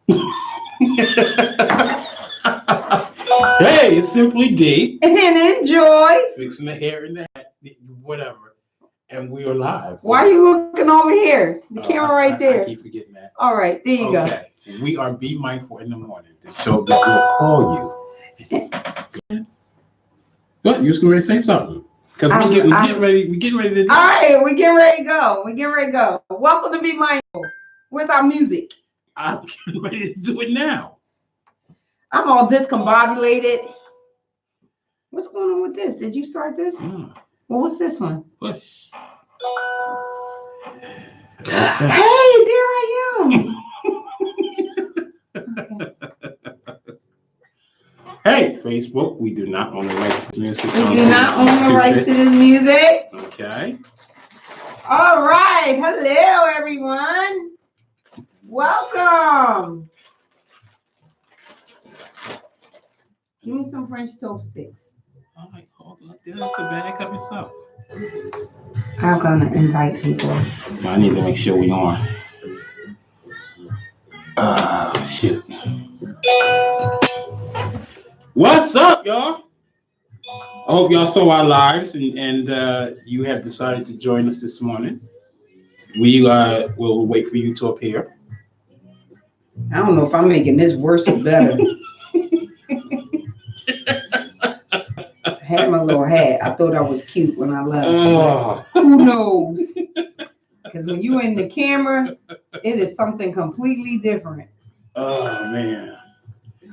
Hey, it's Simply D. And enjoy. Fixing the hair and the hat, whatever. And we are live. Why are you looking over here? The camera right there. I keep forgetting that. All right, there you go. We are Be Mindful in the Morning, the show that will call you. What? You was going to say something? Because we getting ready to do. All right, we getting ready to go. Welcome to Be Mindful. Where's our music? I'm getting ready to do it now. I'm all discombobulated. What's going on with this? Did you start this? Well, what's this one? Push. Hey, there I am. Hey, Facebook, we do not own the rights to music. We do not own the rights to this music. Okay. All right. Hello, everyone. Welcome. Give me some French toast sticks. All right, hold on. That's the bag of itself. I'm going to invite people. I need to make sure we're on. Shit. What's up, y'all? I hope y'all saw our lives and you have decided to join us this morning. We will wait for you to appear. I don't know if I'm making this worse or better. I had my little hat. I thought I was cute when I left. Who knows? Because when you're in the camera, it is something completely different. Oh, man.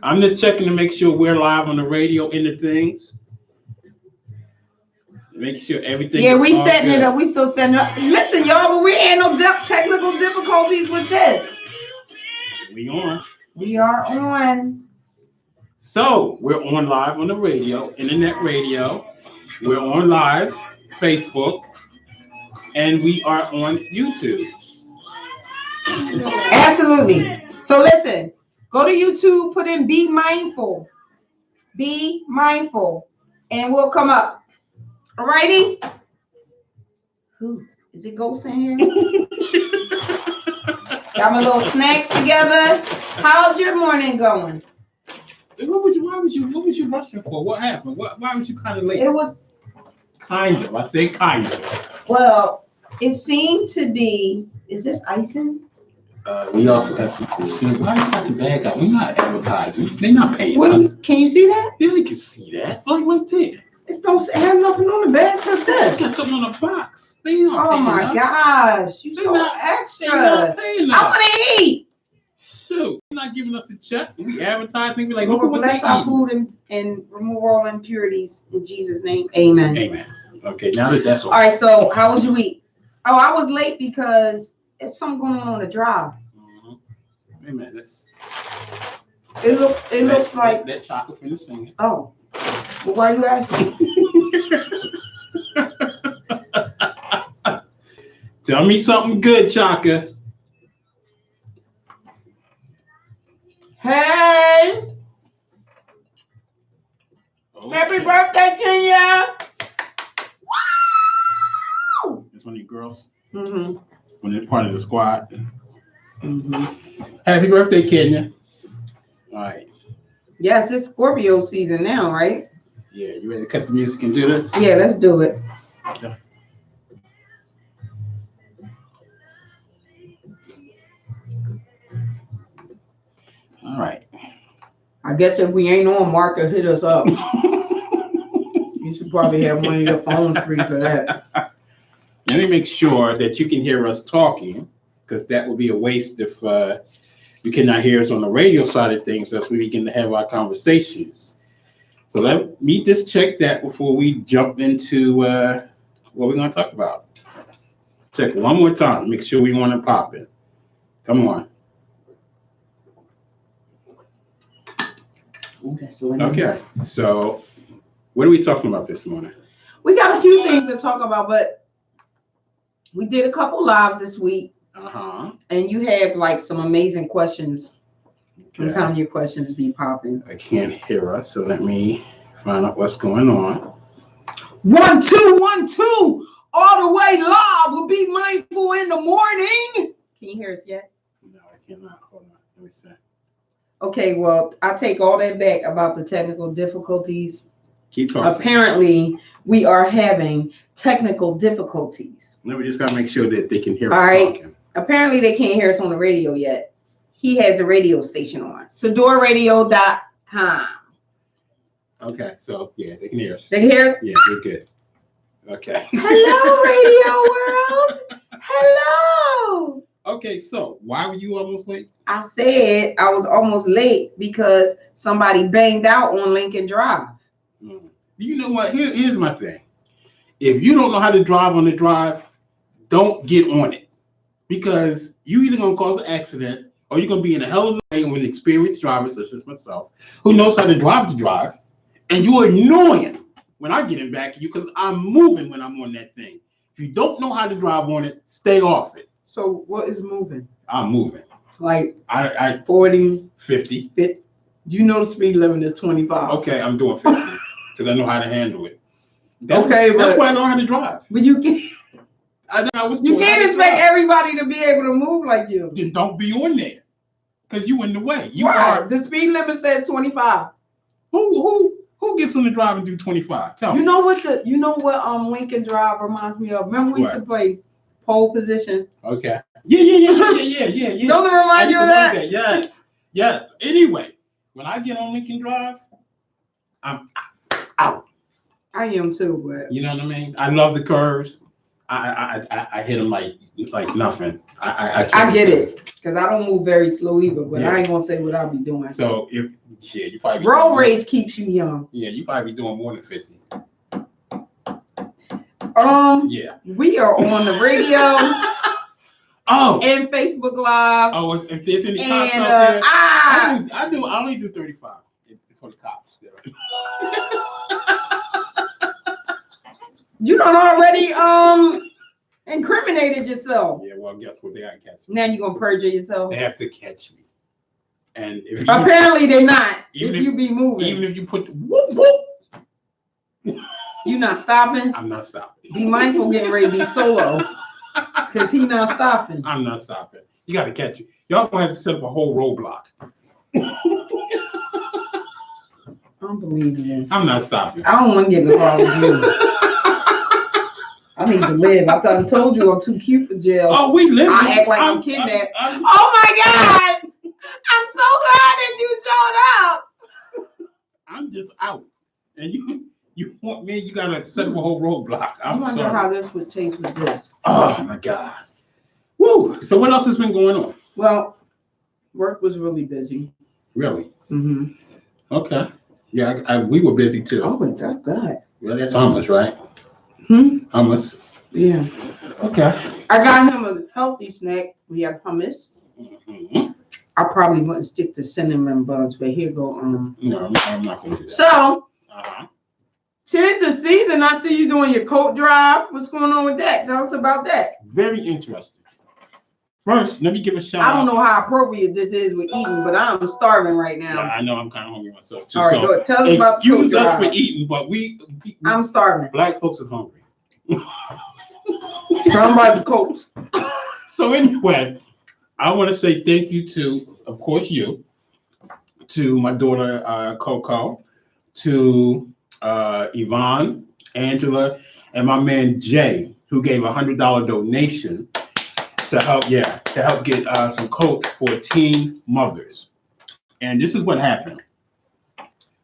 I'm just checking to make sure we're live on the radio into things. Make sure everything is we setting it up. We still setting it up. Listen, y'all, but we ain't no technical difficulties with this. We on. We are on. So we're on live on the radio, internet radio. We're on live, Facebook, and we are on YouTube. Absolutely. So listen, go to YouTube, put in Be Mindful. Be Mindful. And we'll come up. Alrighty? Who? Is it Ghost in here? Got my little snacks together. How's your morning going? What was you rushing for? What happened? Why was you kind of late? It was kind of. I say kind of. Well, it seemed to be. Is this icing? We also got some. Why you got the bag out? We're not advertising. They're not paying us. Can you see that? Yeah, they can see that. Like right there. It don't have nothing on the bag but this. Got something on the box. They not paying my gosh, you so extra. Not paying us. I want to eat. Shoot, you're not giving us a check. We advertising. We're like, Lord, bless our food and remove all impurities in Jesus' name. Amen. Amen. Okay, now that's all right. So, how was your week? Oh, I was late because there's something going on the drive. Wait a minute. It looks like that chocolate from the singing. Oh, well, why are you asking? Tell me something good, Chaka. Hey! Oh, happy birthday, Kenya! Wow! That's one of you girls. Mm-hmm. When they're part of the squad. Mm-hmm. Happy birthday, Kenya. All right. Yes, it's Scorpio season now, right? Yeah, you ready to cut the music and do this? Yeah, let's do it. Okay. All right. I guess if we ain't on, Marker, hit us up. You should probably have one of your phones free for that. Let me make sure that you can hear us talking, because that would be a waste if you cannot hear us on the radio side of things as we begin to have our conversations. So let me just check that before we jump into what we're going to talk about. Check one more time. Make sure we want to pop it. Come on. Okay, so what are we talking about this morning? We got a few things to talk about, but we did a couple lives this week. And you have like some amazing questions. Okay. Sometimes your questions be popping. I can't hear us, so let me find out what's going on. 1 2 1 2, all the way live. We'll Be Mindful in the Morning. Can you hear us yet? No, I cannot. Hold on. Let me see. Okay, well, I take all that back about the technical difficulties. Keep talking. Apparently, we are having technical difficulties. No, we just gotta make sure that they can hear us All right. talking. Apparently, they can't hear us on the radio yet. He has a radio station on. SadorRadio.com. Okay, so yeah, they can hear us. They can hear us? Yeah, we're good. Okay. Hello, radio world. Hello. Okay, so why were you almost late? I said I was almost late because somebody banged out on Lincoln Drive. You know what? Here's my thing. If you don't know how to drive on the drive, don't get on it. Because you either gonna cause an accident or you're gonna be in a hell of a way with an experienced driver, such as myself, who knows how to drive the drive, and you're annoying when I get in back of you because I'm moving when I'm on that thing. If you don't know how to drive on it, stay off it. So what is moving? I'm moving. Like I 40, 50. You know the speed limit is 25. Okay, I'm doing 50 because I know how to handle it. That's why I know how to drive. But you can't. You can't expect everybody to be able to move like you. Then don't be on there, because you in the way. You right. are. The speed limit says 25. Who gets on the drive and do 25? Tell me. You know what Lincoln Drive reminds me of? Remember we used to play pole position? Okay. Yeah. Don't it remind you of that? Yes. Anyway, when I get on Lincoln Drive, I'm out. I am too, but you know what I mean? I love the curves. I hit them like nothing. I get it, because I don't move very slow either, but I ain't gonna say what I'll be doing. So you probably road rage keeps you young. Yeah, you probably be doing more than 50. Yeah. We are on the radio. And Facebook Live. Oh, if there's any cops out there, I only do 35 for the cops. You done already incriminated yourself. Yeah, well, guess what? They gotta catch me. Now you're gonna perjure yourself. They have to catch me. And if apparently they're not. If you be moving, even if you put the whoop whoop, you not stopping. I'm not stopping. Be mindful, getting ready to be solo, because he not stopping. I'm not stopping. You gotta catch it. Y'all gonna have to set up a whole roadblock. Unbelievable. I'm not stopping. I don't want to get in the car with you. I need to live. I thought I told you I'm too cute for jail. Oh, we live. I act like I'm kidnapped. Oh my God! I'm so glad that you showed up. I'm just out, and you want me? You gotta set up a whole roadblock. I wonder how this would taste with this. Oh my God! Woo! So what else has been going on? Well, work was really busy. Really? Mm-hmm. Okay. Yeah, we were busy too. Oh, my God. Well, that's hummus, right? Hummus. Yeah. Okay. I got him a healthy snack. We have hummus. Mm-hmm. I probably wouldn't stick to cinnamon buns, but here go. No, I'm not gonna do that. So, 'tis the season. I see you doing your coat drive. What's going on with that? Tell us about that. Very interesting. First, let me give a shout out. I don't know how appropriate this is with eating, but I'm starving right now. Yeah, I know I'm kind of hungry myself too. All right, go. Tell us about the coat excuse us drive. for eating, but I'm starving. Black folks are hungry. Talking about the coats. So anyway, I want to say thank you to, of course, you, to my daughter Coco, to Yvonne, Angela, and my man Jay, who gave a $100 donation to help get some coats for teen mothers. And this is what happened.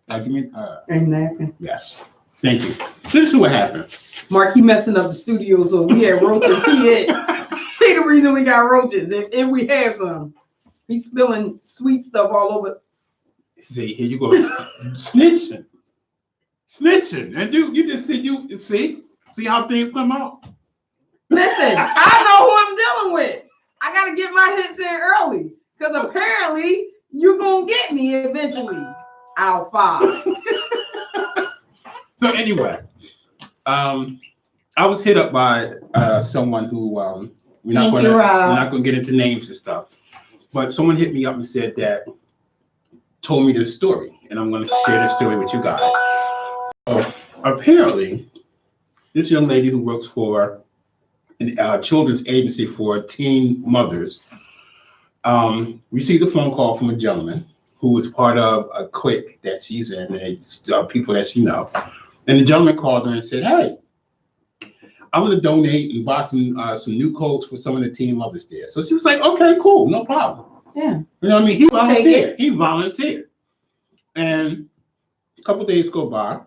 Give me yes. Thank you. So this is what happened. Mark, he messing up the studio, so we had roaches. He the reason we got roaches. If we have some, he's spilling sweet stuff all over. See, here you go, snitching, and you just see how things come out. Listen, I know who I'm dealing with. I gotta get my hits in early, because apparently you're gonna get me eventually. I'll five. So anyway, I was hit up by someone who we're not going to get into names and stuff, but someone hit me up and said that told me this story, and I'm going to share this story with you guys. So, apparently, this young lady who works for a children's agency for teen mothers received a phone call from a gentleman who is part of a clique that she's in, and it's people that she know. And the gentleman called her and said, "Hey, I'm going to donate and buy some new coats for some of the team mothers there." So she was like, "Okay, cool, no problem." Yeah. You know what I mean? He volunteered. He volunteered. And a couple days go by.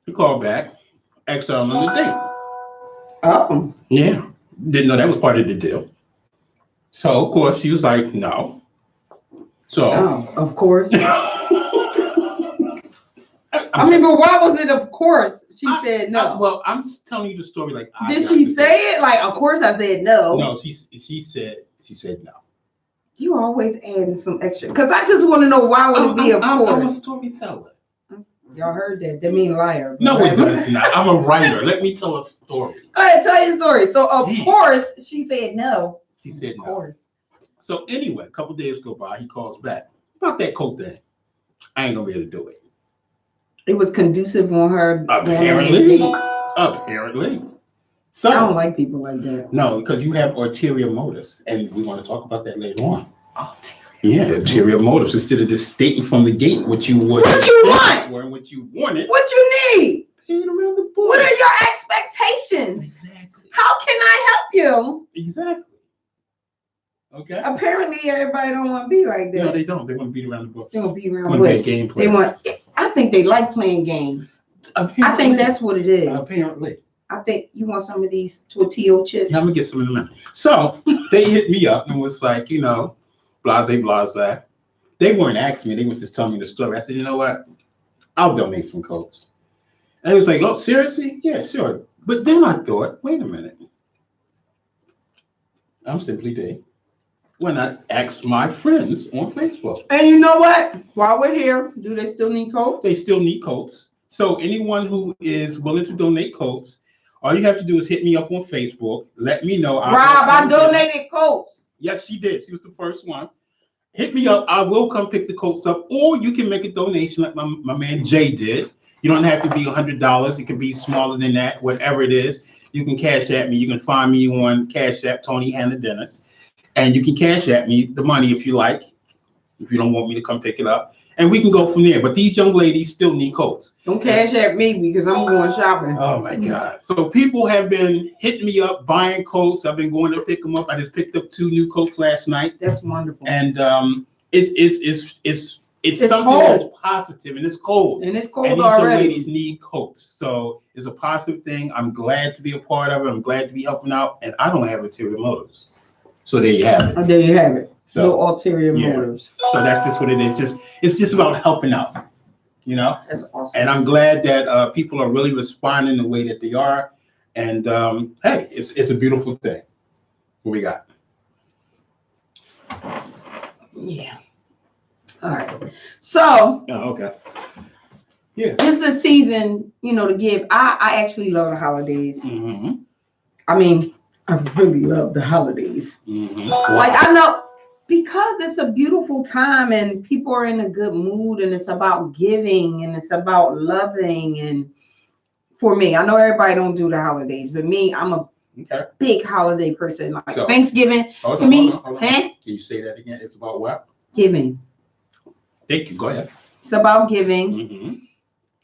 He called back, asked her on the date. Oh. Yeah. Didn't know that was part of the deal. So, of course, she was like, "No." So. Oh, of course. I mean, but why was it of course? She said no. Well, I'm just telling you the story like I did she say it? Like, of course I said no. No, she said no. You always adding some extra. Because I just want to know why would it be of course. I'm a storyteller. Y'all heard that. That mean liar. No, it does not. I'm a writer. Let me tell a story. Go ahead, tell your story. So, of course, she said no. She said no. Of course. So, anyway, a couple days go by. He calls back about that coat thing. I ain't going to be able to do it. It was conducive on her. Apparently. So, I don't like people like that. No, because you have ulterior motives. And we want to talk about that later on. Ulterior motives. Instead of just stating from the gate what you want. What you want. Or what you wanted. What you need. Paying around the bush. What are your expectations? Exactly. How can I help you? Exactly. Okay. Apparently, everybody don't want to be like that. No, they don't. They want to beat around the bush. They want to beat around the bush. Gameplay. I think they like playing games. Apparently. I think that's what it is. Apparently. I think you want some of these tortilla chips. Yeah, I'm gonna get some of them. So they hit me up and was like, blase. They weren't asking me. They was just telling me the story. I said, you know what? I'll donate some coats. And he was like, oh, seriously? Yeah, sure. But then I thought, wait a minute. I'm simply Dave. Why not ask my friends on Facebook? And you know what? While we're here, do they still need coats? They still need coats. So anyone who is willing to donate coats, all you have to do is hit me up on Facebook. Let me know. Rob, I donated coats. Yes, she did. She was the first one. Hit me up. I will come pick the coats up. Or you can make a donation like my man Jay did. You don't have to be $100. It could be smaller than that, whatever it is. You can cash at me. You can find me on Cash App, Tony Hannah Dennis. And you can cash at me the money if you like, if you don't want me to come pick it up. And we can go from there. But these young ladies still need coats. Don't cash at me because I'm going shopping. Oh, my God. So people have been hitting me up, buying coats. I've been going to pick them up. I just picked up 2 new coats last night. That's wonderful. And it's something cold. That's positive, and it's cold. And it's cold and these already. young ladies need coats. So it's a positive thing. I'm glad to be a part of it. I'm glad to be helping out. And I don't have ulterior motives. So there you have it. Oh, there you have it. So, no ulterior motives. So that's just what it is. It's just about helping out, That's awesome. And I'm glad that people are really responding the way that they are. And hey, it's a beautiful thing. What we got? Yeah. All right. So. Oh, okay. Yeah. This is a season, to give. I actually love the holidays. Mm-hmm. I mean, I really love the holidays. Mm-hmm. Like, I know, because it's a beautiful time and people are in a good mood and it's about giving and it's about loving. And for me, I know everybody don't do the holidays, but me, I'm a big holiday person. Like Thanksgiving, to me, Can you say that again? It's about what? Giving. Thank you. Go ahead. It's about giving. Mm-hmm.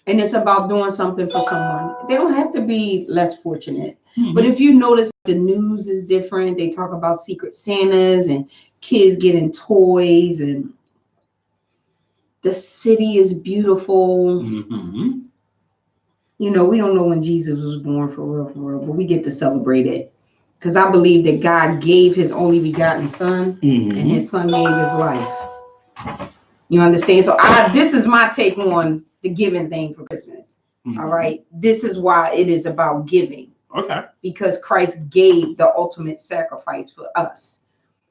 And it's about doing something for someone. They don't have to be less fortunate. Mm-hmm. But if you notice, the news is different. They talk about Secret Santas and kids getting toys, and the city is beautiful. Mm-hmm. We don't know when Jesus was born for real, but we get to celebrate it. Because I believe that God gave his only begotten son, Mm-hmm. and his son gave his life. You understand? So this is my take on the giving thing for Christmas. Mm-hmm. All right. This is why it is about giving. Okay. Because Christ gave the ultimate sacrifice for us.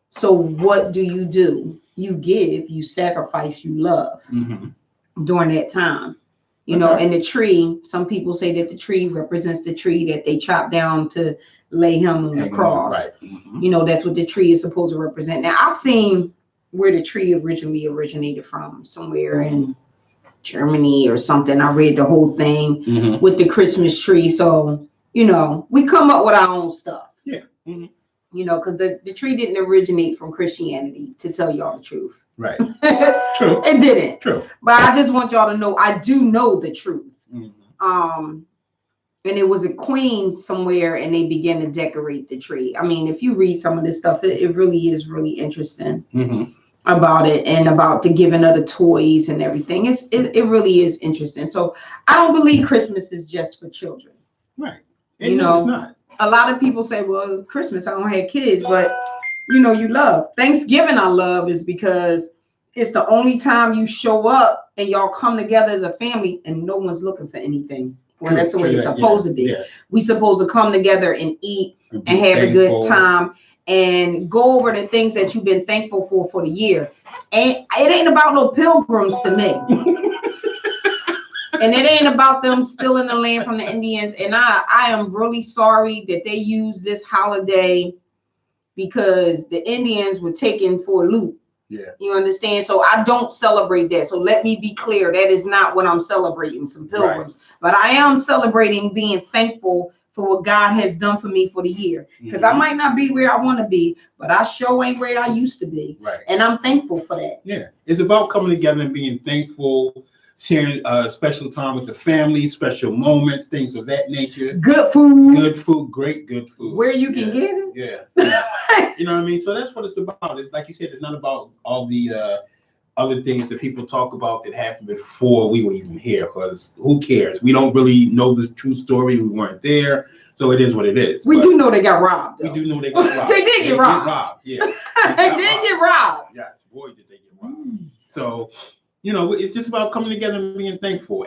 So what do? You give, you sacrifice, you love during that time. And the tree, some people say that the tree represents the tree that they chopped down to lay him on the cross. Right. Mm-hmm. That's what the tree is supposed to represent. Now, I've seen where the tree originally originated from, somewhere in Germany or something. I read the whole thing with the Christmas tree. So, we come up with our own stuff. Yeah. Mm-hmm. You know, because the tree didn't originate from Christianity, to tell y'all the truth. Right. True. It didn't. True. But I just want y'all to know I do know the truth. Mm-hmm. And it was a queen somewhere, and they began to decorate the tree. I mean, if you read some of this stuff, it really is really interesting about it, and about the giving of the toys and everything. It really is interesting. So I don't believe Christmas is just for children. Right. You know, it's not. A lot of people say, well, Christmas, I don't have kids, but you know, you love. Thanksgiving, I love, is because it's the only time you show up and y'all come together as a family and no one's looking for anything. Well, that's the way it's supposed to be. Yeah. We supposed to come together and eat and have a good time and go over the things that you've been thankful for the year. And it ain't about no pilgrims to me. And it ain't about them stealing the land from the Indians. And I am really sorry that they use this holiday because the Indians were taken for loot. Yeah. You understand? So I don't celebrate that. So let me be clear. That is not what I'm celebrating, some pilgrims. Right. But I am celebrating being thankful for what God has done for me for the year. Because I might not be where I want to be, but I sure ain't where I used to be. Right. And I'm thankful for that. Yeah. It's about coming together and being thankful, sharing special time with the family, special moments, things of that nature. Good food. Good food. Great, good food. Where you can get it. Yeah. You know what I mean? So that's what it's about. It's like you said, it's not about all the other things that people talk about that happened before we were even here, because who cares? We don't really know the true story. We weren't there. So it is what it is. We do know they got robbed, though. We do know they got robbed. They did get robbed. Yeah. They did get robbed. Yes, boy, did they get robbed. So, you know, it's just about coming together and being thankful,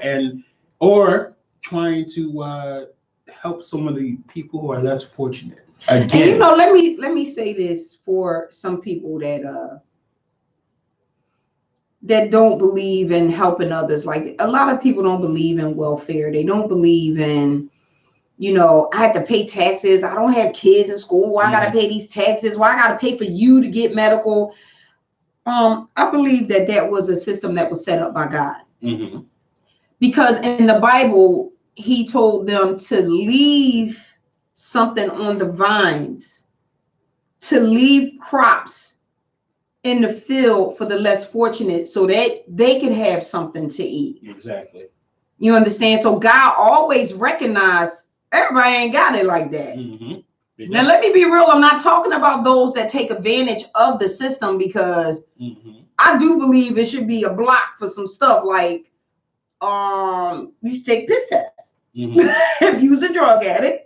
or trying to help some of the people who are less fortunate. Again. And you know, let me say this for some people that don't believe in helping others. Like, a lot of people don't believe in welfare. They don't believe in, you know, I have to pay taxes. I don't have kids in school. Why I gotta pay these taxes? Why I gotta pay for you to get medical? I believe that was a system that was set up by God. Mm-hmm. Because in the Bible, he told them to leave something on the vines, to leave crops in the field for the less fortunate so that they can have something to eat. Exactly. You understand? So God always recognized everybody ain't got it like that. Mm-hmm. Now, let me be real. I'm not talking about those that take advantage of the system, because I do believe it should be a block for some stuff like you should take piss tests. If you're a drug addict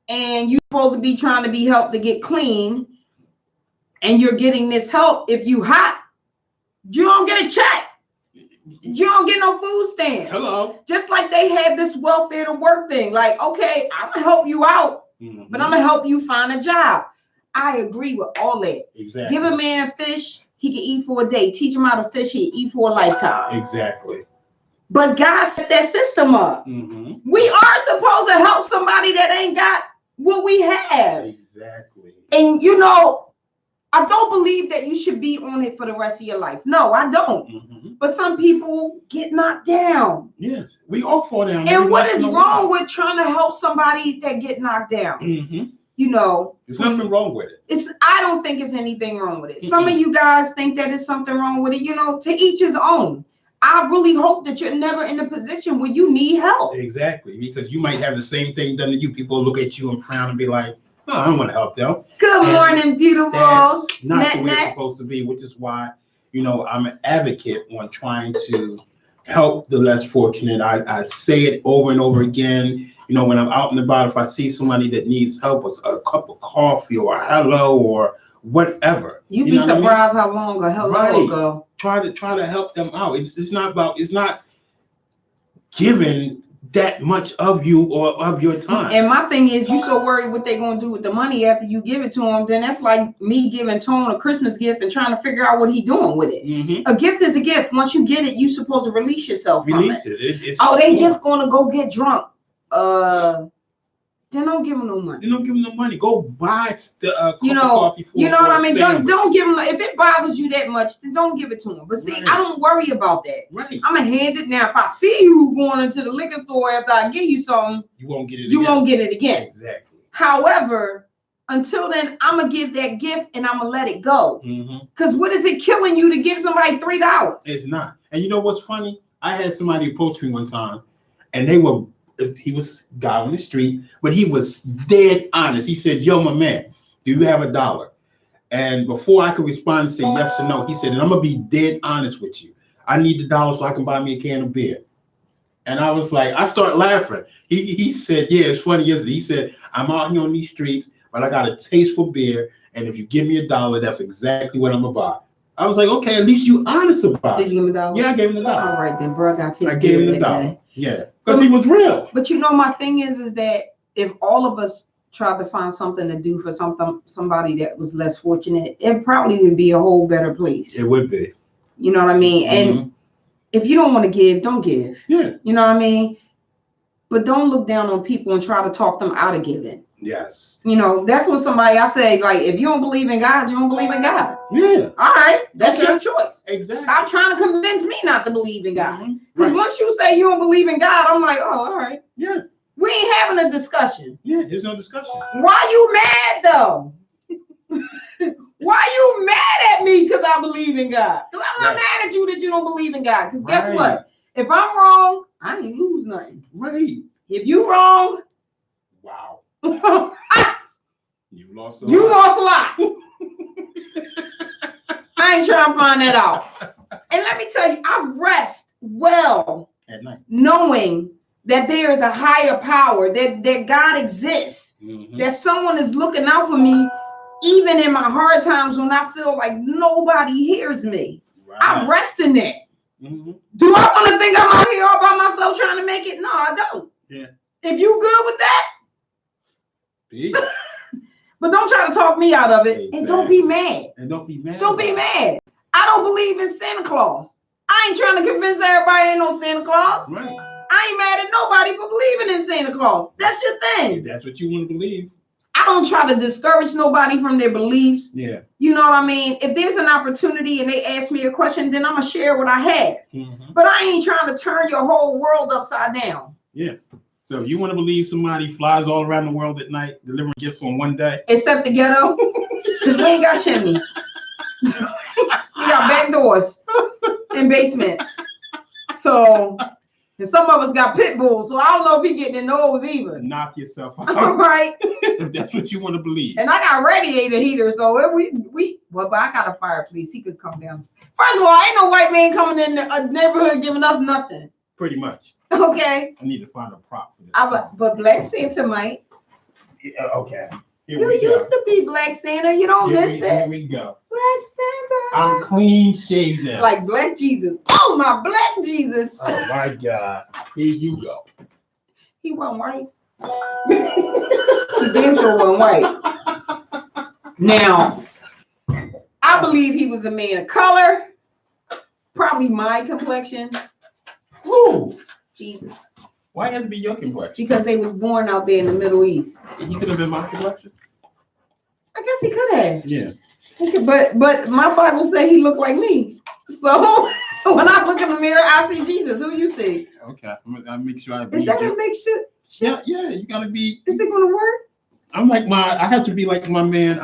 and you're supposed to be trying to be helped to get clean, and you're getting this help, if you hot, you don't get a check. You don't get no food stamps. Hello. Just like they have this welfare to work thing. Like, okay, I'm gonna help you out, but I'm gonna help you find a job. I agree with all that. Exactly. Give a man a fish, he can eat for a day. Teach him how to fish, he can eat for a lifetime. Exactly. But God set that system up. We are supposed to help somebody that ain't got what we have. Exactly. And you know, I don't believe that you should be on it for the rest of your life. No, I don't. But some people get knocked down. Yes, we all fall down. And what is wrong with trying to help somebody that get knocked down? You know, there's nothing wrong with it. I don't think it's anything wrong with it. Some of you guys think that there's something wrong with it. You know, to each his own. I really hope that you're never in a position where you need help. Exactly, because you might have the same thing done to you. People look at you and frown and be like, "Oh, I don't want to help them." Good morning, beautiful. That's not the way it's supposed to be, which is why, you know, I'm an advocate on trying to help the less fortunate. I say it over and over again. You know, when I'm out and about, if I see somebody that needs help, a cup of coffee or a hello or whatever. You'd be surprised how long a hello ago. Try to help them out. It's not giving that much of you or of your time. And my thing is, you so worried what they're gonna do with the money after you give it to them, then that's like me giving Tone a Christmas gift and trying to figure out what he's doing with it. A gift is a gift. Once you get it, you're supposed to release yourself from it. They just gonna go get drunk. Then don't give them no money. They don't give them no money. Go buy the coffee for you know what I mean? Don't give them. If it bothers you that much, then don't give it to them. But see, I don't worry about that. Right. I'm gonna hand it now. If I see you going into the liquor store after I give you something, you won't get it. You won't get it again. Exactly. However, until then, I'm going to give that gift and I'm going to let it go. Mm-hmm. Because what is it killing you to give somebody $3? It's not. And you know what's funny? I had somebody approach me one time, and he was a guy on the street, but he was dead honest. He said, yo, my man, do you have $1? And before I could respond and say yes or no, he said, and I'm going to be dead honest with you. I need the $1 so I can buy me a can of beer. And I was like, I started laughing. He said, yeah, it's funny, isn't it? He said, I'm out here on these streets, but I got a taste for beer. And if you give me $1, that's exactly what I'm going to buy. I was like, okay, at least you honest about it. Did you give him $1? Yeah, I gave him $1. All right, then, bro, I gave him $1. Yeah, because he was real. But you know, my thing is that if all of us tried to find something to do for somebody that was less fortunate, it probably would be a whole better place. It would be. You know what I mean? And if you don't want to give, don't give. Yeah. You know what I mean? But don't look down on people and try to talk them out of giving. Yes. You know, that's what I say, like, if you don't believe in God, you don't believe in God. Yeah. All right. That's your choice. Exactly. Stop trying to convince me not to believe in God. Because once you say you don't believe in God, I'm like, oh, all right. Yeah. We ain't having a discussion. Yeah, there's no discussion. Why you mad, though? Why you mad at me because I believe in God? Because I'm not mad at you that you don't believe in God. Because guess what? If I'm wrong, I ain't lose nothing. Right. If you wrong, wow. You lost a lot. I ain't trying to find that out. And let me tell you, I rest well at night, knowing that there is a higher power, that God exists, that someone is looking out for me, even in my hard times when I feel like nobody hears me. Right. I rest in that. Do I want to think I'm out here all by myself trying to make it? No, I don't. Yeah. If you good with that, peace. But don't try to talk me out of it. Exactly. And don't be mad. Don't be mad. I don't believe in Santa Claus. I ain't trying to convince everybody ain't no Santa Claus. Right. I ain't mad at nobody for believing in Santa Claus. That's your thing. If that's what you want to believe. I don't try to discourage nobody from their beliefs. Yeah. You know what I mean? If there's an opportunity and they ask me a question, then I'm going to share what I have. But I ain't trying to turn your whole world upside down. Yeah. So if you want to believe somebody flies all around the world at night, delivering gifts on one day. Except the ghetto. Because we ain't got chimneys. We got back doors and basements. So, and some of us got pit bulls. So I don't know if he getting in those either. Knock yourself out. All right. If that's what you want to believe. And I got radiator heater. So but I got a fireplace. He could come down. First of all, ain't no white man coming in a neighborhood giving us nothing. Pretty much. Okay. I need to find a prop for this. But Black Santa might. Yeah, okay. You used to be Black Santa. You don't miss it. Here we go. Black Santa. I'm clean shaved now. Like Black Jesus. Oh, my Black Jesus. Oh, my God. Here you go. He wasn't white. He damn sure wasn't white. Now, I believe he was a man of color. Probably my complexion. Who? Jesus. Why had to be your complexion? Because they was born out there in the Middle East. And you could have been my complexion? I guess he could have. Yeah. But my Bible say he looked like me. So when I look in the mirror, I see Jesus. Who you see? Okay. I'll make sure I Is that what makes sure? Yeah, you gotta be. Is it gonna work? I have to be like my man,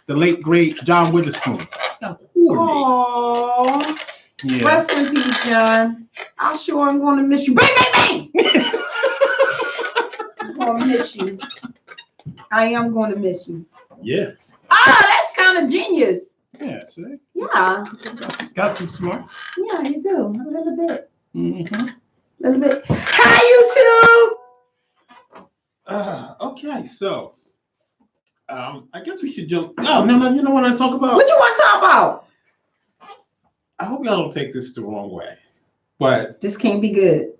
the late great John Witherspoon. Aww. Yeah. Rest in peace, John. I'm sure I'm gonna miss you. Bang, bang, bang! I'm gonna miss you. I am gonna miss you. Yeah. That's kind of genius. Yeah, see? Yeah. Got some smart. Yeah, you do. A little bit. A little bit. Hi, YouTube. Okay, so I guess we should jump. No, you know what I talk about? What you want to talk about? I hope y'all don't take this the wrong way, but this can't be good.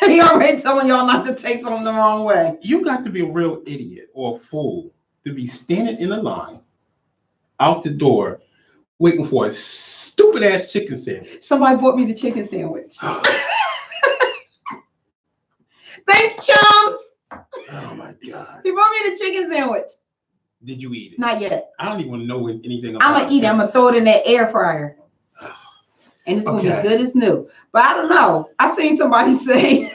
He already telling y'all not to take something the wrong way. You got to be a real idiot or a fool to be standing in a line out the door waiting for a stupid ass chicken sandwich. Somebody bought me the chicken sandwich. Thanks, chums. Oh my God. He bought me the chicken sandwich. Did you eat it? Not yet. I don't even know anything about it. I'm going to eat it. I'm going to throw it in that air fryer. And it's going to be good as new. But I don't know. I seen somebody say,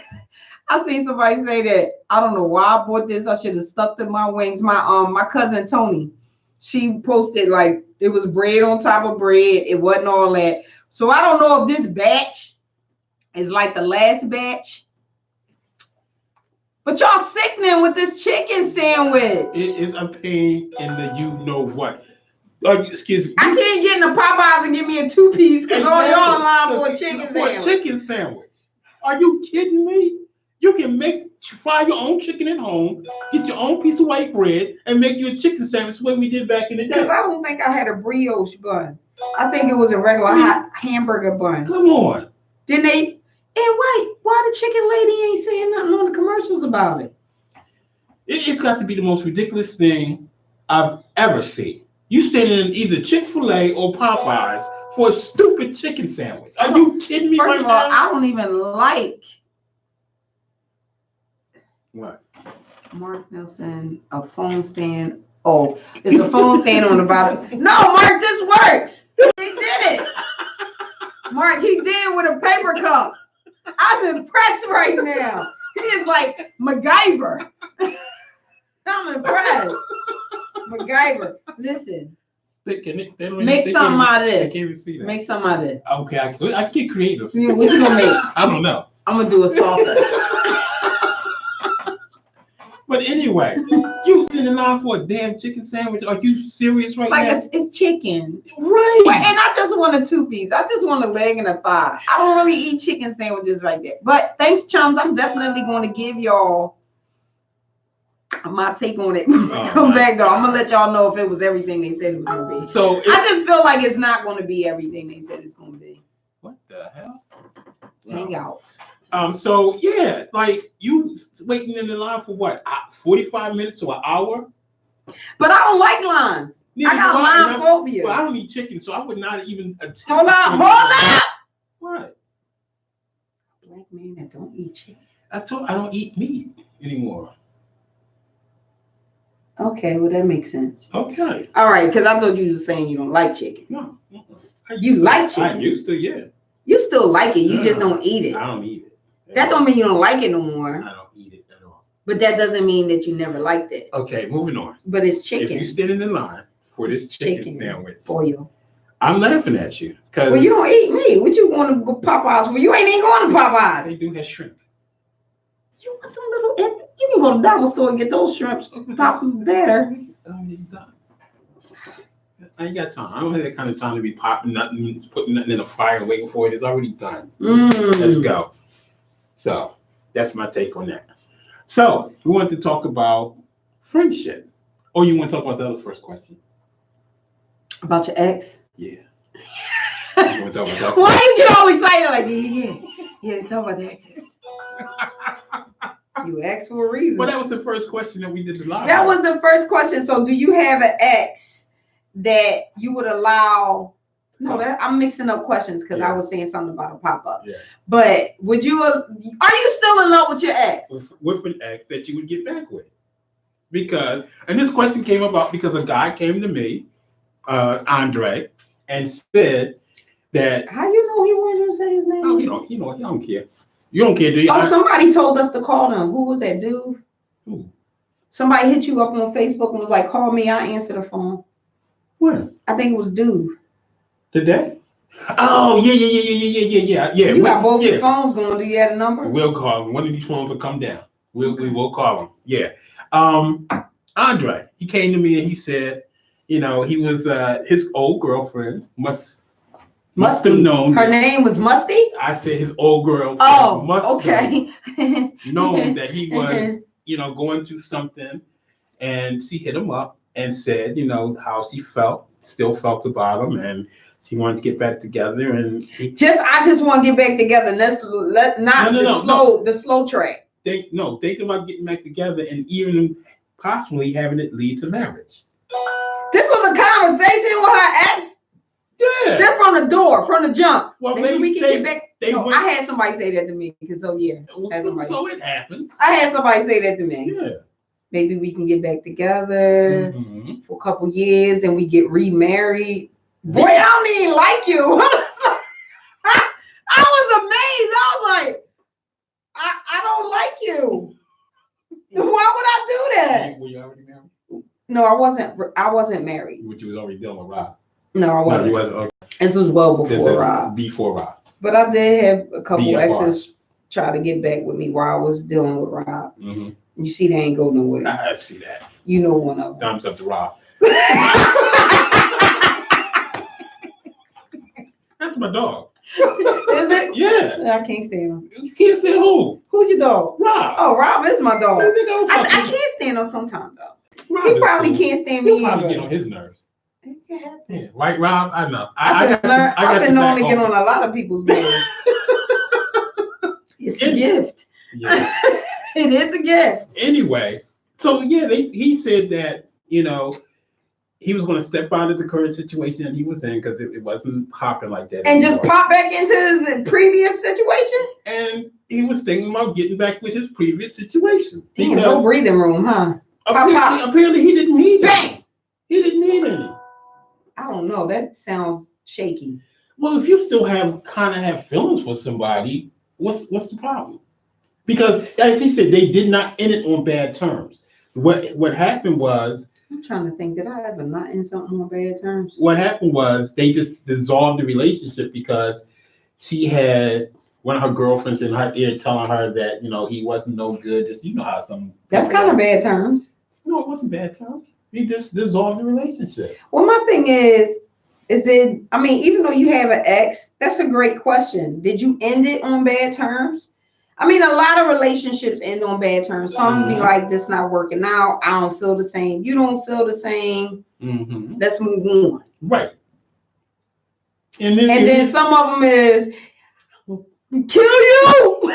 I seen somebody say that. I don't know why I bought this. I should have stuck to my wings. My cousin Tony, she posted like it was bread on top of bread. It wasn't all that. So I don't know if this batch is like the last batch. But y'all sickening with this chicken sandwich. It is a pain in the you know what. Excuse me. I can't get in the Popeyes and give me a 2-piece because all y'all line for a chicken sandwich. Chicken sandwich. Are you kidding me? You can fry your own chicken at home, get your own piece of white bread, and make you a chicken sandwich the way we did back in the day. Because I don't think I had a brioche bun. I think it was a regular hot hamburger bun. Come on. Didn't they? And why the chicken lady ain't saying nothing on the commercials about it? It's got to be the most ridiculous thing I've ever seen. You standing in either Chick-fil-A or Popeyes for a stupid chicken sandwich. Are you kidding me? First of all, I don't even like. What? Mark Nelson, a phone stand. Oh, there's a phone stand on the bottom. No, Mark, this works. He did it. Mark, he did it with a paper cup. I'm impressed right now. He is like MacGyver. I'm impressed. MacGyver. Listen. Make something out of this. I can't even see that. Make something out of this. Okay, I can get creative. Yeah, what you gonna make? I don't know. I'm gonna do a salsa. But anyway, you sitting in line for a damn chicken sandwich. Are you serious right now? Like it's chicken. Right. And I just want a 2-piece. I just want a leg and a thigh. I don't really eat chicken sandwiches right there. But thanks, chums. I'm definitely going to give y'all my take on it. Come back though. I'm gonna let y'all know if it was everything they said it was gonna be. So I just feel like it's not gonna be everything they said it's gonna be. What the hell? Hangouts. So yeah, like you waiting in the line for what? 45 minutes to an hour? But I don't like lines. I got line phobia. Well, I don't eat chicken, so I would not even attempt. Hold up. What? Black man that don't eat chicken. I don't eat meat anymore. Okay, well that makes sense. Okay. All right, because I thought you were saying you don't like chicken. No. You like chicken. I used to, yeah. You still like it. You just don't eat it. I don't eat it. That don't mean you don't like it no more. I don't eat it at all. But that doesn't mean that you never liked it. Okay, moving on. But it's chicken. If you stand in the line for this chicken sandwich, for you, I'm laughing at you. Well, you don't eat meat. What you going to go Popeyes for? You ain't even going to Popeyes. They do have shrimp. You want them little? You can go to the dollar store and get those shrimps. Pop them better. I ain't got time. I don't have that kind of time to be popping nothing, putting nothing in a fire and waiting for it. It's already done. Let's go. So that's my take on that. So we want to talk about friendship. Or you want to talk about the other first question? About your ex? Yeah. You want to talk about that? Why you get all excited like, yeah, talk about the exes. You asked for a reason. Well, that was the first question that we did the live. That was the first question. So do you have an ex that you would allow? No, I'm mixing up questions because I was saying something about a pop-up. Yeah. But are you still in love with your ex? With an ex that you would get back with. Because, and this question came about because a guy came to me, Andre, and said that. How you know he wasn't going to say his name? Oh, he don't care. You don't care, do you? Oh, somebody told us to call them. Who was that dude? Who? Somebody hit you up on Facebook and was like, call me, I'll answer the phone. When? I think it was dude. Today? Oh, yeah. You got both your phones going. Do you have a number? We'll call him. One of these phones will come down. We will call him. Yeah. Andre, he came to me and he said, he was his old girlfriend must have known. Her name was Musty? I said his old girl. Oh, okay. Known that he was, going through something, and she hit him up and said, how she still felt about him, and she wanted to get back together. And I just want to get back together. The slow track. Thinking about getting back together and even possibly having it lead to marriage. This was a conversation with her ex. Yeah. They're from the door, from the jump. Well, maybe we can get back. I had somebody say that to me. So it happens. I had somebody say that to me. Yeah. Maybe we can get back together for a couple years and we get remarried. Boy, I don't even like you. I was amazed. I was like, I don't like you. Why would I do that? Were you already married? No, I wasn't married. But you was already dealing with Rob. No, I wasn't. No, you wasn't. Okay. This was well This before is Rob. Before Rob. But I did have a couple BFR. exes try to get back with me while I was dealing with Rob. Mm-hmm. You see, they ain't go nowhere. I see that. You know one of them. Thumbs up to Rob. That's my dog. Is it? Yeah. I can't stand him. You can't say who? Who's your dog? Rob. Oh, Rob is my dog. I I can't stand him sometimes though. Rob He probably cool. can't stand He'll me probably either. get on his nerves. It can happen. Yeah. Right, Rob? I know. I've been known to get on a lot of people's nerves. It's a gift. Yeah. It is a gift. Anyway, so yeah, he said that, you know, he was going to step out of the current situation that he was in because it wasn't hopping like that And anymore. just pop back into his previous situation? And he was thinking about getting back with his previous situation. Damn, no breathing room, huh? Apparently he didn't need Bang! any. He didn't need any. I don't know. That sounds shaky. Well, if you still kind of have feelings for somebody, what's the problem? Because as he said, they did not end it on bad terms. What happened was, I'm trying to think, did I ever not end something on bad terms? what happened was they just dissolved the relationship because she had one of her girlfriends in her ear telling her that, you know, he wasn't no good. Just, you know how some. That's kind of bad terms. No, it wasn't bad terms. He just dissolved the relationship. Well, my thing is it, I mean, even though you have an ex, that's a great question. Did you end it on bad terms? I mean, a lot of relationships end on bad terms. Some be like, this not working out. I don't feel the same. You don't feel the same. Mm-hmm. Let's move on. Right. And then some of them is kill you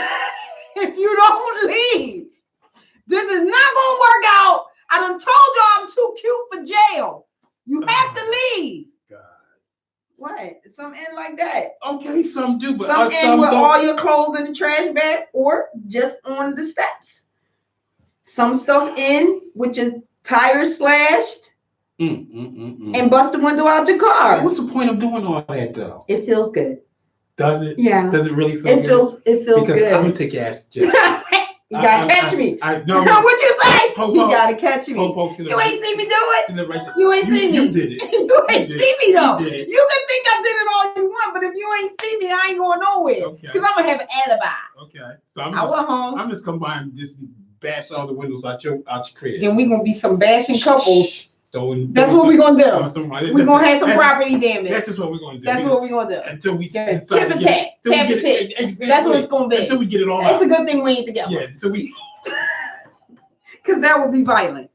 if you don't leave. This is not gonna work out. I done told y'all I'm too cute for jail. You have to leave. God. What? Some end like that. Okay, some do, but Some end with don't. all your clothes in the trash bag or just on the steps. Some stuff in with your tires slashed and bust the window out your car. What's the point of doing all that though? It feels good. Does it? Yeah. Does it really feel good? It feels because good. I'm gonna take your ass to jail. You gotta catch me. No. What you say? Po, You gotta catch me. Po, You ain't see me do it. right there. You ain't see me. You did it. You ain't did. see me though. You did. You can think I did it all you want, but if you ain't see me, I ain't going nowhere. Okay. Because I'm gonna have an alibi. Okay. So I went home. I'm just combining just bash all the windows out your crib. Then we gonna be some bashing couples. That's what we're gonna do. We're gonna have some property damage. That's just what we're gonna do. That's what we're gonna do. Until we tip and tat. That's what it's gonna be. Until we get it all It's out. a good thing we ain't together. Yeah, until we. Because that would be violent.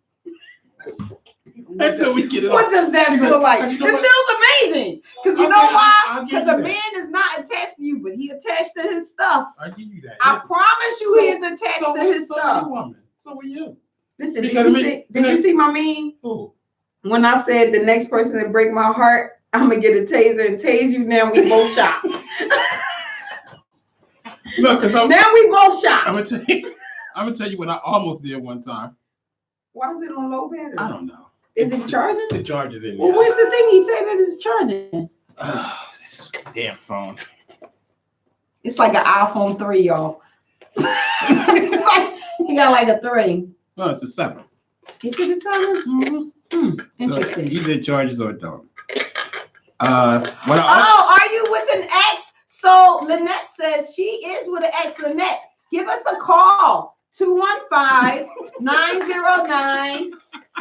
Until we get it What all. does that feel like? You It know what? feels amazing. Because you Okay, know why? I'll give Because you a that. man is not attached to you, but he attached to his stuff. I give you that. I promise you, he is attached to his So stuff. are you, woman. So are you. Listen, Because did you see my meme? Who? When I said the next person that break my heart, I'm gonna get a taser and tase you. Now we both shot. Look, because Now we both shot. I'm gonna tell you what I almost did one time. Why is it on low battery? I don't know. Is it charging? The charger's in there. Well, where's the thing he said that it's charging? This damn phone. It's like an iPhone 3, y'all. It's like, he got like a 3. Oh, it's a 7. Is it a 7? Interesting. So either it charges or it don't. What Are you with an ex? So Lynette says she is with an ex. Lynette, give us a call.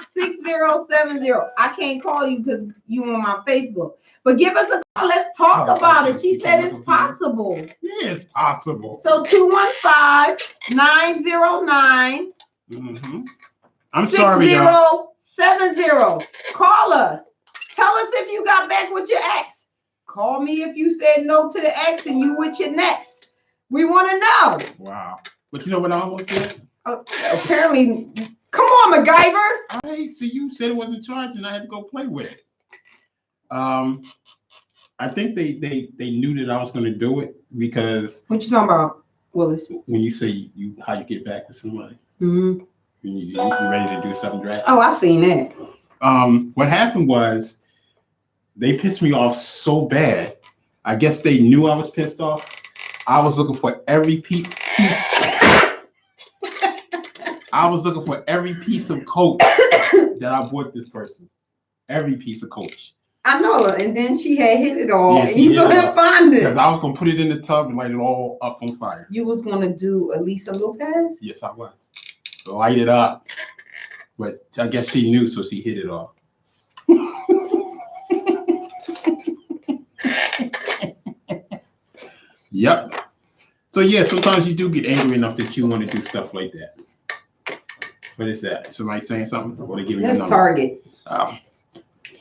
215-909-6070. I can't call you because you on my Facebook. But give us a call. Let's talk about it. She said it's possible. Yeah, it's possible. So 215-909 I'm sorry, y'all. 6070. Call us. Tell us if you got back with your ex. Call me if you said no to the ex and you with your next. We want to know. Wow. But you know what I almost did? Apparently, come on, MacGyver. All right, so you said it wasn't charging. I had to go play with it. I think they knew that I was going to do it because What you talking about, Willis? when you say how you get back with somebody, Mm-hmm. you ready to do something drastic. Oh, I seen that. What happened was they pissed me off so bad. I guess they knew I was pissed off. I was looking for every piece I was looking for every piece of Coach that I bought this person. Every piece of Coach. I know, and then she had hit it all, Yeah, and you go ahead and find it. Because I was gonna put it in the tub and light it all up on fire. You was gonna do Elisa Lopez? Yes, I was. Light it up. But I guess she knew, so she hit it off. Yep. So yeah, sometimes you do get angry enough that you want to do stuff like that. What is that? Somebody saying something? Or they giving you a number? Target.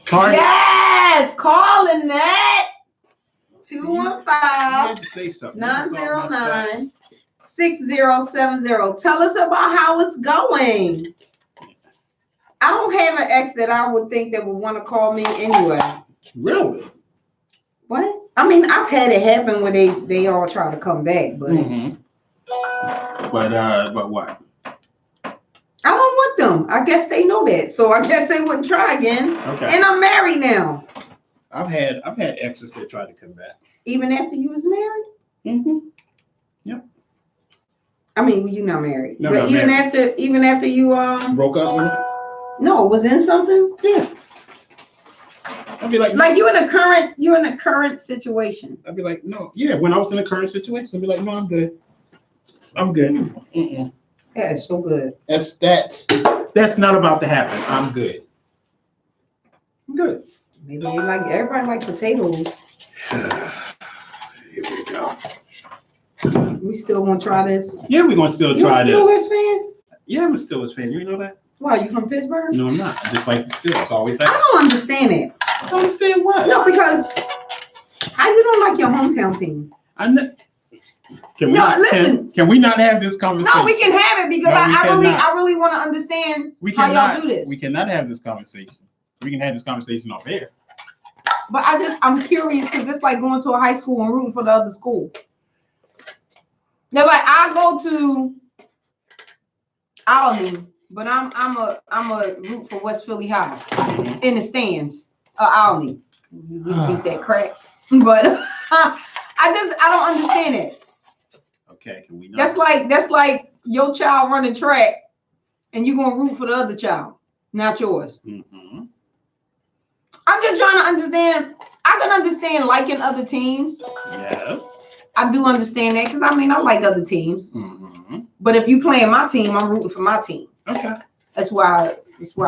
Target. Yes, calling that. You had to say something. 215-909-6070. Tell us about how it's going. I don't have an ex that I would think that would want to call me anyway. Really? What? I mean, I've had it happen where they all try to come back, but but what? I don't want them. I guess they know that, so I guess they wouldn't try again. Okay. And I'm married now. I've had exes that tried to come back. Even after you was married? Yep. I mean, you're not married. No, but not even married. after you broke up with her? No, was in something? Yeah. I'd be like you're in a current situation. I'd be like, no, yeah. When I was in a current situation, I'd be like, no, I'm good. I'm good. Mm-mm. Yeah, it's so good. That's not about to happen. I'm good. I'm good. Maybe everybody like potatoes. Here we go. We still gonna try this? Yeah, we're gonna still try this. You a Steelers fan? Yeah, I'm a Steelers fan. You know that? Why, you from Pittsburgh? No, I'm not. I just like the Steelers. Always have. I don't understand it. I don't understand what? No, because how you don't like your hometown team? Can we not have this conversation? No, we can have it because I really want to understand how y'all do this. We cannot have this conversation. We can have this conversation off air. But I'm curious because it's like going to a high school and rooting for the other school. They're like, I go to Albany, but I'm a root for West Philly High in the stands. Albany. We beat that crack. But I don't understand it. Okay, can we not? That's like your child running track and you're gonna root for the other child, not yours. I'm just trying to understand. I can understand liking other teams. Yes. I do understand that because I like other teams. But if you playing my team, I'm rooting for my team. Okay. That's where I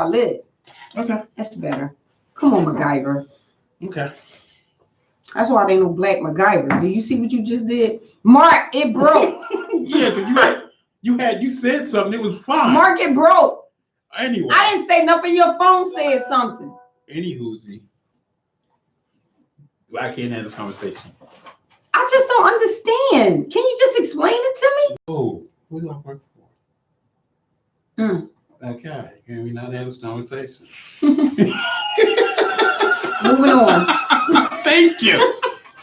live. Okay. That's better. Come on, MacGyver. Okay. That's why they know Black MacGyver. Do you see what you just did? Mark, it broke. Yeah, you said something. It was fine. Mark, it broke. Anyway. I didn't say nothing. Your phone said something. Anywhoozy. I can't have this conversation. I just don't understand. Can you just explain it to me? Oh, who do I work for? Okay, can we not have this conversation? Moving on. Thank you.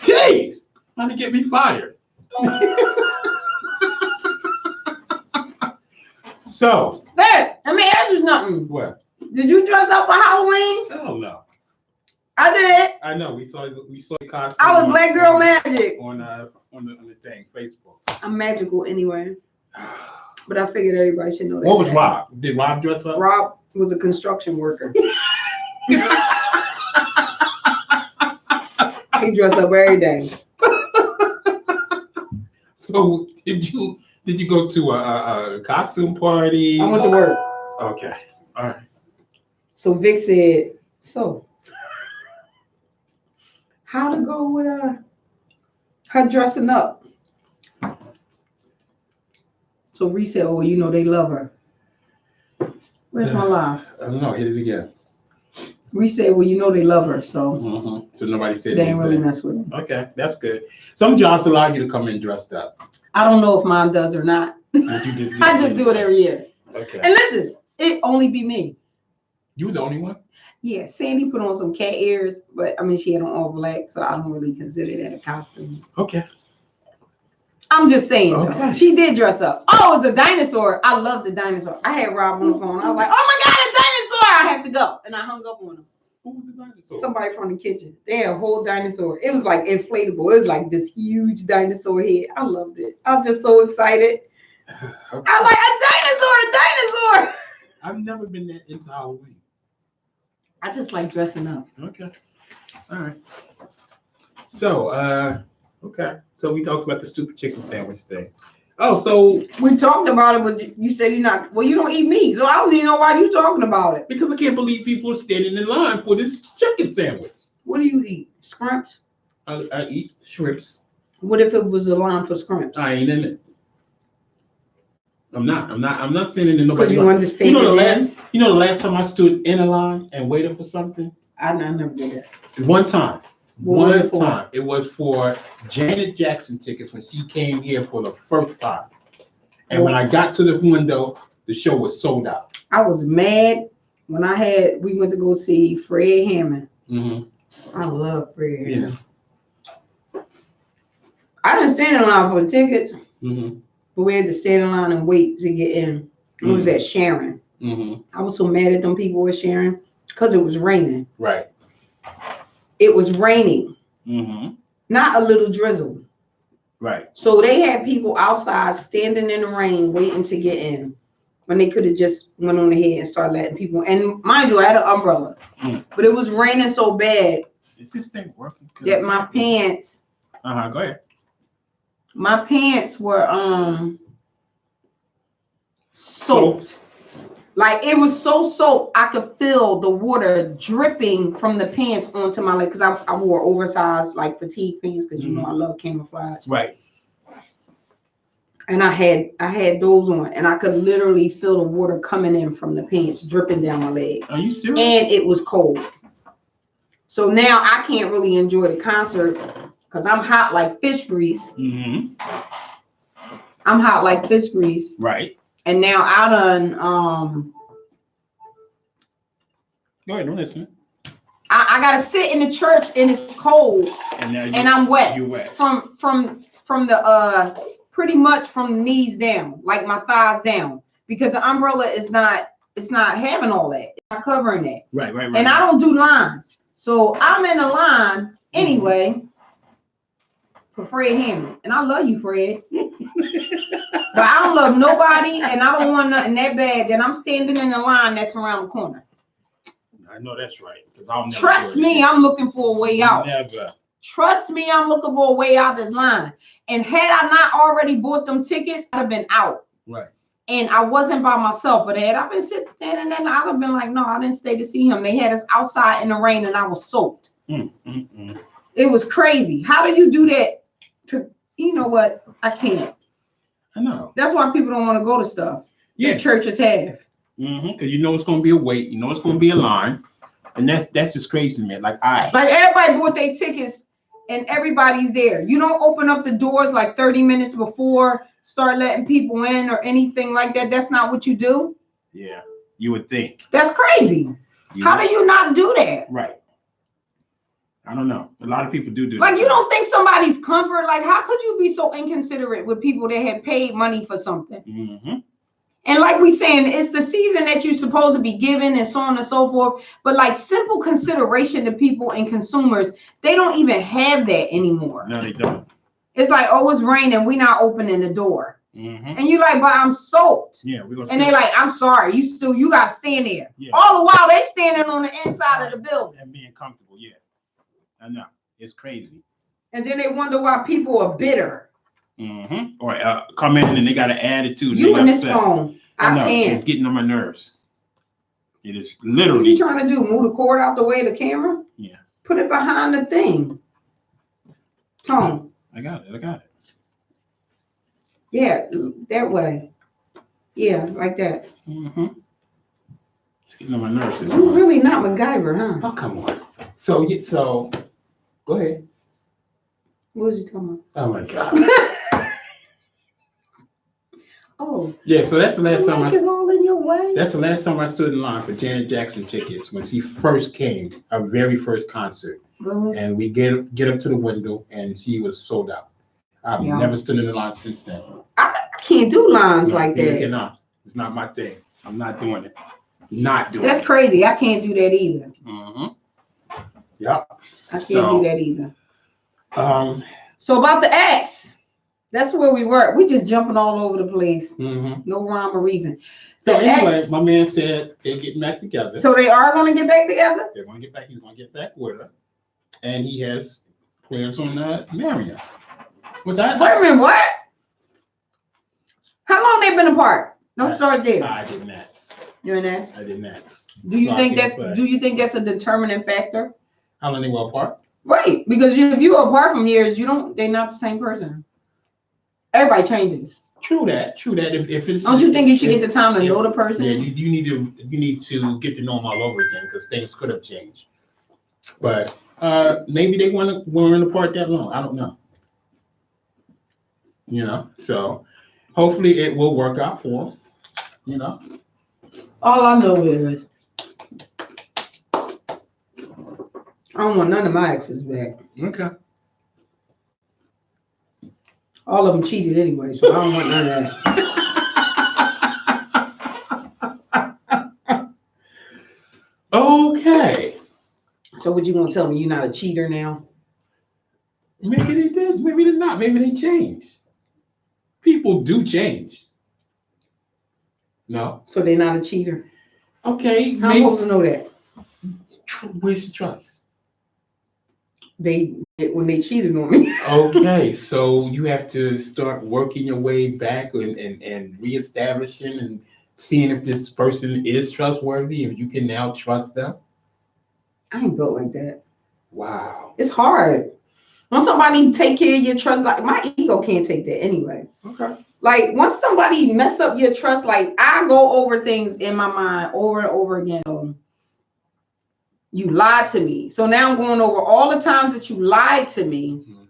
Jeez, trying to get me fired. So. Hey, let me ask you something. What? Did you dress up for Halloween? Hell no. I did. I know. We saw the costume. I was Black Girl Magic on the thing, Facebook. I'm magical anyway. But I figured everybody should know that. What was Rob? Did Rob dress up? Rob was a construction worker. He dressed up every day. So did you go to a costume party? I went to work. Okay. All right. So Vic said, so how to go with her dressing up? So Reese said, oh, you know they love her. Where's my live? I don't know. Hit it again. Reese said, well, you know they love her, so so nobody said they ain't really mess with her. Okay, that's good. Some jobs allow you to come in dressed up. I don't know if mine does or not. I just do it every year. Okay. And listen, it only be me. You was the only one? Yeah, Sandy put on some cat ears, but she had on all black, so I don't really consider that a costume. Okay. I'm just saying, okay. Though, she did dress up. Oh, it was a dinosaur. I love the dinosaur. I had Rob on the phone. I was like, oh my God, a dinosaur. I have to go. And I hung up on him. Who was the dinosaur? Somebody from the kitchen. They had a whole dinosaur. It was like inflatable. It was like this huge dinosaur head. I loved it. I was just so excited. I was like, a dinosaur. I've never been that into Halloween. I just like dressing up. Okay. All right. So, okay. So we talked about the stupid chicken sandwich thing. Oh, so we talked about it, but you said you're not. Well, you don't eat meat, so I don't even know why you're talking about it. Because I can't believe people are standing in line for this chicken sandwich. What do you eat? Scrimps? I eat shrimps. What if it was a line for scrimps? I ain't in it. I'm not standing in nobody. Because you understand the last time I stood in a line and waited for something? I never did that. One time. What One time. It was for Janet Jackson tickets when she came here for the first time. And when I got to the window, the show was sold out. I was mad when we went to go see Fred Hammond. Mm-hmm. I love Fred Hammond. Yeah. I didn't stand in line for the tickets, but we had to stand in line and wait to get in. It was at Sharon. I was so mad at them people at Sharon because it was raining. Right. It was raining, not a little drizzle. Right. So they had people outside standing in the rain waiting to get in when they could have just went on ahead and started letting people. And mind you, I had an umbrella, but it was raining so bad. Is this thing working? That my pants. Go ahead. My pants were soaked. Like it was so soaked, I could feel the water dripping from the pants onto my leg because I wore oversized like fatigue pants because you know I love camouflage. Right. And I had those on, and I could literally feel the water coming in from the pants, dripping down my leg. Are you serious? And it was cold. So now I can't really enjoy the concert because I'm hot like fish grease. I'm hot like fish grease. Right. And now I done go ahead, don't listen. I gotta sit in the church and it's cold and I'm wet. You're wet. From the pretty much from the knees down, like my thighs down. Because the umbrella it's not having all that. It's not covering that. Right. And I don't do lines. So I'm in a line anyway for Fred Hammond. And I love you, Fred. But I don't love nobody, and I don't want nothing that bad that I'm standing in the line that's around the corner. I know that's right. I'll never Trust me, I'm looking for a way out. Never. Trust me, I'm looking for a way out this line. And had I not already bought them tickets, I'd have been out. Right. And I wasn't by myself, but had I been sitting there, and then I'd have been like, no, I didn't stay to see him. They had us outside in the rain, and I was soaked. It was crazy. How do you do that? You know what? I can't. I know. That's why people don't want to go to stuff. Yeah, churches have. Because you know it's going to be a wait. You know it's going to be a line, and that's just crazy to me. Like everybody bought their tickets, and everybody's there. You don't open up the doors like 30 minutes before, start letting people in or anything like that. That's not what you do. Yeah, you would think. That's crazy. How do you not do that? Right. I don't know. A lot of people do like that. You don't think somebody's comfort, like how could you be so inconsiderate with people that have paid money for something? And like we saying, it's the season that you're supposed to be giving and so on and so forth. But like simple consideration to people and consumers, they don't even have that anymore. No, they don't. It's like, oh, it's raining, we not opening the door. And you're like, but I'm soaked. Yeah, we're gonna. And they're like, I'm sorry, you gotta stand there. Yeah. All the while they standing on the inside of the building and being comfortable. Yeah. I know, it's crazy. And then they wonder why people are bitter. Or come in and they got an attitude. You and this phone, I can't. It's getting on my nerves. It is literally. What are you trying to do? Move the cord out the way of the camera? Yeah. Put it behind the thing. Tone. I got it. Yeah, that way. Yeah, like that. It's getting on my nerves. You're really not MacGyver, huh? Oh, come on. So go ahead. What was you talking about? Oh my God. Oh. Yeah, so that's the last time is all in your way. That's the last time I stood in line for Janet Jackson tickets when she first came, our very first concert. Really? And we get up to the window and she was sold out. I've never stood in the line since then. I can't do lines like that. You cannot. It's not my thing. I'm not doing it. That's crazy. I can't do that either. Yep. I can't do that either. So about the acts That's where we were. We just jumping all over the place. Mm-hmm. No rhyme or reason. So anyway, my man said they're getting back together. So they are going to get back together? They're going to get back. He's going to get back with her. And he has plans on marrying her. Wait a minute, what? How long they been apart? Don't start there. I didn't ask. You didn't ask? I didn't ask. Do you think that's a determining factor? How long they were apart? Right, because if you are apart from years, they're not the same person. Everybody changes. True that. If it's, don't you think you should get the time to know the person? Yeah, you need to get to know them all over again because things could have changed. But maybe they weren't apart that long. I don't know. So hopefully it will work out for them. All I know is I don't want none of my exes back. Okay. All of them cheated anyway, so I don't want none of that. Okay. So what you gonna tell me? You're not a cheater now? Maybe they did. Maybe they're not. Maybe they changed. People do change. No. So they're not a cheater? Okay. How am I supposed to know that? Where's the trust? They did when they cheated on me. Okay, so you have to start working your way back and reestablishing and seeing if this person is trustworthy, if you can now trust them. I ain't built like that. Wow. It's hard. When somebody take care of your trust, like my ego can't take that anyway. Okay. Like once somebody mess up your trust, like I go over things in my mind over and over again. You lied to me. So now I'm going over all the times that you lied to me. Mm-hmm.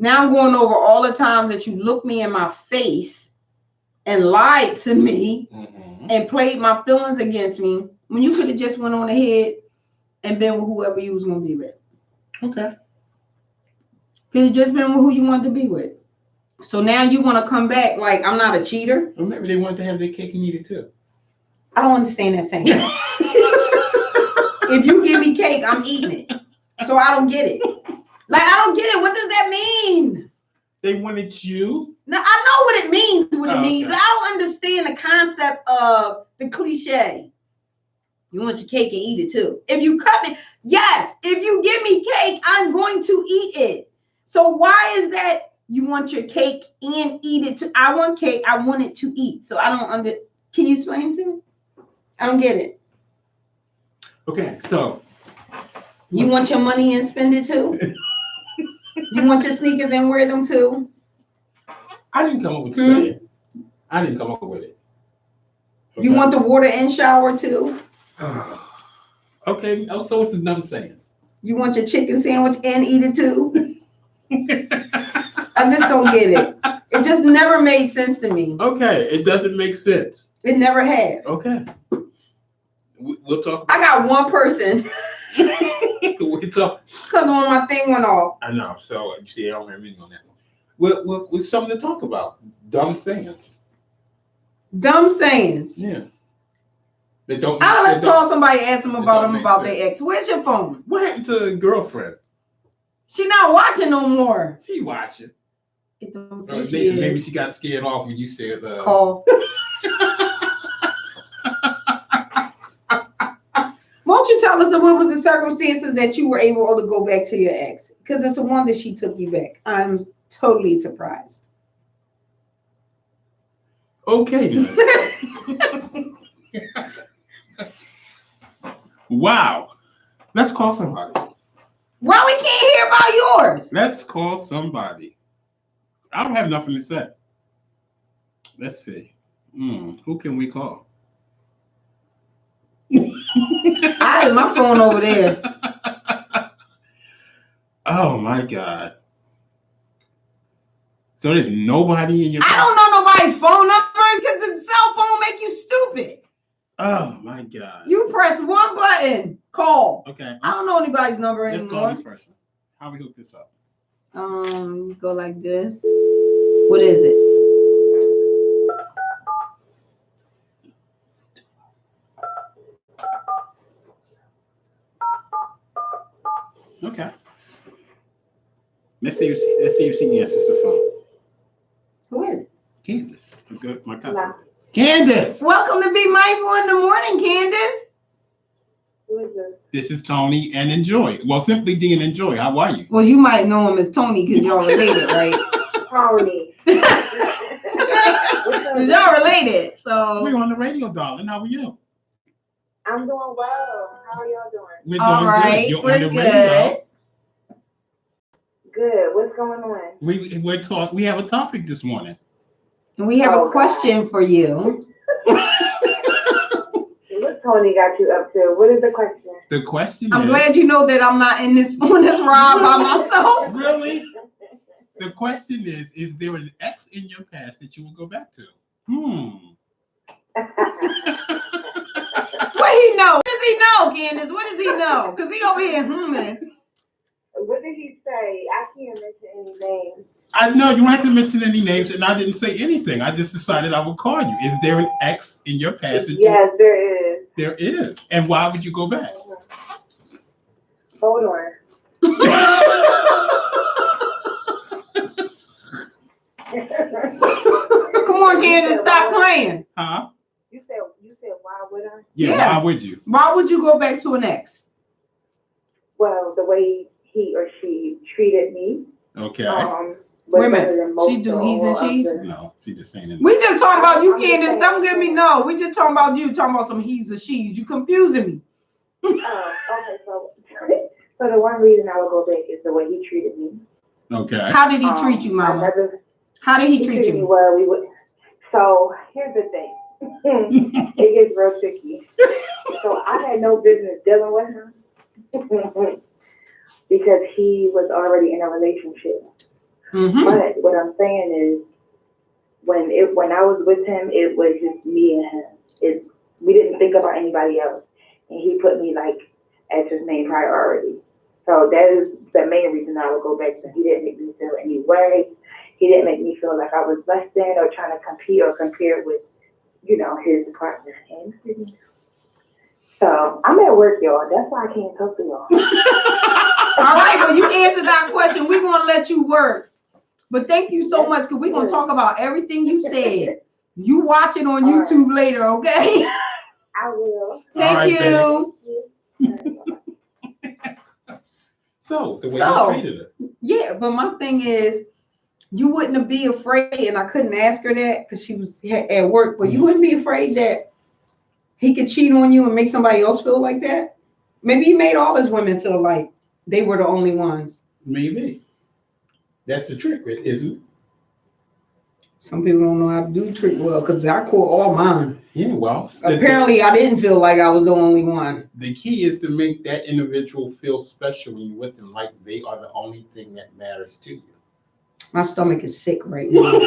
Now I'm going over all the times that you looked me in my face and lied to me and played my feelings against me when you could have just went on ahead and been with whoever you was going to be with. Okay. Could have just been with who you wanted to be with. So now you want to come back like I'm not a cheater? Well, maybe they wanted to have their cake and eat it too. I don't understand that saying. If you give me cake, I'm eating it. So I don't get it. Like, I don't get it. What does that mean? They wanted you. Now, I know what it means. Okay. I don't understand the concept of the cliche. You want your cake and eat it too. If you cut me, yes. If you give me cake, I'm going to eat it. So why is that you want your cake and eat it too? I want cake. I want it to eat. So I don't Can you explain to me? I don't get it. Okay, so you want your money and spend it too? You want your sneakers and wear them too? I didn't come up with it. I didn't come up with it. Okay. You want the water and shower too? Okay, so what's the dumb saying? You want your chicken sandwich and eat it too? I just don't get it. It just never made sense to me. Okay, it doesn't make sense. It never had. Okay. We'll talk. I got one person. We'll talk. Because when my thing went off. I know. So you see, I don't have anything on that. With something to talk about. Dumb sayings. Dumb sayings. Yeah. They don't. Let's call somebody and ask them about their ex. Where's your phone? What happened to the girlfriend? She not watching no more. She watching. It don't say maybe she got scared off when you said call. Won't you tell us what was the circumstances that you were able to go back to your ex? Because it's a wonder she took you back. I'm totally surprised. Okay, then. Wow. Let's call somebody. Why we can't hear about yours? Let's call somebody. I don't have nothing to say. Let's see. Who can we call? I had my phone over there. Oh my God. So there's nobody in your phone? I don't know nobody's phone number because the cell phone make you stupid. Oh my God. You press one button, call. Okay. I don't know anybody's number anymore. Let's call this person. How we hook this up? Go like this. What is it? Okay. Let's see if she answers the phone. Candace, my cousin. No. Candace. Welcome to Be Mindful in the Morning, Candace. Who is this? This is Tony and Enjoy. Well, simply D and Enjoy. How are you? Well, you might know him as Tony because y'all related, right? Tony. Because y'all related. So We're on the radio, darling. How are you? I'm doing well. How are y'all doing? We're doing all right, good. You're we're on the good. radio. Good. What's going on? We have a topic this morning. And we have Oh, a question for you. What Tony got you up to? What is the question? The question I'm is, glad you know that I'm not on this ride by myself. really? The question is there an ex in your past that you will go back to? What he know? What does he know, Candace? What does he know? Because he over here humming. What did he say? I can't mention any names. I know you don't have to mention any names, and I didn't say anything. I just decided I would call you. Is there an ex in your past? Yes, there is. There is. And why would you go back? Hold on. Come on, Candace, stop playing. Huh? You said why would I? Yeah. Why would you? Why would you go back to an ex? Well, the way he or she treated me. Okay. Wait a minute. She do he's and she's? No, she just saying it. We just talking about you, Candace. Don't give me no. We just talking about you. Talking about some he's or she's. You confusing me. Okay. So the one reason I would go back is the way he treated me. Okay. How did he treat you, Mama? How did he treat treated me you? well. So here's the thing. It gets real tricky. So I had no business dealing with him because he was already in a relationship. Mm-hmm. But what I'm saying is, when I was with him, it was just me and him. We didn't think about anybody else, and he put me like as his main priority. So that is the main reason I would go back to him. He didn't make me feel any way. He didn't make me feel like I was less than or trying to compete or compare with, his partner. So I'm at work, y'all. That's why I can't talk to y'all. All right, well, you answered that question. We're going to let you work. But thank you so much, because we're going to talk about everything you said. You watch it on YouTube later, okay? I will. Thank you. So, the way you treated her. Yeah, but my thing is, you wouldn't be afraid, and I couldn't ask her that because she was at work, but you wouldn't be afraid that he could cheat on you and make somebody else feel like that? Maybe he made all his women feel like they were the only ones. Maybe. That's the trick, isn't it? Some people don't know how to do trick well because I caught all mine. Yeah, well. Apparently, I didn't feel like I was the only one. The key is to make that individual feel special when you're with them, like they are the only thing that matters to you. My stomach is sick right now.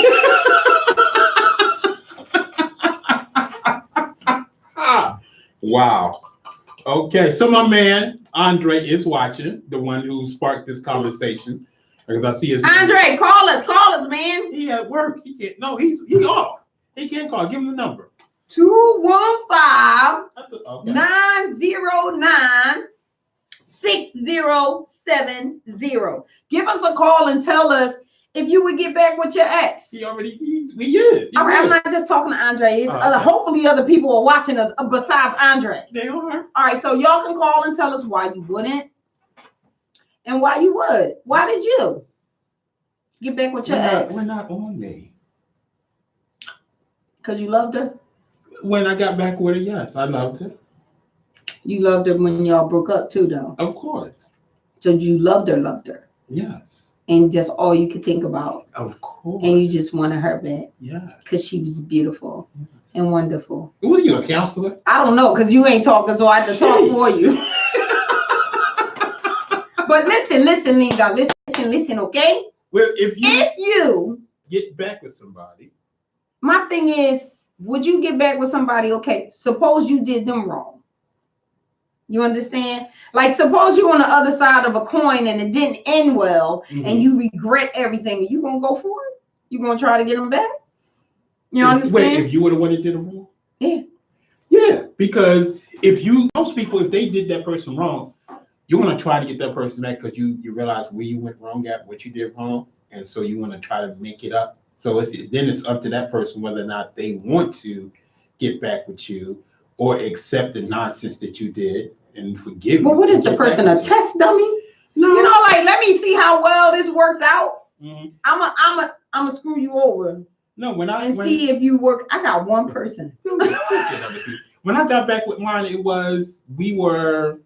Wow. Okay, so my man Andre is watching, the one who sparked this conversation. Because I see his Andre, call us, man. He at work. He can't. No, he's off. He can't call. Give him the number. 215-909-6070. Give us a call and tell us if you would get back with your ex. He is. All right, I'm not just talking to Andre. It's hopefully other people are watching us besides Andre. They are. All right, so y'all can call and tell us why you wouldn't and why you would. Why did you get back with your ex? We're not on me. Because you loved her? When I got back with her, yes, I loved her. You loved her when y'all broke up too, though. Of course. So you loved her. Yes. And just all you could think about. Of course. And you just wanted her back. Yeah. Because she was beautiful and wonderful. What are you, a counselor? I don't know, because you ain't talking, so I have to talk for you. But listen, Linda. Listen, okay? Well, if you get back with somebody. My thing is, would you get back with somebody? Okay, suppose you did them wrong. You understand? Like, suppose you're on the other side of a coin and it didn't end well, and you regret everything. You gonna go for it? You gonna try to get them back? You understand? Wait, if you were the one that did them wrong? Yeah. Yeah, because most people, if they did that person wrong, you want to try to get that person back because you realize where you went wrong at, what you did wrong, and so you want to try to make it up. So then it's up to that person whether or not they want to get back with you or accept the nonsense that you did and forgive you. But what is the Get person, back a with you. test dummy? No. You know, like, let me see how well this works out. Mhm. I'm a screw you over No, see if you work. I got one person. When I got back with mine, it was we were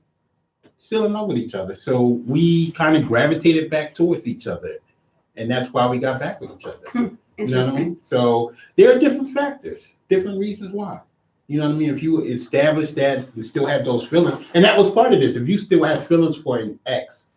still in love with each other, so we kind of gravitated back towards each other, and that's why we got back with each other. You know what I Interesting. mean? So there are different factors, different reasons why. You know what I mean? If you establish that and still have those feelings, and that was part of this. If you still have feelings for an ex,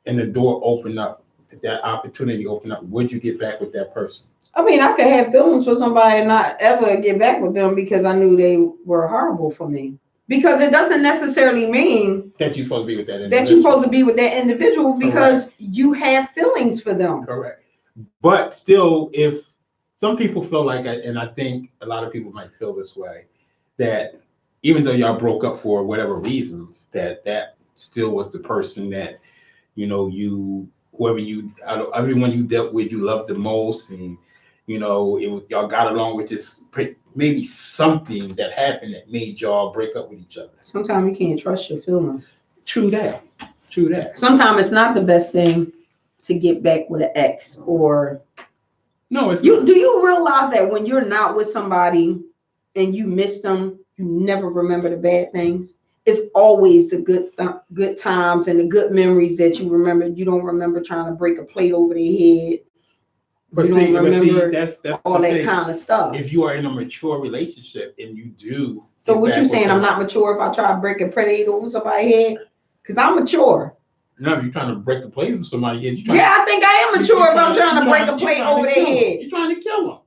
and the door opened up, that opportunity opened up, would you get back with that person? I mean, I could have feelings for somebody and not ever get back with them because I knew they were horrible for me. Because it doesn't necessarily mean that you're supposed to be with that individual. That you're supposed to be with that individual because Correct. You have feelings for them. Correct. But still, if some people feel like, and I think a lot of people might feel this way, that even though y'all broke up for whatever reasons, that still was the person that, out of everyone you dealt with, you loved the most, and y'all got along with this. Maybe something that happened that made y'all break up with each other. Sometimes you can't trust your feelings. True that. Sometimes it's not the best thing to get back with an ex or. No, it's not. Do you realize that when you're not with somebody and you miss them, you never remember the bad things? It's always the good times and the good memories that you remember. You don't remember trying to break a plate over their head. But you don't remember that's all that kind of stuff. If you are in a mature relationship and you do. So what you saying? I'm not mature if I try to break a plate over somebody's head? Because I'm mature. No, if you're trying to break the plate over somebody's head. I think I am mature if I'm trying to break a plate over their head. You're trying to kill them.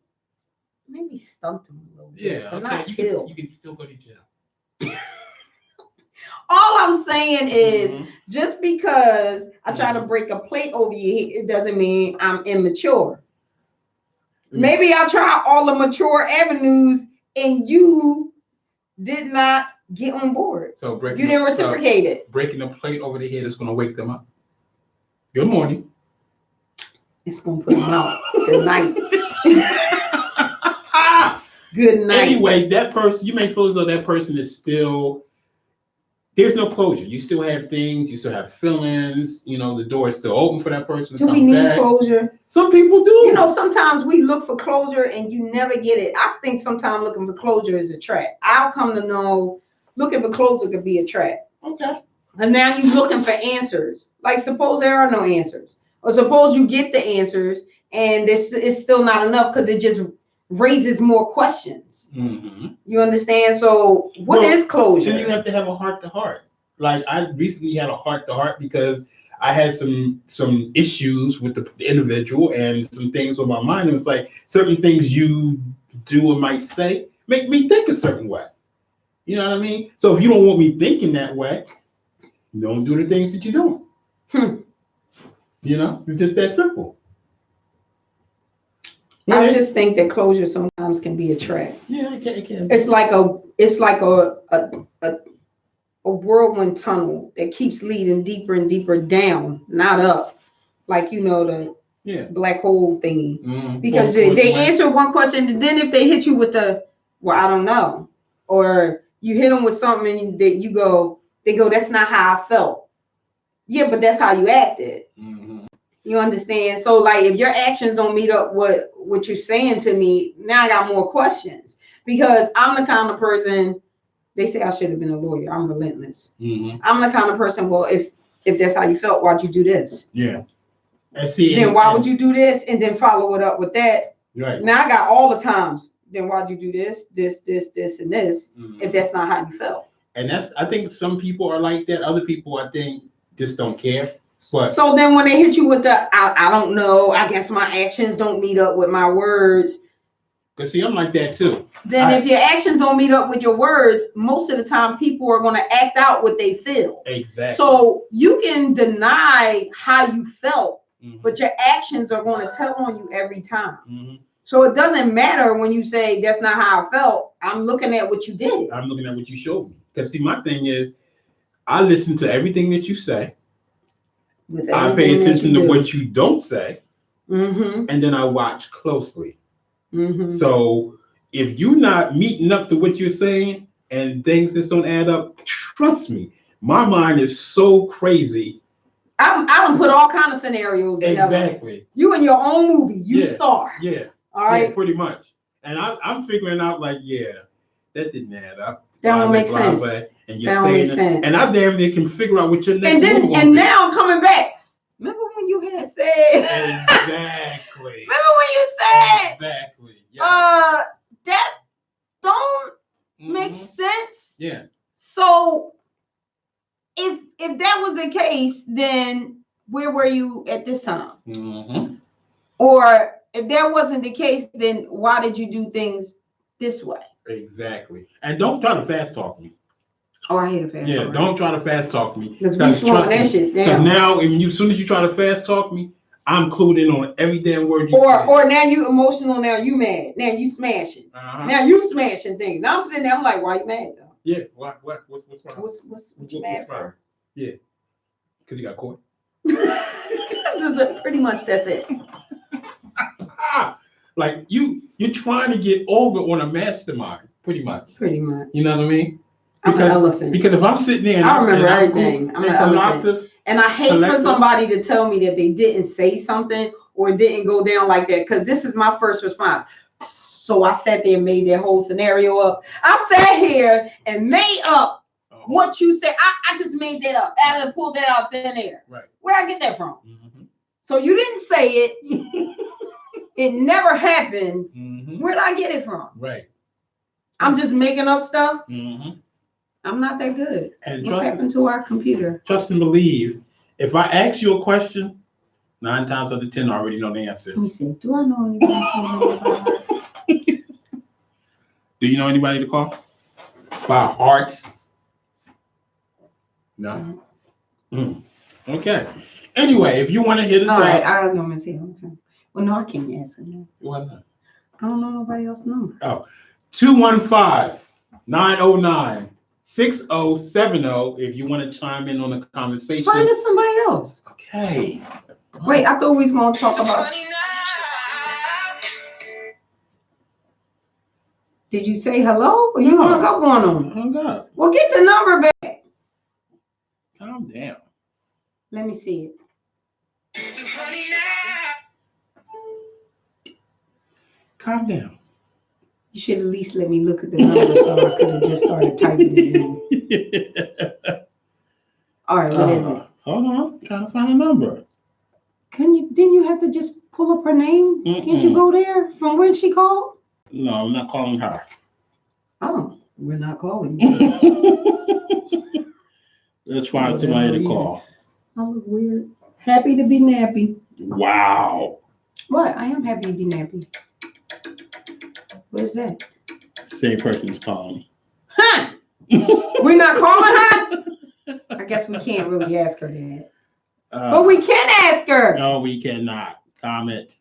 Maybe stunt them a little bit, but okay. not kill. You can still go to jail. All I'm saying is just because I try to break a plate over your head, it doesn't mean I'm immature. Maybe I try all the mature avenues and you did not get on board. So you didn't reciprocate it. Breaking the plate over the head is going to wake them up. Good morning. It's going to put them out. Good night. Good night. Anyway, that person, you may feel as though that person is still, there's no closure. You still have things, you still have feelings, the door is still open for that person to come back. Do we need closure? Some people do. Sometimes we look for closure and you never get it. I think sometimes looking for closure is a trap. I'll come to know looking for closure could be a trap. Okay. And now you're looking for answers. Like suppose there are no answers. Or suppose you get the answers and this is still not enough because it just raises more questions. You understand? So what is closure? Then you have to have a heart-to-heart. Like I recently had a heart-to-heart because I had some issues with the individual and some things on my mind. And it's like certain things you do or might say make me think a certain way. You know what I mean? So if you don't want me thinking that way, don't do the things that you don't. It's just that simple. I just think that closure sometimes can be a trap. Yeah, it can. It's like a whirlwind tunnel that keeps leading deeper and deeper down, not up. Like the black hole thingy. Because they answer one question, and then if they hit you with I don't know, or you hit them with something that they go, that's not how I felt. Yeah, but that's how you acted. You understand? So like if your actions don't meet up with what you're saying to me, now I got more questions. Because I'm the kind of person, they say I should have been a lawyer. I'm relentless. I'm the kind of person, well, if that's how you felt, why'd you do this? Yeah. Then why would you do this and then follow it up with that? Right. Now I got all the times. Then why'd you do this, and this, if that's not how you felt? And I think some people are like that. Other people, I think, just don't care. But, so then when they hit you with I don't know, I guess my actions don't meet up with my words. Because see, I'm like that too. Then if your actions don't meet up with your words, most of the time people are going to act out what they feel. Exactly. So you can deny how you felt, but your actions are going to tell on you every time. So it doesn't matter when you say that's not how I felt. I'm looking at what you did. I'm looking at what you showed me. Because see, my thing is, I listen to everything that you say. I pay attention to what you don't say. Mm-hmm. and then I watch closely. Mm-hmm. So if you're not meeting up to what you're saying and things just don't add up, trust me, my mind is so crazy. I don't put all kind of scenarios together. Exactly. You in your own movie, you Yeah. star. Yeah. All right. Yeah, pretty much. And I'm figuring out like, yeah, that didn't add up. That don't make sense. And you're That don't make sense. And I damn near can figure out what your next and then move and be. now I'm coming back. Remember when you had said Exactly. Remember when you said Exactly. Yeah. that don't make sense? Yeah. So if that was the case, then where were you at this time? Mm-hmm. Or if that wasn't the case, then why did you do things this way? Exactly. And don't try to fast talk me. Oh, I hate a fast talk. Yeah, don't try to fast talk me. Because we slowing that shit down. Because now, as soon as you try to fast talk me, I'm clued in on every damn word you say. Or now you emotional, now you mad. Now you smashing. Now you smashing things. Now I'm sitting there, I'm like, why you mad though? Yeah, what's wrong? What's you mad for? Yeah. Because you got caught. Pretty much that's it. Like you're trying to get over on a mastermind, pretty much. Pretty much. You know what I mean? I'm an elephant. Because if I'm sitting there and I remember everything. I'm an elephant. And I hate for somebody to tell me that they didn't say something or didn't go down like that, because this is my first response. So I sat there and made that whole scenario up. I sat here and made up what you said. I just made that up. I just pulled that out of thin air. Right. Where I get that from? Mm-hmm. So you didn't say it. It never happened. Mm-hmm. Where did I get it from? Right. I'm just making up stuff. Mm-hmm. I'm not that good. And what's happened to our computer? Trust and believe. If I ask you a question, 9 times out of 10 I already know the answer. Let me see. Do I know anybody? Do you know anybody to call? By heart? No. Mm. Okay. Anyway, if you want to hit us all right, up. I don't know. I'm say something. Well, no, I can't answer that. Why not? I don't know nobody else's number. Oh, 215-909-6070 if you want to chime in on the conversation. Find us somebody else. Okay. Wait, I thought we was going to talk about. Did you say hello? Or you hung up on them? Hung up. Well, get the number back. Calm down. Let me see it. Calm down. You should at least let me look at the number so I could have just started typing it in. All right, what is it? Hold on, I'm trying to find a number. Didn't you have to just pull up her name? Mm-mm. Can't you go there from when she called? No, I'm not calling her. Oh, we're not calling you. Let's find somebody to call. I look weird. Happy to be nappy. Wow. What? I am happy to be nappy. What is that? Same person's calling. Huh? We're not calling her? I guess we can't really ask her that. But we can ask her. No, we cannot. Comment.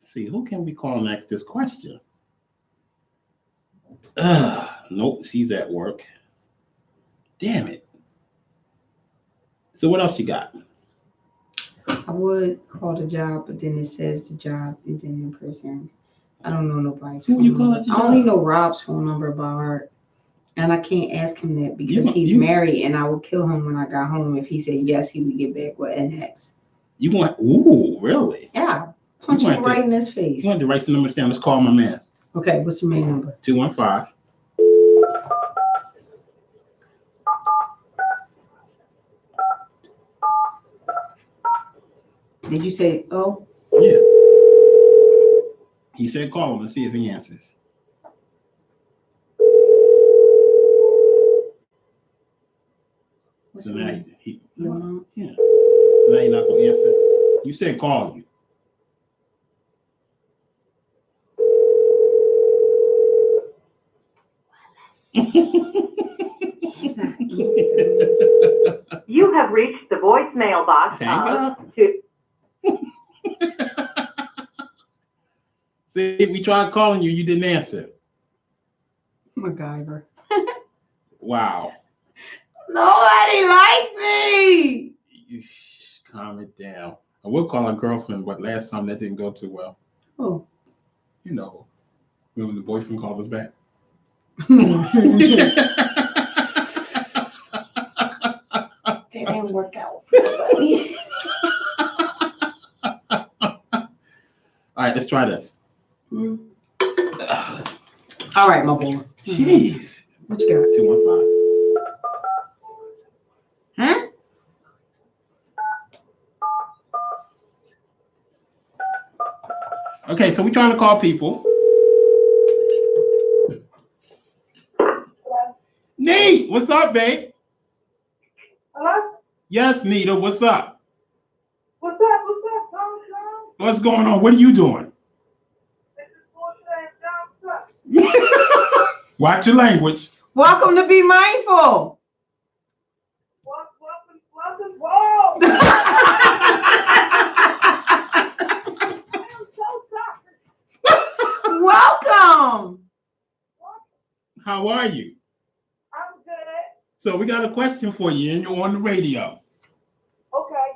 See, who can we call and ask this question? Nope, she's at work. Damn it. So what else you got? I would call the job, but then it says the job and then in person. I don't know nobody's phone number. I only know Rob's phone number by heart. And I can't ask him that because he's married and I would kill him when I got home. If he said yes, he would get back with an ex. You want, ooh, really? Yeah. Punch him right in his face. You want to write some numbers down. Let's call my man. Okay, what's your main number? 215. Did you say, oh? Yeah. He said call him and see if he answers. What's So your now name? yeah. Now you're not going to answer. You said call you. You have reached the voicemail box of See, we tried calling you, you didn't answer. MacGyver. Wow. Nobody likes me. Calm it down. I will call her girlfriend, but last time that didn't go too well. Oh. You know, when the boyfriend called us back. That didn't work out for nobody. All right, let's try this. All right, my boy. Jeez. What you got? 215. Huh? Okay, so we're trying to call people. Nate, what's up, babe? Hello? Yes, Nita, what's up? What's up? What's up, Tom? What's going on? What are you doing? This is Bullshit and John. Watch your language. Welcome to Be Mindful. Welcome. Whoa! I am so sorry. Welcome. How are you? I'm good. So we got a question for you, and you're on the radio. Okay.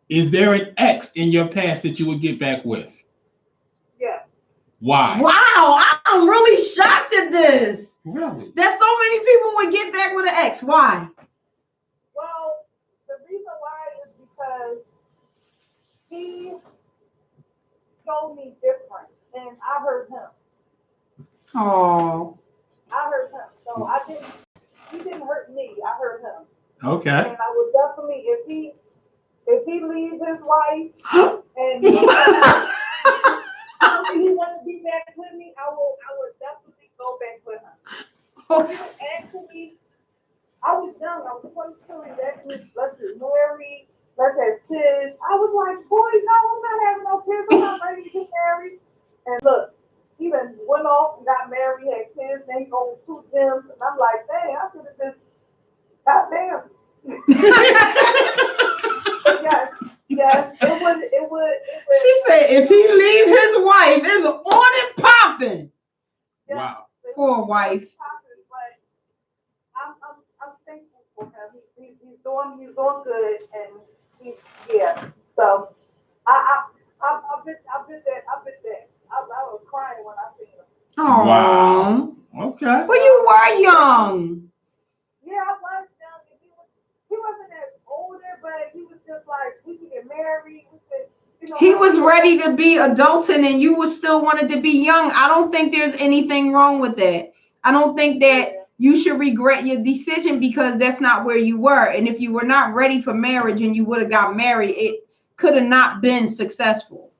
Is there an ex in your past that you would get back with? Yeah. Why? Wow, I'm really shocked at this. Really? That so many people would get back with an ex. Why? Well, the reason why is because he told me different, and I heard him. Oh. I heard him. So he didn't hurt me. I heard him. Okay. And I would definitely, if he leaves his wife and he wants to be back with me, I would definitely go back with him. Actually, I was young. I was 22. Let's get married. Let's have kids. I was like, boy, no, I'm not having no kids. I'm not ready to get married. And look, he then went off and got married, had kids, then he owned 2 gyms. And I'm like, dang, I should have just, goddamn. Yes, it would. She said if he leave his wife, it's on and popping. Yes, Wow. Poor wife. But I'm thankful for him. He's doing good, and So I've been there. I was crying when I seen him. Oh. Wow. Okay. Well, you were young. Yeah, I was young, and he wasn't as older, but he was just like, we could get married. We could, He was ready to be adulting, and you was still wanted to be young. I don't think there's anything wrong with that. I don't think that you should regret your decision because that's not where you were. And if you were not ready for marriage and you would have got married, it could have not been successful.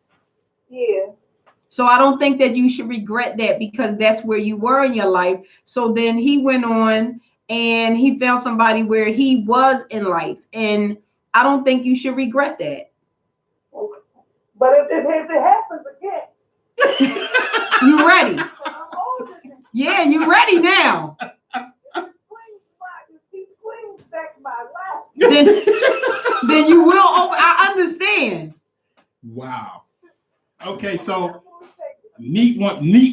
Yeah. So I don't think that you should regret that because that's where you were in your life. So then he went on and he found somebody where he was in life. And I don't think you should regret that. Okay. But if it happens again. You ready? I'm older than Yeah, you ready now. he swings back my life. Then you will. I understand. Wow. Okay, so Neat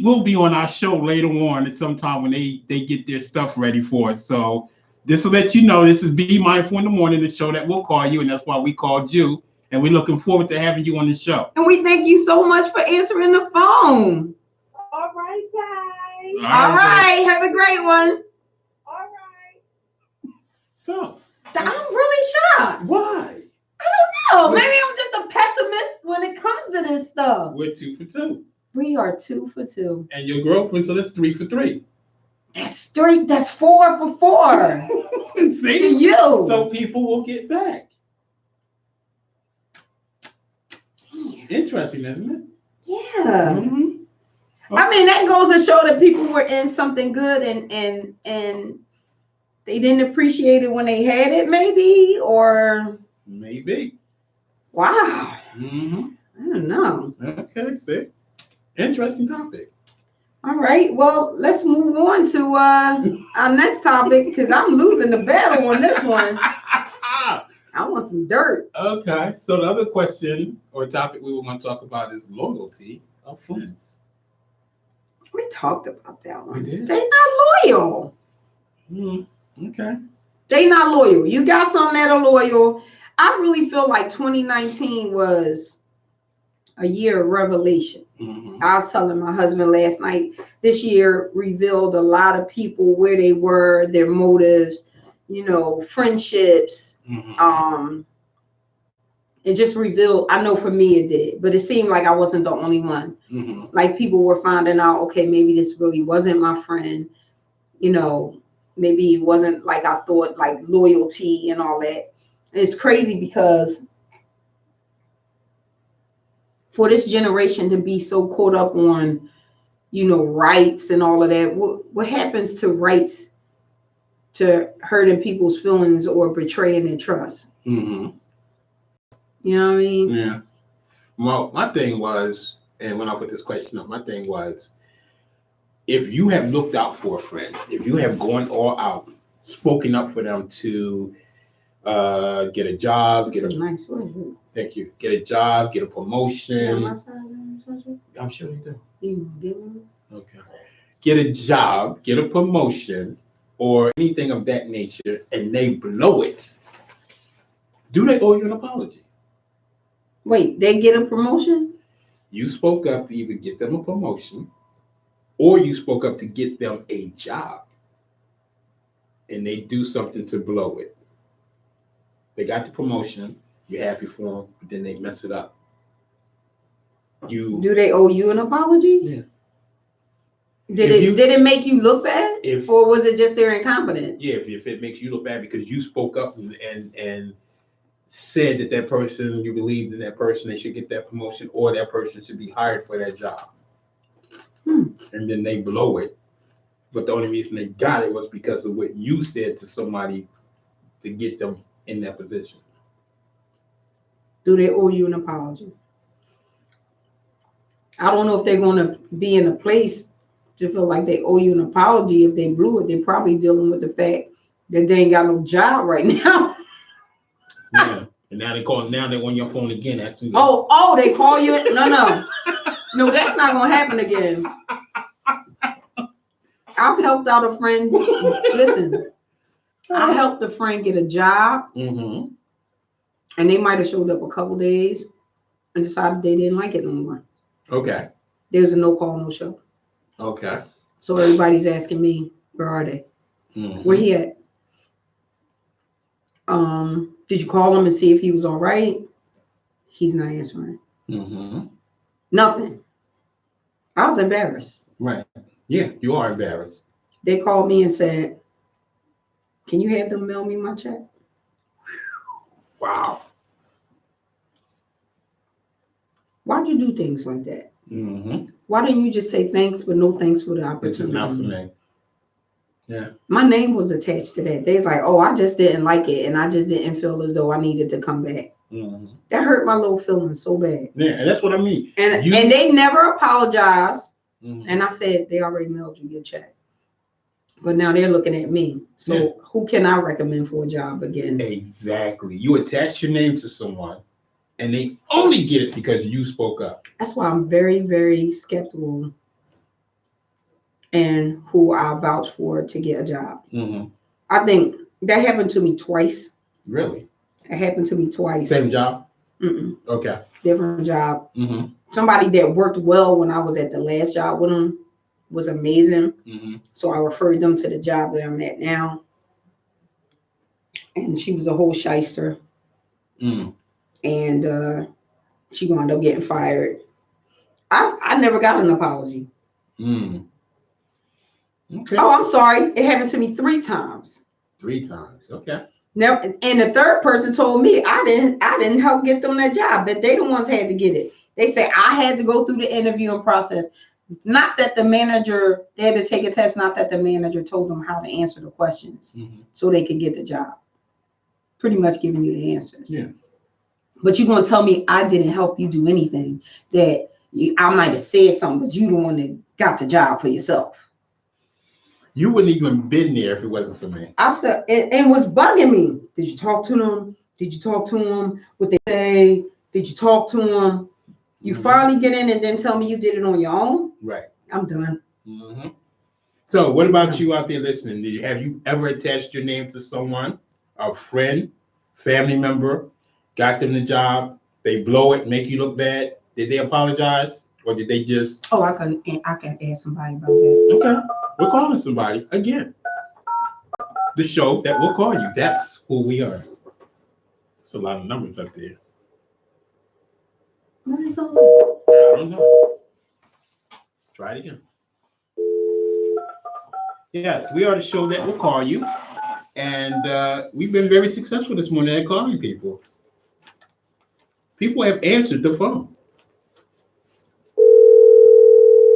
will be on our show later on at some time when they get their stuff ready for us. So this will let you know this is Be Mindful in the Morning, the show that will call you, and that's why we called you. And we're looking forward to having you on the show. And we thank you so much for answering the phone. All right, guys. All right. Have a great one. All right. So I'm really shocked. why? Oh, maybe I'm just a pessimist when it comes to this stuff. We're 2 for 2. We are 2 for 2. And your girlfriend, so that's 3 for 3. That's 3. That's 4 for 4. See? To you. So people will get back. Interesting, isn't it? Yeah. Mm-hmm. I mean, that goes to show that people were in something good and they didn't appreciate it when they had it, maybe, or Maybe. wow. Mm-hmm. I don't know. Okay, see? Interesting topic. All right. Well, let's move on to our next topic because I'm losing the battle on this one. I want some dirt. Okay, so the other question or topic we were going to talk about is loyalty of friends. We talked about that one. We did. They not loyal. Okay. They not loyal. You got some that are loyal. I really feel like 2019 was a year of revelation. I was telling my husband last night, this year revealed a lot of people where they were, their motives, you know, friendships. It just revealed, I know for me it did, but it seemed like I wasn't the only one. Like people were finding out, okay, maybe this really wasn't my friend. You know, maybe it wasn't like I thought, like loyalty and all that. It's crazy because for this generation to be so caught up on, you know, rights and all of that, what happens to rights to hurting people's feelings or betraying their trust? You know what I mean? Yeah. Well, my thing was, and when I put this question up, my thing was, if you have looked out for a friend, if you have gone all out, spoken up for them to get a job, That's a nice sweatshirt. Thank you. Get a job, get a promotion. My size in the sweatshirt? I'm sure you do. You get one? Okay. Get a job, get a promotion, or anything of that nature, and they blow it. Do they owe you an apology? Wait, they get a promotion? You spoke up to either get them a promotion, or you spoke up to get them a job, and they do something to blow it. They got the promotion, you're happy for them, but then they mess it up. Do they owe you an apology? Yeah. Did it make you look bad, or was it just their incompetence? Yeah, if it makes you look bad because you spoke up and said that that person, you believed in that person, they should get that promotion, or that person should be hired for that job. And then they blow it. But the only reason they got it was because of what you said to somebody to get them in that position. Do they owe you an apology? I don't know if they're going to be in a place to feel like they owe you an apology if they blew it. They're probably dealing with the fact that they ain't got no job right now. Yeah. And now they call. Now they're on your phone again. Actually. Oh, they call you? No, that's not gonna happen again. I've helped out a friend. Listen, I helped a friend get a job, and they might have showed up a couple days and decided they didn't like it no more. Okay. There's a no call, no show. Okay. So everybody's asking me, where are they? Where he at? Did you call him and see if he was all right? He's not answering. Nothing. I was embarrassed. Right. Yeah, you are embarrassed. They called me and said, can you have them mail me my check? Wow. Why'd you do things like that? Why didn't you just say thanks, but no thanks for the opportunity? This is not for me. Yeah. My name was attached to that. They was like, oh, I just didn't like it, and I just didn't feel as though I needed to come back. That hurt my little feelings so bad. Yeah, and that's what I mean. And they never apologized. And I said, they already mailed you your check. But now they're looking at me. So who can I recommend for a job again? Exactly. You attach your name to someone, and they only get it because you spoke up. That's why I'm very, very skeptical and who I vouch for to get a job. I think that happened to me twice. Really? It happened to me twice. Same job? Okay. Different job. Somebody that worked well when I was at the last job with them was amazing. So I referred them to the job that I'm at now. And she was a whole shyster. And she wound up getting fired. I never got an apology. Okay. Oh, I'm sorry. It happened to me 3 times. 3 times. Okay. Now, and the third person told me I didn't help get them that job, that they the ones had to get it. They said I had to go through the interviewing process. Not that the manager, they had to take a test, not that the manager told them how to answer the questions so they could get the job. Pretty much giving you the answers. Yeah. But you're going to tell me I didn't help you do anything, that I might have said something, but you the one that got the job for yourself. You wouldn't even been there if it wasn't for me. I said, it was bugging me. Did you talk to them? Did you talk to them? What they say? Did you talk to them? You finally get in and then tell me you did it on your own? Right. I'm done. So what about you out there listening? Have you ever attached your name to someone, a friend, family member, got them the job, they blow it, make you look bad. Did they apologize, or did they just? Oh, I can ask somebody about that. Okay, we're calling somebody again. The show that will call you. That's who we are. It's a lot of numbers up there. I don't know. Try it again. Yes, we are the show that will call you. And we've been very successful this morning at calling people. People have answered the phone.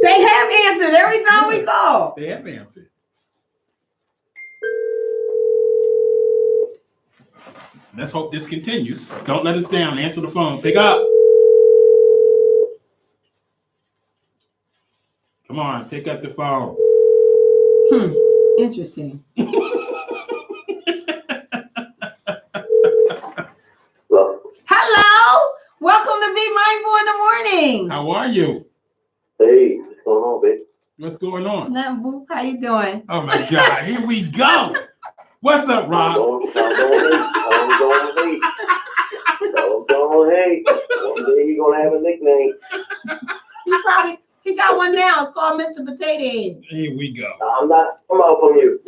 They have answered every time we call. They have answered. Let's hope this continues. Don't let us down. Answer the phone. Pick up. Come on, pick up the phone. Interesting. Hello. Welcome to Be Mindful in the Morning. How are you? Hey, what's going on, babe? What's going on? Nothing, boo. How you doing? Oh my God, here we go. What's up, Rob? Don't hate. One day he gonna have a nickname. He got one now. It's called Mr. Potato Head. Here we go. I'm out from you.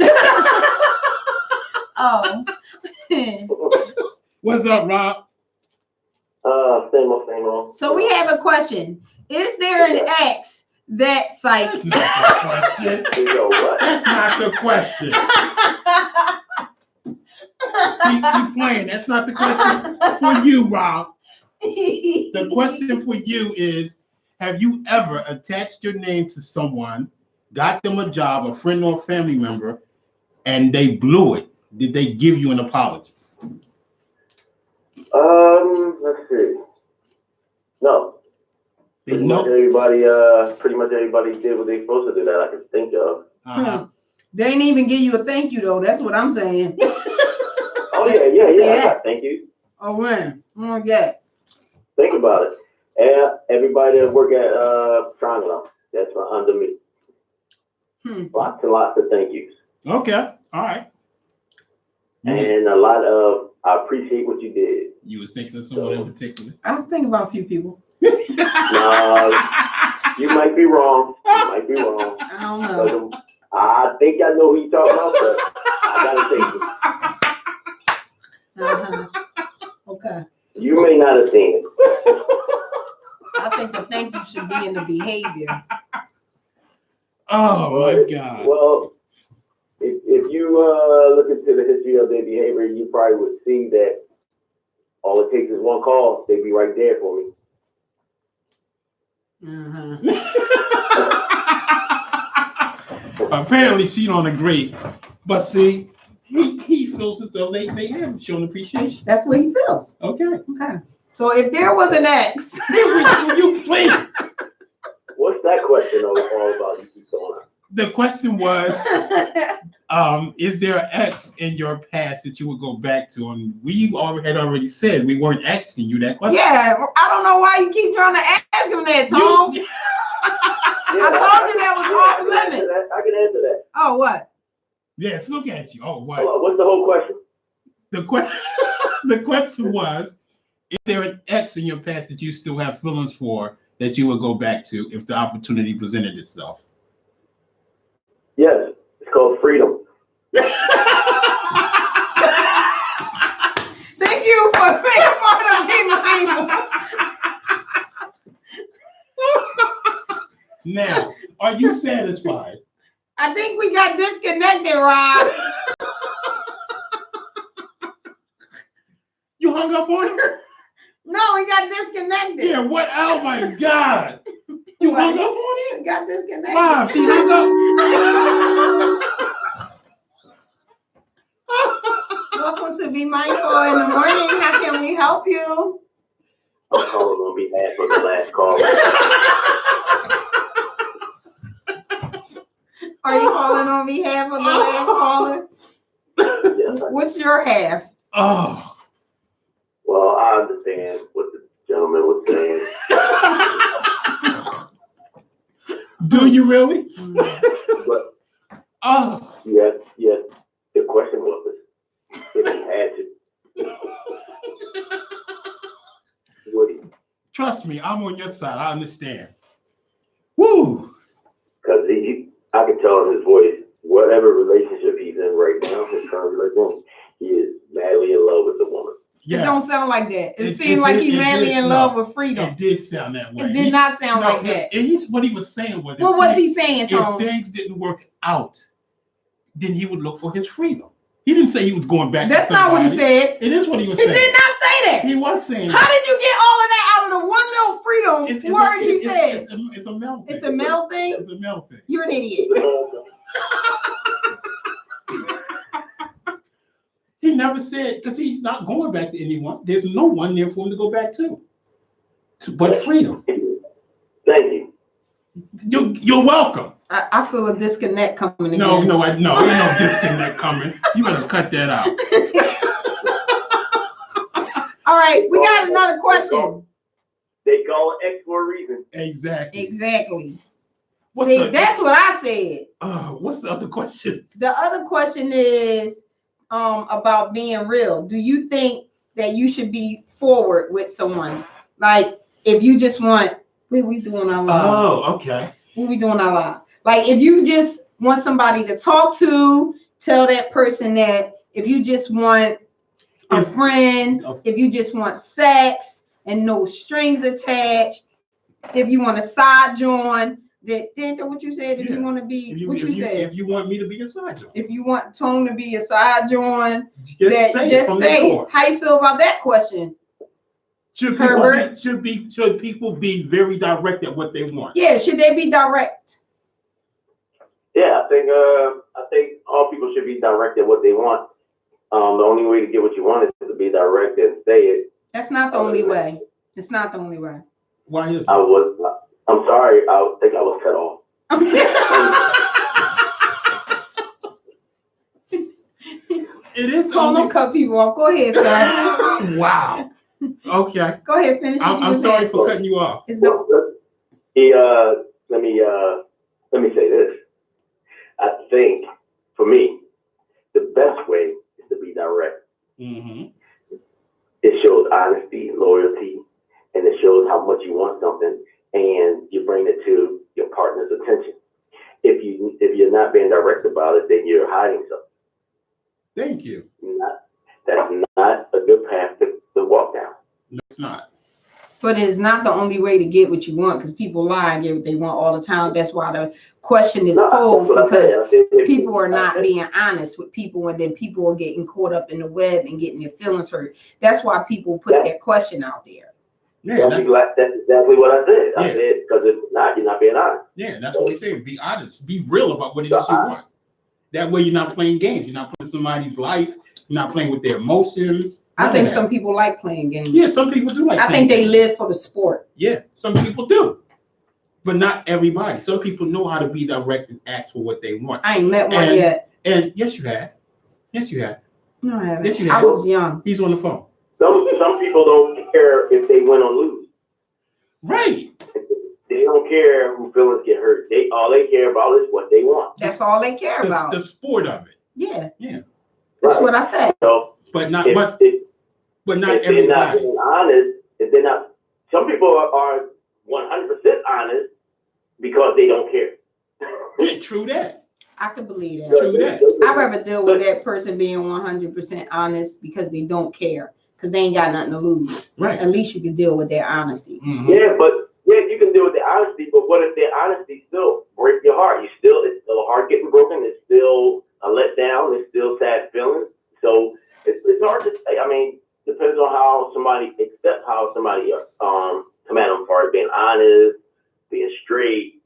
Oh. What's up, Rob? Same old. So we have a question. Is there an X that psych? That's not the question. You know what? That's not the question. She's playing. That's not the question for you, Rob. The question for you is, have you ever attached your name to someone, got them a job, a friend or a family member, and they blew it? Did they give you an apology? Let's see. No. They Pretty know. much everybody did what they supposed to do that I can think of. They didn't even give you a thank you though. That's what I'm saying. Oh yeah. I got thank you. Oh when? Oh yeah. Think about it. And everybody that work at Triangle, that's under me. Lots and lots of thank yous. Okay. All right. And a lot of I appreciate what you did. You was thinking of someone in particular? I was thinking about a few people. No, you might be wrong. I don't know. I think I know who you're talking about, but I gotta take it. Okay. You may not have seen it. I think the thank you should be in the behavior. Oh my God. Well, if you look into the history of their behavior, you probably would see that all it takes is one call. They'd be right there for me. Apparently she don't agree, but see, he feels as though they have shown appreciation. That's what he feels. Okay. So if there was an X, Will you please? What's that question all about? You keep going on. The question was, is there an X in your past that you would go back to? And we had already said we weren't asking you that question. yeah, I don't know why you keep trying to ask him that, Tom. I told you that was off limits. I can answer that. Oh, what? Yes, look at you. Oh, what? What's the whole question? The question was, is there an X in your past that you still have feelings for that you would go back to if the opportunity presented itself? Yes, it's called freedom. Thank you for being part of Be Mindful. Now, are you satisfied? I think we got disconnected, Rob. You hung up on her? No, we got disconnected. Yeah, what? Oh my God. You hung up on We got disconnected. Rob, she hung up. Welcome to Be Mindful in the Morning. How can we help you? I'm calling on behalf of the last caller. Are you calling on behalf of the last caller? Yes, What's your half? Oh. well, I understand what the gentleman was saying. Do you really? But Oh. yes, the question was if he had to. mean, I'm on your side. I understand. Woo! Because I can tell in his voice, whatever relationship he's in right now, his current relationship, he is madly in love with the woman. It don't sound like that. It seemed like he madly in love with freedom. It did sound that way. It did not sound like that. And what he was saying was, what was he saying, Tom? If things didn't work out, then he would look for his freedom. He didn't say he was going back. That's not what he said. It is what he was saying. He did not say that. He was saying. How did you get all of that out of the one little freedom word he said? It's a male thing. It's a male thing? It's a male thing. You're an idiot. He never said, because he's not going back to anyone. There's no one there for him to go back to. But freedom. Thank you. You're welcome. I feel a disconnect coming in. No, ain't no disconnect coming. You better cut that out. All right, we got another question. They call it X for a reason. Exactly. See, that's what I said. What's the other question? The other question is about being real. Do you think that you should be forward with someone? Like, if you just want, what we doing our live? Oh, okay. What we doing our live? Like, if you just want somebody to talk to, tell that person that. If you just want a friend, if you just want sex and no strings attached, if you want a side join, that what you said. If you want to be, if you want me to be a side join, if you want Tone to be a side join, just say it. How you feel about that question? Should people be very direct at what they want? Yeah, should they be direct? Yeah, I think all people should be direct at what they want. The only way to get what you want is to be direct and say it. That's not the only way. It's not the only way. Why is that? I'm sorry. I think I was cut off. It is. Don't cut people off. Go ahead, sir. Wow. Okay. Go ahead, finish. I'm sorry for cutting you off. Let me say this. I think for me, the best way is to be direct. Mm-hmm. It shows honesty, loyalty, and it shows how much you want something, and you bring it to your partner's attention. If you're not being direct about it, then you're hiding something. Thank you. That's not a good path to walk down. No, it's not. But it's not the only way to get what you want, because people lie and get what they want all the time. That's why the question is posed, because people are not being honest with people, and then people are getting caught up in the web and getting their feelings hurt. That's why people put that question out there. Yeah, that's exactly what I said. I said, because if not, you're not being honest. Yeah, that's what we say. Be honest. Be real about what it is you want. That way you're not playing games. You're not playing somebody's life. You're not playing with their emotions. I think some people like playing games. Yeah, some people do like playing games. Live for the sport. Yeah, some people do. But not everybody. Some people know how to be direct and ask for what they want. I ain't met one yet. And yes, you have. Yes, you have. No, I haven't. Yes, you have. I was young. He's on the phone. Some people don't care if they win or lose. Right. They don't care who feelings get hurt. All they care about is what they want. That's all they care about. The sport of it. Yeah. Yeah. That's what I said. So, but not if everybody. They're not being honest, if they're not, some people are 100% honest because they don't care. Yeah, true that. I could believe that. True that. I'd rather deal with that person being 100% honest because they don't care, because they ain't got nothing to lose. Right. At least you can deal with their honesty. Mm-hmm. Yeah, you can deal with their honesty, but what if their honesty still break your heart? It's still a heart getting broken. It's still a letdown. It's still sad feelings. So it's hard to say. I mean, depends on how somebody come at them for being honest, being straight,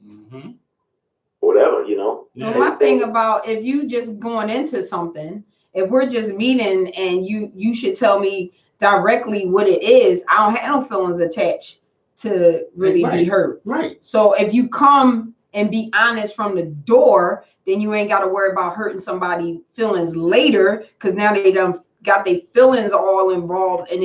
whatever, you know. Well, my thing about, if you just going into something, if we're just meeting and you should tell me directly what it is, I don't have no feelings attached to really be hurt. Right. So if you come and be honest from the door, then you ain't got to worry about hurting somebody's feelings later, because now they done got their feelings all involved and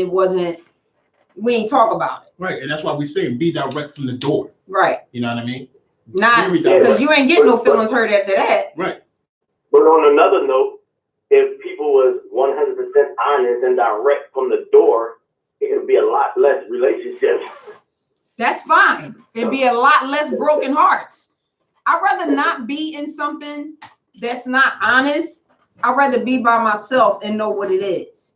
we ain't talk about it. Right. And that's why we say be direct from the door. Right. You know what I mean? Not because you ain't getting no feelings hurt after that. Right. But on another note, if people was 100% honest and direct from the door, it would be a lot less relationships. That's fine. It'd be a lot less broken hearts. I'd rather not be in something that's not honest. I'd rather be by myself and know what it is.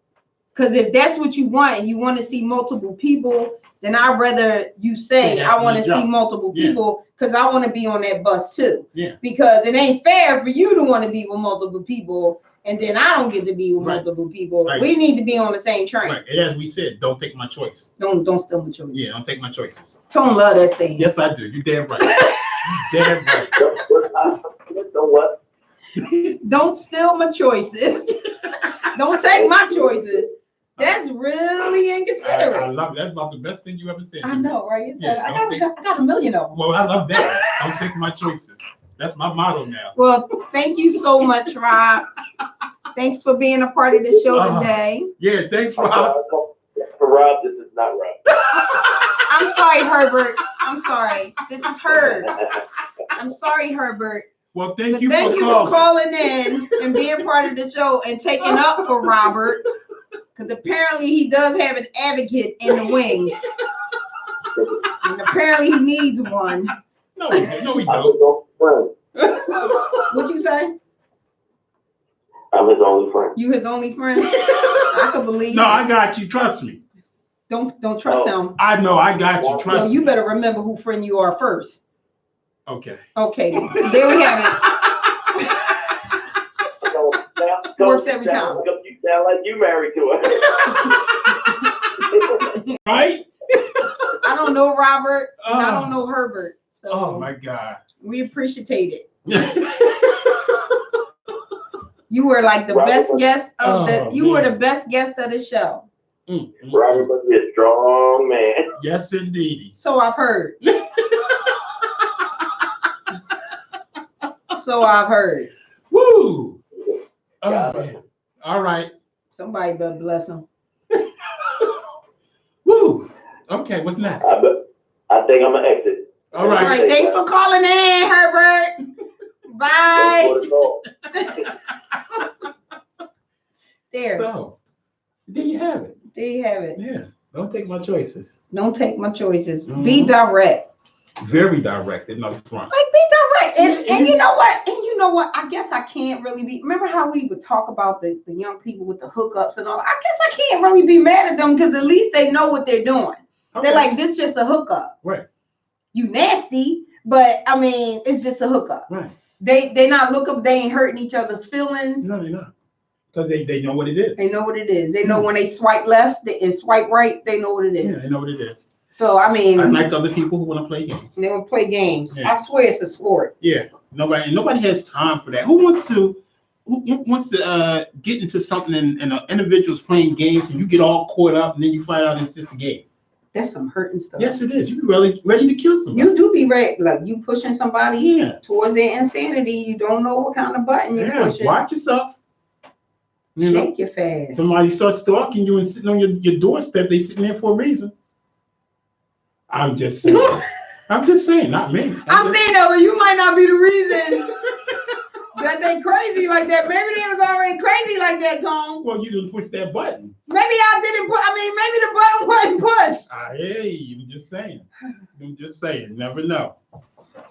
Because if that's what you want and you want to see multiple people, then I'd rather you say, I want to see multiple people because I want to be on that bus too. Yeah. Because it ain't fair for you to want to be with multiple people and then I don't get to be with multiple people. Right. We need to be on the same train. Right. And as we said, don't take my choice. Don't steal my choices. Yeah, don't take my choices. Tone love that saying. Yes, I do. You damn right. You damn right. What? Don't steal my choices. Don't take my choices. That's really inconsiderate. I love that. That's about the best thing you ever said. I know, right? You said, Yeah, I got a million of them. Well, I love that. Don't take my choices. That's my motto now. Well, thank you so much, Rob. Thanks for being a part of the show today. Yeah, thanks, Rob. For Rob, this is not Rob. I'm sorry, Herbert. I'm sorry. This is Herb. I'm sorry, Herbert. Well, thank But you thank for you calling. for calling in and being part of the show and taking up for Robert. Because apparently he does have an advocate in the wings. And apparently he needs one. No, we I'm don't. his only friend. What'd you say? I'm his only friend. You his only friend? I could believe No, you. I got you. Trust me. Don't trust him. I know. I got you. Trust No, me. you better remember who friend you are first. Okay. Okay, there we have it. Works every time. You sound like you married to her. Right? I don't know Robert, and I don't know Herbert. So Oh my God. we appreciate it. You were like the best guest of you were the best guest of the show. Robert must be a strong man. Yes, indeed. So I've heard. So I've heard. Woo! Oh, Got man. All right. Somebody better bless him. Woo! Okay, what's next? I think I'm gonna exit. All All right. right, thanks for calling in, Herbert. Bye. There. So, there you have it. There you have it. Yeah. Don't take my choices. Don't take my choices. Mhm. Be direct. Very direct and upfront. Like be direct. And you know what? And you know what? I guess I can't really be. Remember how we would talk about the young people with the hookups and all? I guess I can't really be mad at them because at least they know what they're doing. Okay. They're like, this just a hookup. Right. You nasty, but I mean, it's just a hookup. Right. They not hookup. They ain't hurting each other's feelings. No, they're not. Because they know what it is. They know what it is. They know when they swipe left and swipe right, they know what it is. Yeah, they know what it is. So I mean, Unlike other people who want to play games. they will play games. Yeah. I swear it's a sport. Yeah. Nobody has time for that. Who wants to get into something and an individual's playing games and you get all caught up and then you find out it's just a game? That's some hurting stuff. Yes, it is. You be ready to kill somebody. You do be ready, like you pushing somebody Yeah. towards their insanity. You don't know what kind of button you're pushing. Watch yourself. You know, Shake your fast. somebody starts stalking you and sitting on your doorstep. They sitting there for a reason. I'm just saying. I'm just saying, not me. I'm saying though, but you might not be the reason that they crazy like that. Maybe they was already crazy like that, Tom. Well, you didn't push that button. Maybe I didn't put. I mean, maybe the button wasn't pushed. Hey, I'm just saying. I'm just saying. Never know.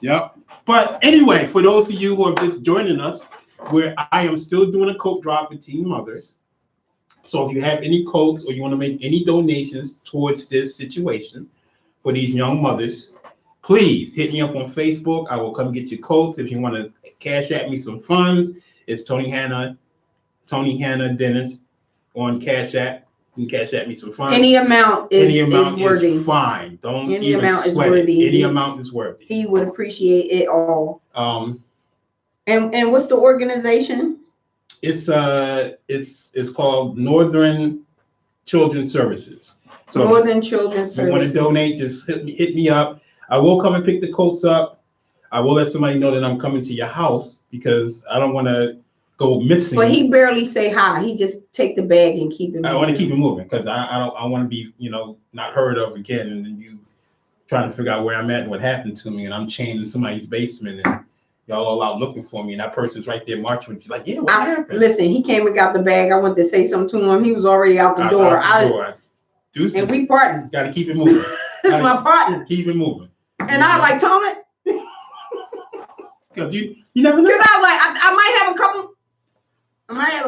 Yep. But anyway, for those of you who are just joining us, where I am still doing a coat drive for teen mothers. So if you have any coats or you want to make any donations towards this situation for these young mothers, please hit me up on Facebook. I will come get your coats. If you want to cash at me some funds, it's Tony Hannah Dennis on Cash App. You can cash at me some funds. Any amount is worthy. Is fine. Don't Any even amount is sweat worthy. it. Any amount is worthy. He would appreciate it all. And what's the organization? It's called Northern Children's Services. So Northern Children's if you want to Services. donate, just hit me up. I will come and pick the coats up. I will let somebody know that I'm coming to your house because I don't want to go missing. But he barely say hi. He just take the bag and keep it moving. I want to keep it moving because I want to be, not heard of again, and then you trying to figure out where I'm at and what happened to me, and I'm chained in somebody's basement, and y'all all out looking for me, and that person's right there marching with you, like, yeah, what happened? Listen, he came and got the bag. I wanted to say something to him. He was already out the door. Deuces. And we partners. Got to keep it moving. This is my partner. Keep it moving. And I was like, Tony, Because you never know. because I was like, I might have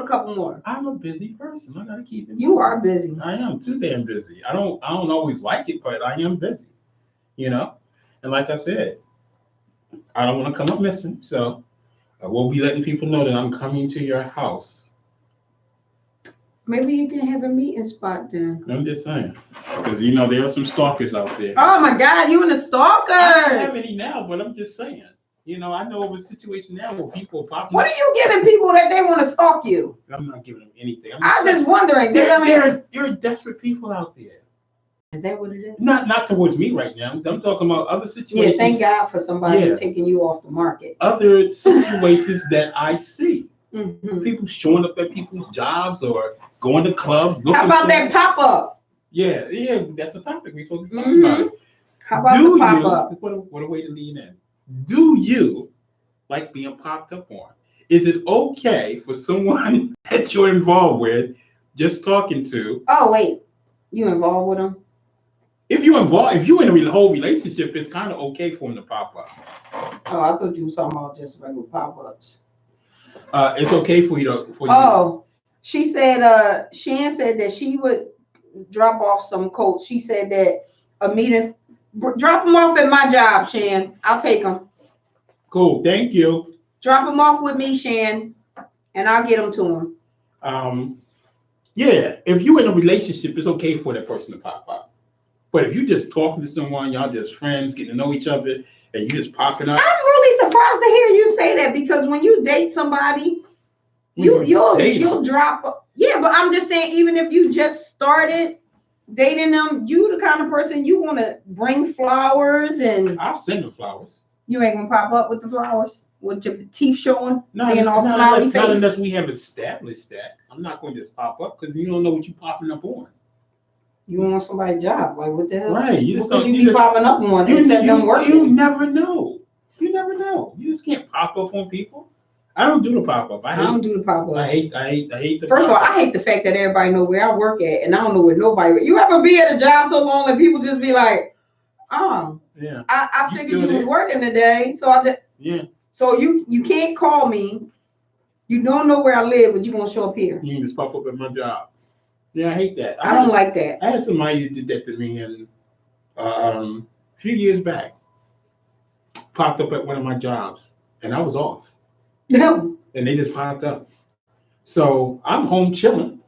a couple more. I'm a busy person. I gotta keep it moving. You are busy. I am too damn busy. I don't always like it, but I am busy. You know? And like I said, I don't want to come up missing. So I will be letting people know that I'm coming to your house. Maybe you can have a meeting spot then. I'm just saying. Because there are some stalkers out there. Oh my God, you and the stalkers. I don't have any now, but I'm just saying. I know of a situation now where people are popping. What are you giving people that they want to stalk you? I'm not giving them anything. I'm just wondering. There are desperate people out there. Is that what it is? Not towards me right now. I'm talking about other situations. Yeah, thank God for somebody taking you off the market. Other situations that I see. Mm-hmm. People showing up at people's jobs or going to clubs. How about that pop-up? Yeah, that's a topic we're supposed to be talking about. How about the pop-up? What a way to lean in. Do you like being popped up on? Is it okay for someone that you're involved with, just talking to? Oh, wait. You involved with them? If you're in a whole relationship, it's kind of okay for them to pop up. Oh, I thought you were talking about just regular pop-ups. It's okay for you to. She said, Shan said that she would drop off some coats. She said that a meeting, drop them off at my job, Shan. I'll take them. Cool, thank you. Drop them off with me, Shan, and I'll get them to him. Yeah, if you're in a relationship, it's okay for that person to pop up. But if you just talking to someone, y'all just friends, getting to know each other, and you just popping up. I'm really surprised to hear you say that, because when you date somebody, you'll drop. Yeah, but I'm just saying, even if you just started dating them, you the kind of person you want to bring flowers, and I'll send them flowers. You ain't gonna pop up with the flowers with your teeth showing, No, being all smiley face. Not unless we have established that. I'm not going to just pop up because you don't know what you're popping up on. You want somebody's job? Like, what the hell? Right. You be popping up on and set them working? You never know. You never know. You just can't pop up on people. I don't do the pop up. I don't do the pop up. I hate the. First of all, I hate the fact that everybody know where I work at, and I don't know where nobody. You ever be at a job so long that people just be like, "Oh, yeah, I figured you was working today, so I just So you can't call me. You don't know where I live, but you gonna show up here. You can just pop up at my job. Yeah, I hate that. I don't like that. I had somebody who did that to me, and a few years back, popped up at one of my jobs, and I was off. And they just popped up. So I'm home chilling.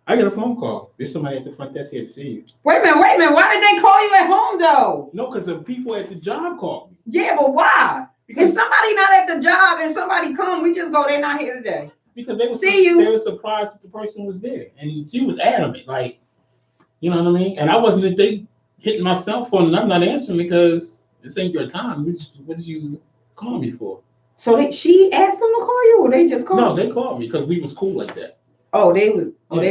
I get a phone call. There's somebody at the front desk here to see you. Wait a minute. Why did they call you at home though? No, because the people at the job called me. Yeah, but why? If somebody not at the job and somebody come, we just go, they're not here today. Because they were surprised that the person was there. And she was adamant, like, you know what I mean? And I wasn't hitting my cell phone, and I'm not answering because this ain't your time. What did you call me for? So she asked them to call you, or they just called you? No, they called me because we was cool like that. Oh, they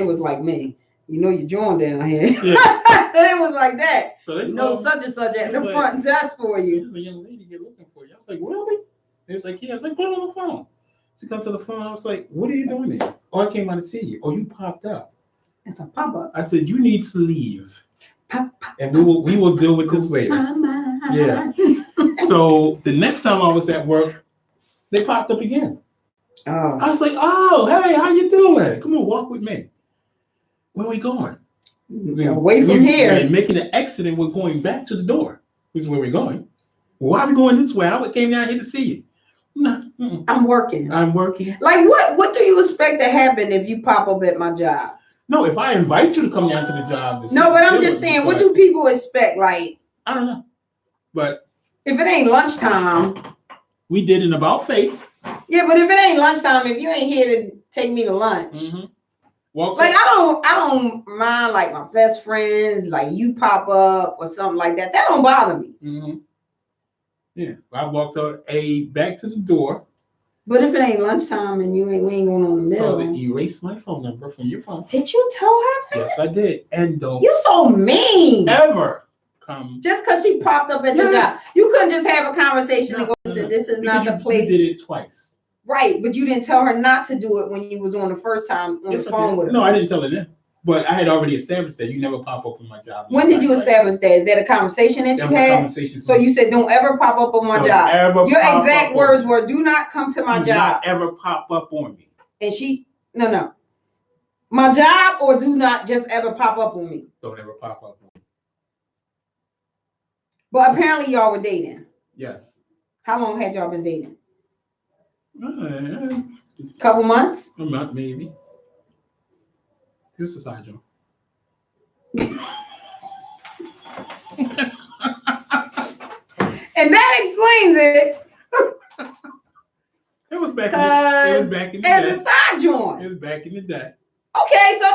was like me. You know you're joined down here. Yeah. It was like that. So they such and such at the front desk for you. There's a young lady here looking for you. I was like, really? They was like, yeah. I was like, put her on the phone. She comes to the phone. I was like, what are you doing there? Oh, I came out to see you. Oh, you popped up. It's a pop-up. I said, you need to leave. And we will deal with this later. Yeah. So the next time I was at work, they popped up again. Oh. I was like, oh, hey, how you doing? Come on, walk with me. Where are we going? Away from here. We're making an exit and we're going back to the door, which is where we're going. Well, why are we going this way? I came down here to see you. No, I'm working. Like, what do you expect to happen if you pop up at my job? No, if I invite you to come down to the job. No, but I'm just saying, what do people expect? Like, I don't know. But if it ain't lunchtime. We did an about face. Yeah, but if it ain't lunchtime, if you ain't here to take me to lunch. Mm-hmm. Like, I don't mind, like, my best friends, like, you pop up or something like that. That don't bother me. Mm-hmm. Yeah, I walked back to the door. But if it ain't lunchtime and we ain't going on the middle. Erase my phone number from your phone. Did you tell her that? Yes, I did. And don't. You so mean. Ever come. Just because she popped up at the job. You couldn't just have a conversation and go, listen, this is not the place. You did it twice. Right, but you didn't tell her not to do it when you was on the first time on the phone with her. No, I didn't tell her that. But I had already established that you never pop up on my job. When did you establish that? Is that a conversation that That you was a had? conversation. So you said, don't ever pop up on my Don't job. ever Your pop exact up words on me. were, do not come to my Do job. not ever pop up on me. And she, no. My job, or do not just ever pop up on me. Don't ever pop up on me. But apparently y'all were dating. Yes. How long had y'all been dating? A Couple months? month, maybe. Here's the side joke. And that explains it. It was back in the day. As a side It joint. was back in the day. Okay, so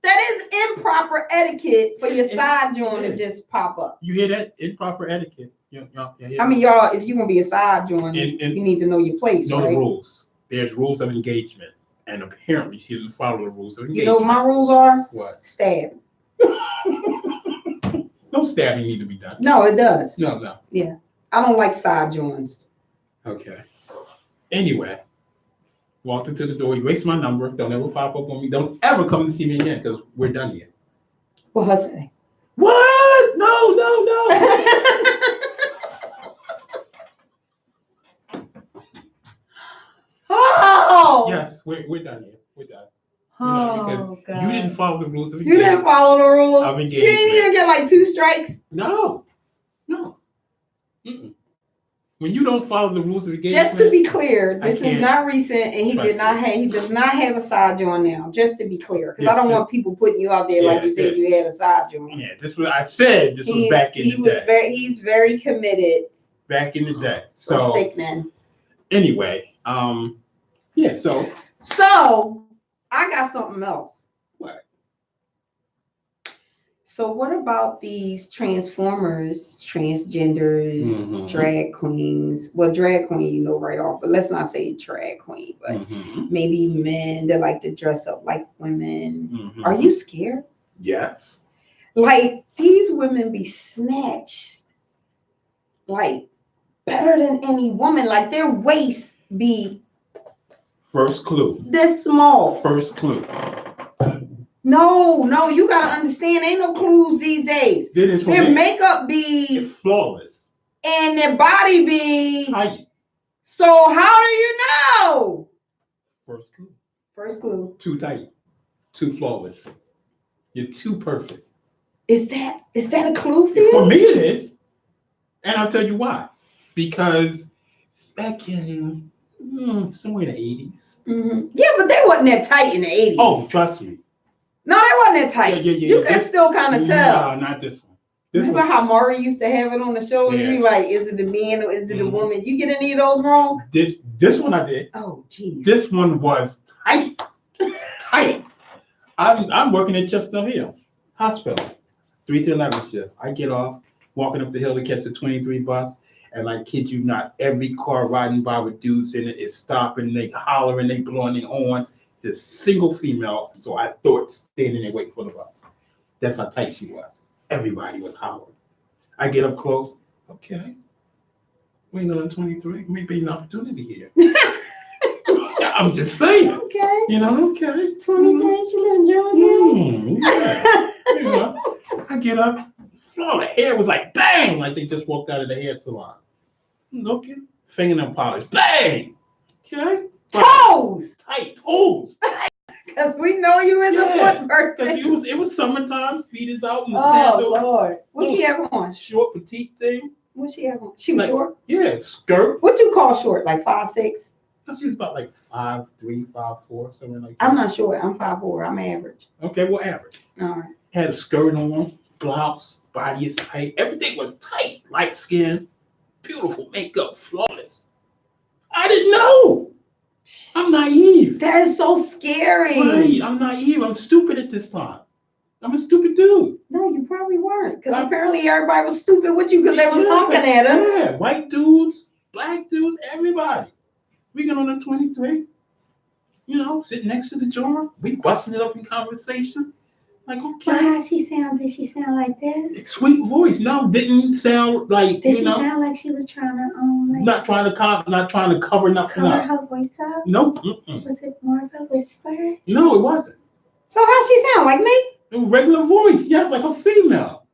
that is improper etiquette for your side joint to just pop up. You hear that? Improper etiquette. I mean, y'all, if you want to be a side joint, And you need to know your place, know right? the rules. There's rules of engagement. And apparently she didn't follow the rules of engagement. You know what my rules are? What? Stab. No stabbing need to be done. No, it does. No. Yeah. I don't like side joints. Okay. Anyway, walked into the door. You waste my number. Don't ever pop up on me. Don't ever come and see me again because we're done here. Well, her say. What? No. Oh. Yes, we're done here. We're done. Oh, because God. you didn't follow the rules of You didn't engagement. follow the rules. Of She didn't even get like 2 strikes. No. Mm-mm. When you don't follow the rules of engagement. Just to be clear, this I is can't not recent, and he does not have a side joint now. Just to be clear, because I don't want people putting you out there like you said you had a side joint. Yeah, this was I said. This was back in the day. He's very committed. Back in the day. So sickening. Anyway, yeah. So I got something else. What? So what about these transformers, transgenders, drag queens? Well, drag queen, you know right off, but let's not say drag queen, but maybe men that like to dress up like women. Are you scared? Yes. Like these women be snatched like better than any woman. Like their waist be first clue. This small. First clue. No, you gotta understand, ain't no clues these days. Their makeup be flawless. And their body be tight. So how do you know? First clue. First clue. Too tight. Too flawless. You're too perfect. Is that a clue for you? For me it is. And I'll tell you why. Because back in somewhere in the 80s. Yeah, but they wasn't that tight in the 80s. Oh, trust me. No, they wasn't that tight. Yeah. You can still kind of tell. No, not this one. Remember how Maury used to have it on the show? And you'd be like, is it the man or is it the woman? You get any of those wrong? This one I did. Oh, geez. This one was tight. Tight. I'm working at Chestnut Hill Hospital, 3 to 11 shift. I get off, walking up the hill to catch the 23 bus. And I kid you not, every car riding by with dudes in it is stopping, they hollering, they blowing their horns. It's a single female, so I thought standing there waiting for the bus. That's how tight she was. Everybody was hollering. I get up close. Okay. Waiting on 23. Maybe an opportunity here. I'm just saying. Okay. Okay. 23, she live in Georgia. Yeah. I get up. The hair was like bang, like they just walked out of the hair salon. Okay. Fingernail polish. Bang. Okay. Toes. Tight toes. Because we know you as a foot person. Because it was summertime. Feet is out. And Lord. What she have on? Short, petite thing. What she have on? She was short? Yeah, skirt. What you call short? Like 5'6"? She was about like 5'3", 5'4", something like that. I'm not short. I'm 5'4". I'm average. Okay, well, average. All right. Had a skirt on, blouse, body is tight. Everything was tight. Light skin, beautiful makeup, flawless. I didn't know. I'm naive. That is so scary. Right, I'm naive. I'm stupid at this time. I'm a stupid dude. No, you probably weren't. Because apparently everybody was stupid with you because they was honking at him. Yeah, white dudes, black dudes, everybody. We get on the 23, sitting next to the jar. We busting it up in conversation. Like, okay. But how she sound? Did she sound like this? Sweet voice. No, didn't sound like, Did she sound like she was trying to, not trying to cover nothing up. Cover her voice up? Nope. Was it more of a whisper? No, it wasn't. So how she sound, like me? A regular voice, yes, like a female.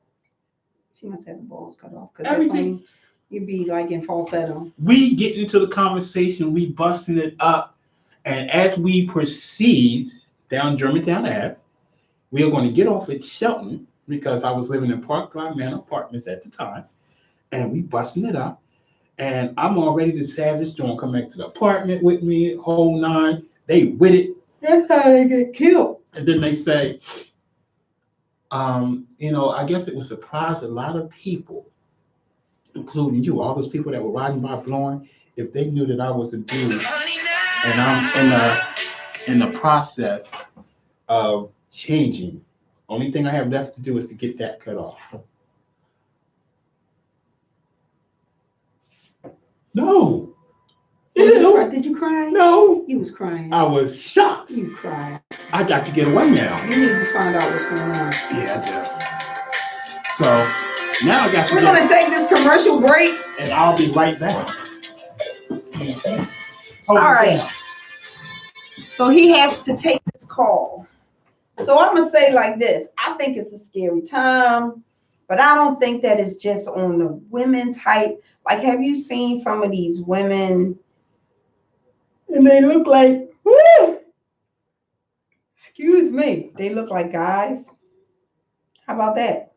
She must have the balls cut off because that's Everything. only you'd be like in falsetto. We get into the conversation, we busting it up, and as we proceed down Germantown Ave, we are going to get off at Shelton because I was living in Park Drive Manor Apartments at the time, and we busting it up. And I'm already the savage doing come back to the apartment with me, whole nine. They with it. That's how they get killed. And then they say, I guess it would surprise a lot of people, including you, all those people that were riding by blowing, if they knew that I was a dude and I'm in the process of changing. Only thing I have left to do is to get that cut off. No. Did you cry? No. You was crying. I was shocked. You cried. I got to get away now. You need to find out what's going on. Yeah, I do. So now I got to We're going to take this commercial break. And I'll be right back. All right. So he has to take this call. So I'm going to say like this. I think it's a scary time, but I don't think that it's just on the women type. Like, have you seen some of these women? And they look like, woo! Excuse me, they look like guys. How about that?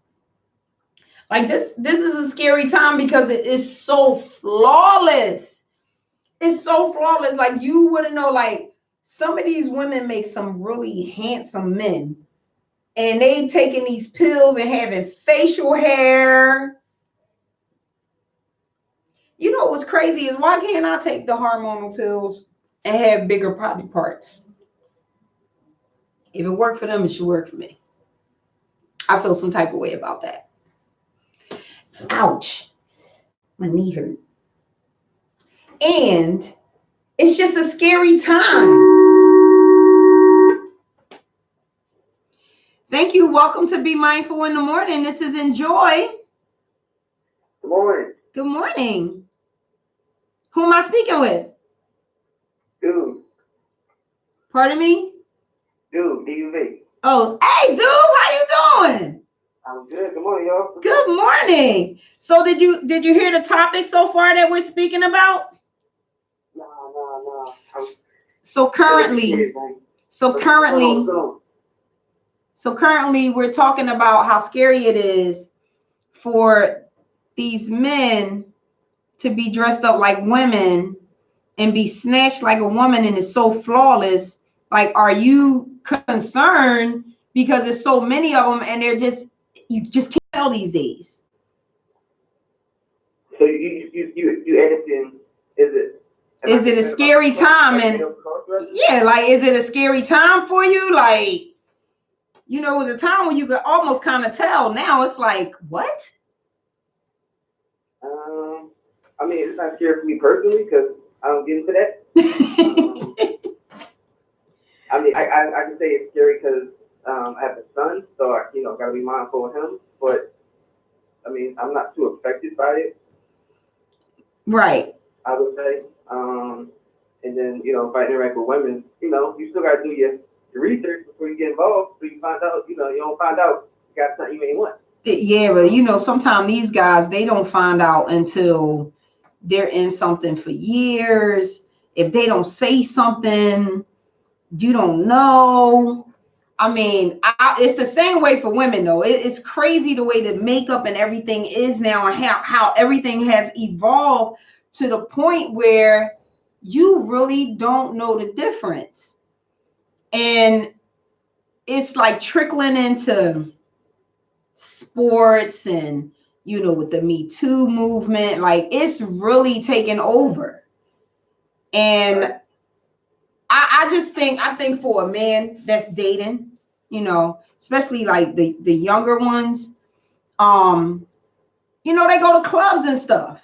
Like this is a scary time because it is so flawless. It's so flawless. Like you wouldn't know, like some of these women make some really handsome men. And they taking these pills and having facial hair. You know what's crazy is why can't I take the hormonal pills and have bigger body parts? If it worked for them, it should work for me. I feel some type of way about that. Ouch. My knee hurt. And it's just a scary time. Thank you. Welcome to Be Mindful in the Morning. This is Enjoy. Good morning. Good morning. Who am I speaking with? Dude. Pardon me? Dude, DUV. Oh, hey, dude, how you doing? I'm good. Good morning, y'all. Good morning. So did you hear the topic so far that we're speaking about? No. So currently we're talking about how scary it is for these men to be dressed up like women and be snatched like a woman, and it's so flawless. Like, are you concerned because there's so many of them and you just can't tell these days? So you asked him, is it a scary time? And yeah, like, is it a scary time for you? Like, you know, it was a time when you could almost kind of tell. Now it's like, what? I mean, it's not scary for me personally because I don't get into that. I mean, I can say it's scary because I have a son, so I got to be mindful of him. But I mean, I'm not too affected by it. Right. I would say. And then if I interact with women, you still got to do your research before you get involved, so you find out. You don't find out you got something you ain't want. Yeah, but sometimes these guys, they don't find out until they're in something for years. If they don't say something, you don't know. I mean, it's the same way for women, though. It's crazy the way that makeup and everything is now, and how everything has evolved to the point where you really don't know the difference. And it's like trickling into sports and, with the Me Too movement, like it's really taken over. And I think for a man that's dating, especially like the younger ones, they go to clubs and stuff.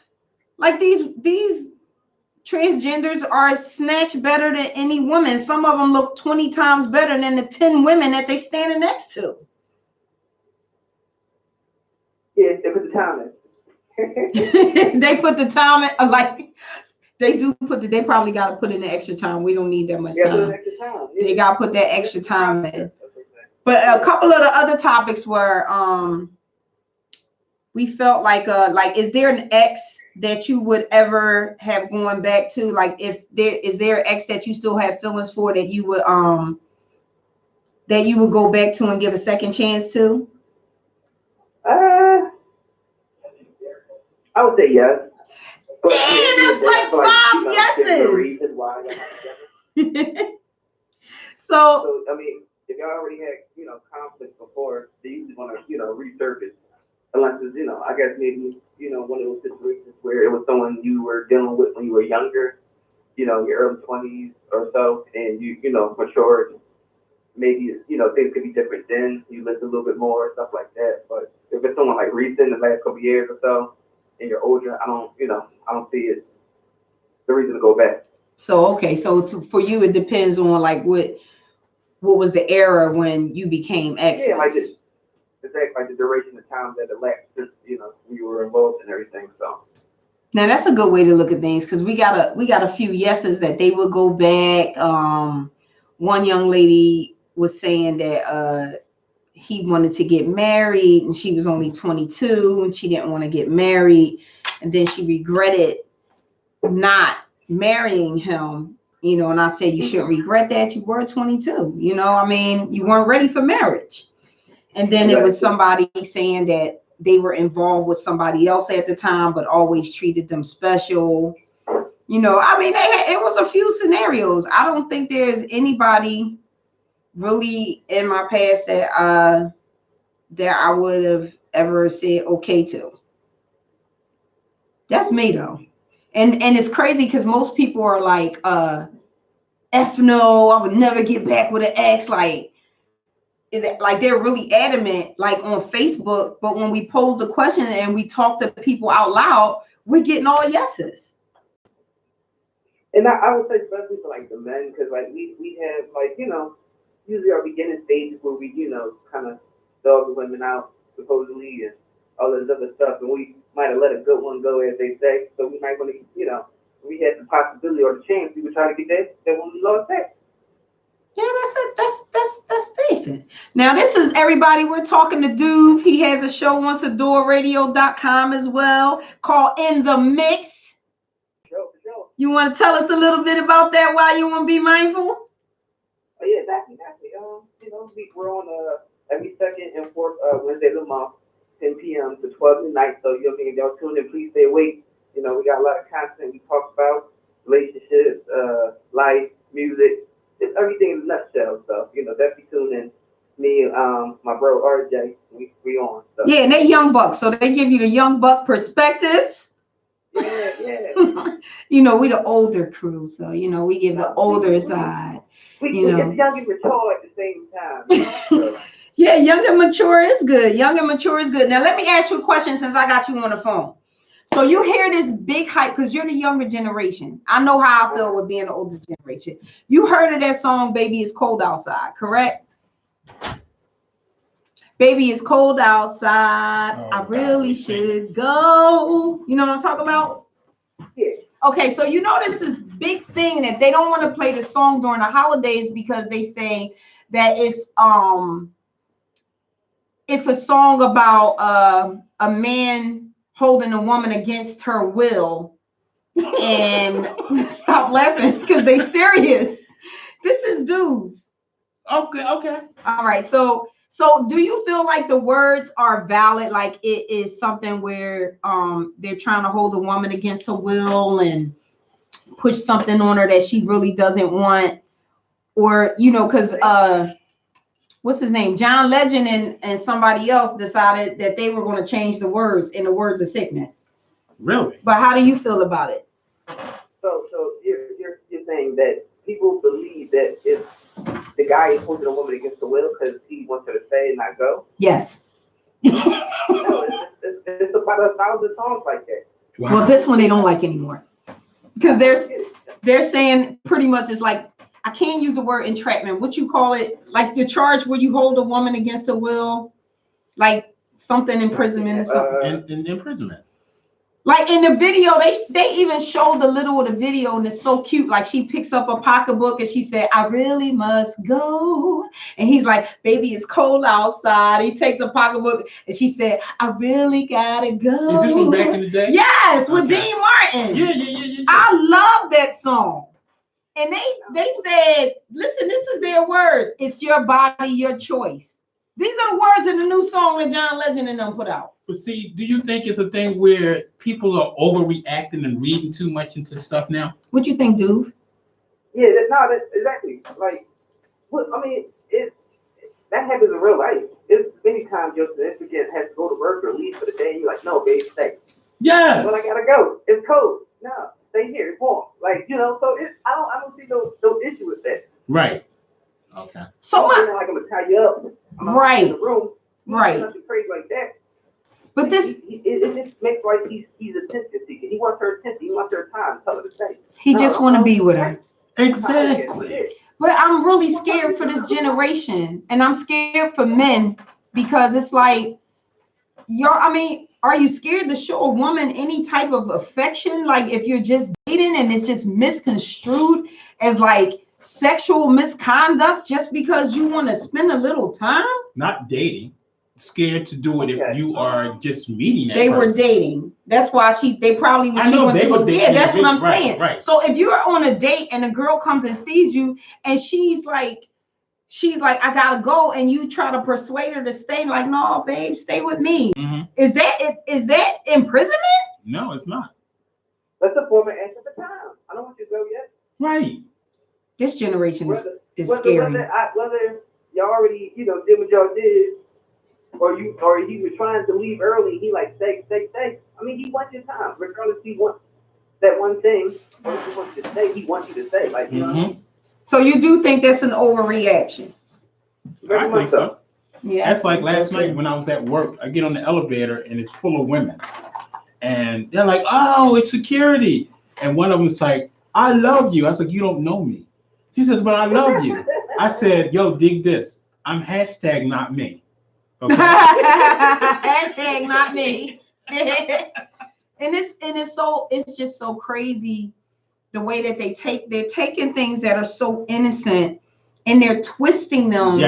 Like these transgenders are snatched better than any woman. Some of them look 20 times better than the 10 women that they standing next to. Yeah, they put the time in. They put the time in, like they do they probably got to put in the extra time. We don't need that much time. Extra time. Yeah. They got to put that extra time in. But a couple of the other topics were we felt like is there an ex that you would ever have gone back to? Like, if there is there an ex that you still have feelings for that you would go back to and give a second chance to? I would say yes. But Damn, that's like five yeses. Reason why So I mean, if y'all already had, conflict before, they usually want to, resurface. Unless it's, I guess maybe, one of those situations where it was someone you were dealing with when you were younger, your early 20s or so, and you matured. Maybe, things could be different then. You lived a little bit more, stuff like that. But if it's someone like recent, the last couple of years or so, and you're older, I don't see it the reason to go back. So, okay. So for you, it depends on like what was the era when you became exes. Yeah, like like the duration of time that elapsed since, we were involved in everything. So now that's a good way to look at things, because we got a few yeses that they would go back. One young lady was saying that he wanted to get married and she was only 22 and she didn't want to get married, and then she regretted not marrying him, and I said you shouldn't regret that. You were 22, I mean, you weren't ready for marriage. And then it was somebody saying that they were involved with somebody else at the time, but always treated them special. I mean, it was a few scenarios. I don't think there's anybody really in my past that I would have ever said okay to. That's me though. And it's crazy because most people are like, F no, I would never get back with an ex. Like they're really adamant, like on Facebook. But when we pose the question and we talk to people out loud, we're getting all yeses. And I would say especially for like the men, because like we have like, usually our beginning stages where we, kind of dog the women out supposedly and all this other stuff, and we might have let a good one go, as they say. So we might want to, we had the possibility or the chance, we would try to get that one we lost back. Yeah, that's it. That's decent. Now, this is everybody. We're talking to Dude. He has a show on SadorRadio.com as well called In the Mix. Sure. You want to tell us a little bit about that? Why you want to be mindful? Oh yeah, exactly. We're on every second and fourth Wednesday of the month, 10 p.m. to 12 midnight. So if y'all tune in, please stay awake. We got a lot of content we talk about, relationships, life, music. It's everything in a nutshell. So, definitely tune in. Me, my bro RJ, we on. So. Yeah, and they young bucks, so they give you the young buck perspectives. Yeah. We the older crew, so we give the older side. We get young and mature at the same time. So. Yeah, young and mature is good. Now let me ask you a question since I got you on the phone. So you hear this big hype because you're the younger generation. I know how I feel with being the older generation. You heard of that song, Baby It's Cold Outside, correct? Baby, it's cold outside. I really should go. You know what I'm talking about? Yeah. Okay, so this is big thing that they don't want to play the song during the holidays because they say that it's a song about a man holding a woman against her will. And stop laughing because they serious. This is Dude. Okay. All right. So do you feel like the words are valid? Like it is something where they're trying to hold a woman against her will and push something on her that she really doesn't want? Or, because what's his name? John Legend and somebody else decided that they were going to change the words in the words of Signet. Really? But how do you feel about it? So you're saying that people believe that if the guy is holding a woman against the will because he wants her to stay and not go? Yes. No, it's about 1,000 songs like that. Wow. Well, this one they don't like anymore because they're saying pretty much it's like, I can't use the word entrapment. What you call it? Like the charge where you hold a woman against her will, like something imprisonment or something. In imprisonment. Like in the video, they even showed the little of the video, and it's so cute. Like she picks up a pocketbook and she said, "I really must go." And he's like, "Baby, it's cold outside." He takes a pocketbook and she said, "I really gotta go." Is this from back in the day? Yes, with Okay. Dean Martin. Yeah. I love that song. And they said, listen, this is their words. It's your body, your choice. These are the words in the new song that John Legend and them put out. But see, do you think it's a thing where people are overreacting and reading too much into stuff now? What you think, dude? Yeah, that's exactly. Like, what I mean, that happens in real life. It's many times your significant has to go to work or leave for the day, and you're like, no, babe, stay. Yes. But I gotta go. It's cold. No, stay here. It's warm. Like, so I don't see no issue with that. Right. Okay. So like I'm gonna tie you up. I'm right. In the room. Right. Nothing crazy like that. But this it just makes like he's attention seeking. He wants her attention. He wants her time. Tell her to stay. He just want to be with her. Exactly. But I'm really scared for this generation, and I'm scared for men because it's like, are you scared to show a woman any type of affection? Like if you're just dating and it's just misconstrued as like sexual misconduct just because you want to spend a little time? Not dating. Scared to do it if you are just meeting that person. Were dating. That's why they probably was. I know they were dating. Yeah, that's what I'm saying. Right. So if you're on a date and a girl comes and sees you and she's like, I gotta go, and you try to persuade her to stay, like, no, babe, stay with me. Mm-hmm. Is that imprisonment? No, it's not. That's a form of answer for time. I don't want you to go yet. Right. This generation is scary. Whether y'all already, did what y'all did, or he was trying to leave early, he like stay. I mean, he wants your time. Regardless, he wants that one thing, or if he wants you to stay, he wants you to stay. Like, you know what I mean? So you do think that's an overreaction? I think so. Yeah. That's like last night when I was at work. I get on the elevator and it's full of women, and they're like, "Oh, it's security," and one of them's like, "I love you." I was like, "You don't know me." She says, "But I love you." I said, "Yo, dig this. I'm hashtag not me." Okay? Hashtag not me. And it's just so crazy the way that they're taking things that are so innocent and they're twisting them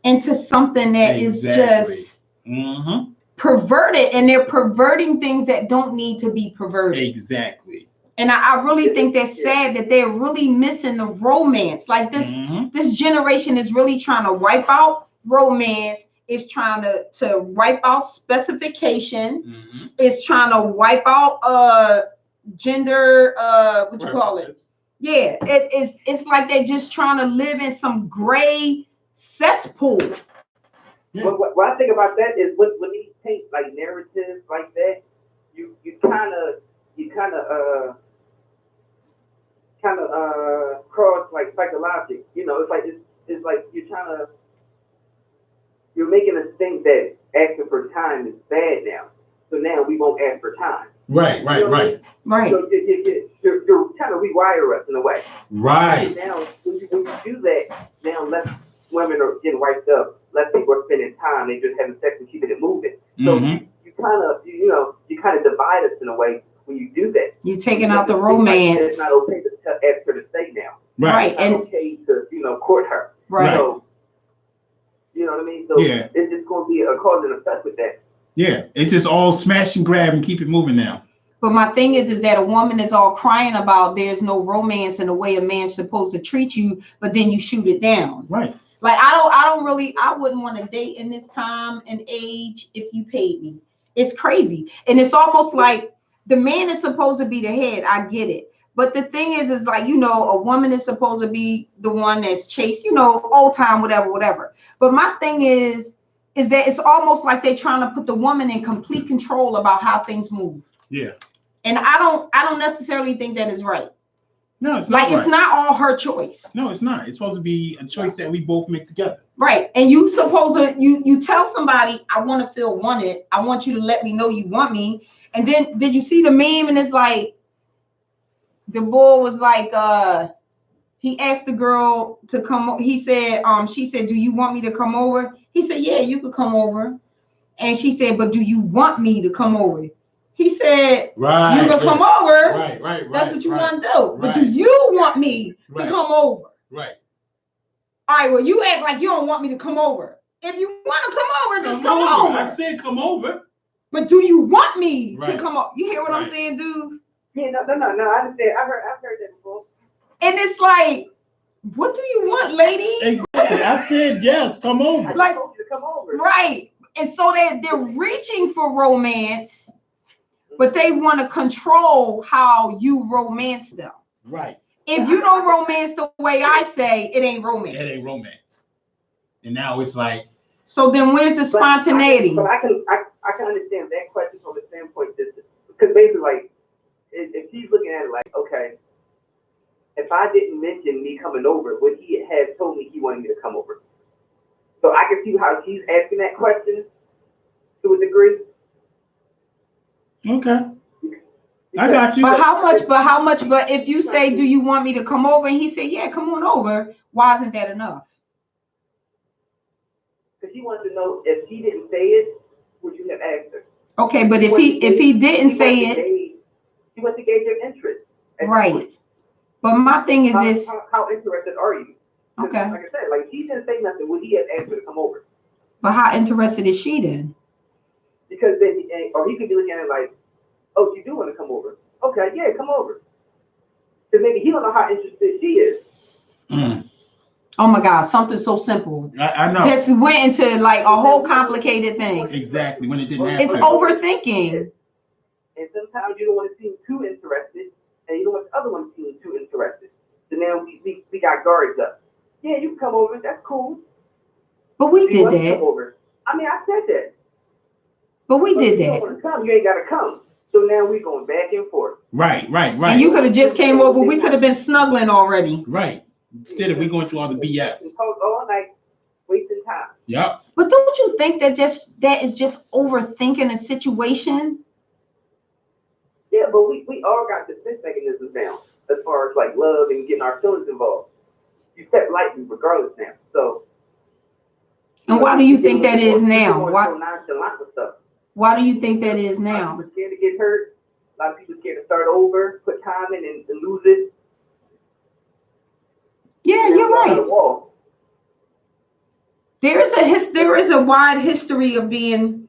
into something that is just perverted, and they're perverting things that don't need to be perverted. Exactly. And I really think that's sad that they're really missing the romance. Like this generation is really trying to wipe out romance, is trying to wipe out specification, is trying to wipe out gender, what you call it? Yeah, it's like they're just trying to live in some gray cesspool. Yeah. What I think about that is when these paint like narratives like that, you kind of cross like psychological. It's like you're making us think that asking for time is bad now. So now we won't ask for time. Right. So you're trying to rewire us in a way. Right. So now when you do that, now less women are getting wiped up. Less people are spending time. They just having sex and keeping it moving. So you kind of divide us in a way when you do that. You're taking out the romance. Like it's not okay to ask her to stay now. Right. It's not okay to court her. Right. So, you know what I mean? So it's just going to be a cause and effect with that. Yeah, it's just all smash and grab and keep it moving now. But my thing is that a woman is all crying about there's no romance in the way a man's supposed to treat you, but then you shoot it down. Right. Like I wouldn't want to date in this time and age if you paid me. It's crazy. And it's almost like the man is supposed to be the head. I get it. But the thing is like, a woman is supposed to be the one that's chased, old time, whatever. But my thing is that it's almost like they're trying to put the woman in complete control about how things move. Yeah. And I don't necessarily think that is right. No, it's not like right. It's not all her choice. No, it's not. It's supposed to be a choice that we both make together. Right. And you supposed to you tell somebody, I want to feel wanted. I want you to let me know you want me. And then did you see the meme? And it's like the boy was like, he asked the girl to come. He said, she said, "Do you want me to come over?" He said, "Yeah, you could come over." And she said, "But do you want me to come over?" He said, Right. you can come over. Right. That's what you want to do. Right. But do you want me to come over? Right. All right, well, you act like you don't want me to come over. If you want to come over, just come over. I said come over. But do you want me to come over? You hear what I'm saying, dude? Yeah, no. I understand. I've heard that before. And it's like, what do you want, lady? Exactly. I said yes, come over. Like, I told you to come over. Right. And so they're reaching for romance, but they want to control how you romance them. Right. If you don't romance the way I say, it ain't romance. It ain't romance. And now it's like. So then where's the spontaneity? But I can understand that question from the standpoint because basically, like, if she's looking at it like, okay, if I didn't mention me coming over, would he have told me he wanted me to come over? So I can see how she's asking that question to a degree. Okay. I got you. But how much? But if you say, do you want me to come over? And he said, yeah, come on over. Why isn't that enough? Because she wants to know if he didn't say it, would you have asked her? Okay, but if he didn't say it, he wants to gauge your interest. Right. But my thing is, how interested are you? Okay. Like I said, like he didn't say nothing. Would he have asked her to come over? But how interested is she then? Because then, or he could be looking at it like, oh, you do want to come over? Okay, yeah, come over. Because maybe he don't know how interested she is. Oh my God, something so simple. I know. This went into like a whole complicated thing. Exactly, when it didn't happen. It's overthinking. And sometimes you don't want to seem too interested, and you don't want the other one to seem too interested. So now we got guards up. Yeah, you can come over. That's cool. But we did that. Come over. I mean, I said that. But we did if you that. don't want to come, you ain't got to come. So now we're going back and forth. Right. And you could have just came over. We could have been snuggling already. Right. Instead of we going through all the BS. And talk all night, wasting time. Yep. But don't you think that is just overthinking a situation? Yeah, but we all got defense mechanisms now as far as like love and getting our feelings involved. You step lightly regardless now. So. And why do you think that is now? Why? So nonchalant with stuff. Why do you think that is now? A lot of people scared to get hurt. A lot of people scared to start over, put time in and lose it. Yeah, you're right. There is a wide history of being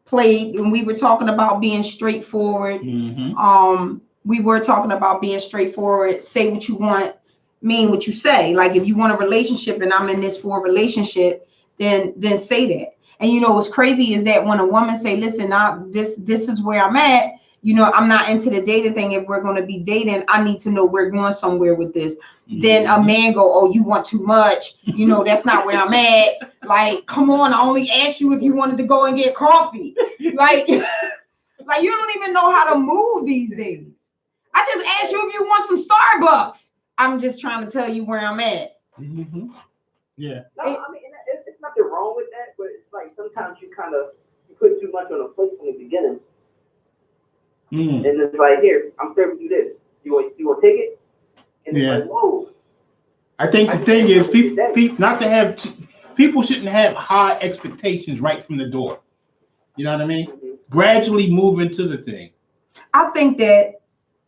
played, and we were talking about being straightforward. Mm-hmm. We were talking about being straightforward. Say what you want, mean what you say. Like if you want a relationship and I'm in this for a relationship, then say that. And you know what's crazy is that when a woman say, listen, this is where I'm at, you know, I'm not into the dating thing. If we're going to be dating, I need to know we're going somewhere with this. Mm-hmm. Then a man go, oh, you want too much. You know, that's not where I'm at. Like, come on, I only asked you if you wanted to go and get coffee. Like you don't even know how to move these days. I just asked you if you want some Starbucks. I'm just trying to tell you where I'm at. Mm-hmm. Yeah. No, I mean, it's nothing wrong with that, but it's like sometimes you put too much on a plate from the beginning. And it's like, here, I'm serving you this. You want to take it? And it's like, whoa. I think the thing is, people shouldn't have high expectations right from the door. You know what I mean? Mm-hmm. Gradually move into the thing. I think that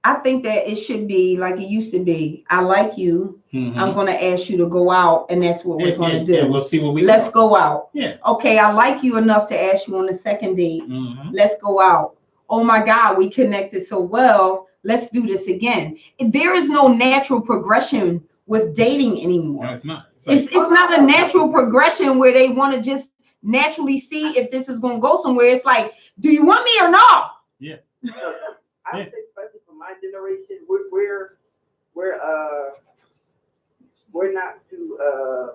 it should be like it used to be. I like you. Mm-hmm. I'm going to ask you to go out, and that's what we're going to do. Yeah, we'll see what Let's go out. Yeah. Okay, I like you enough to ask you on the second date. Mm-hmm. Let's go out. Oh my God, we connected so well. Let's do this again. There is no natural progression with dating anymore. No, it's not. It's not a natural progression where they want to just naturally see if this is going to go somewhere. It's like, do you want me or not? Yeah. I would say, especially for my generation, we're not too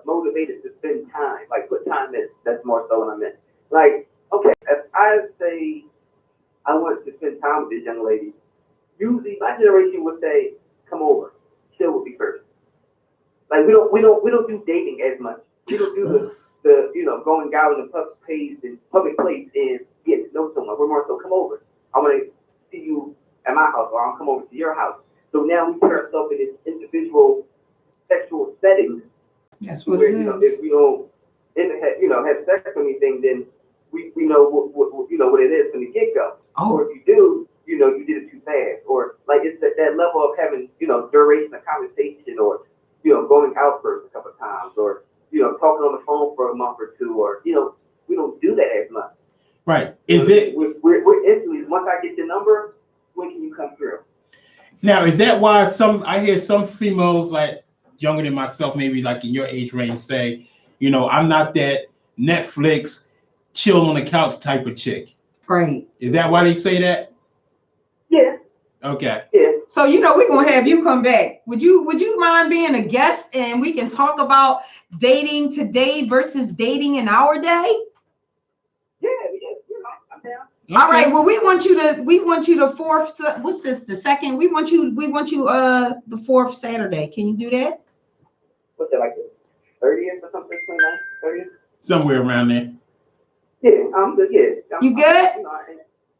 motivated to spend time, like put time in. That's more so what I meant. Like, okay, if I say I want to spend time with this young lady, usually my generation would say, "Come over, chill with me first." Like we don't do dating as much. We don't do the going out in the public place and getting to know someone. We're more so, come over. I want to see you at my house, or I'll come over to your house. So now we put ourselves in this individual sexual setting. That's what where, it is. If we don't have sex or anything, then we know what it is from the get go. Oh. Or if you do, you know, you did it too fast. Or like it's that level of having, you know, duration of conversation, or, you know, going out first a couple of times, or, you know, talking on the phone for a month or two, or, you know, we don't do that as much. Right. Is it? We're instantly, once I get your number, when can you come through? Now, is that why I hear some females like younger than myself, maybe like in your age range, say, you know, I'm not that Netflix chill on the couch type of chick. Right. Is that why they say that? Yeah. Okay. Yeah. So, you know, we're going to have you come back. Would you mind being a guest, and we can talk about dating today versus dating in our day? Yeah, you know, I'm down. Okay. All right. Well, we want you to fourth. What's this? The second. We want you the fourth Saturday. Can you do that? What's that, like the 30th or something? 29th, 30th? Somewhere around there. Yeah, I'm good. Yeah. You good? You know,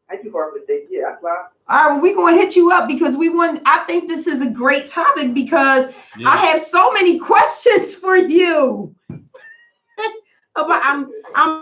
I too far for the date. Yeah, I fly. All right, well, we're going to hit you up because I think this is a great topic because I have so many questions for you. I'm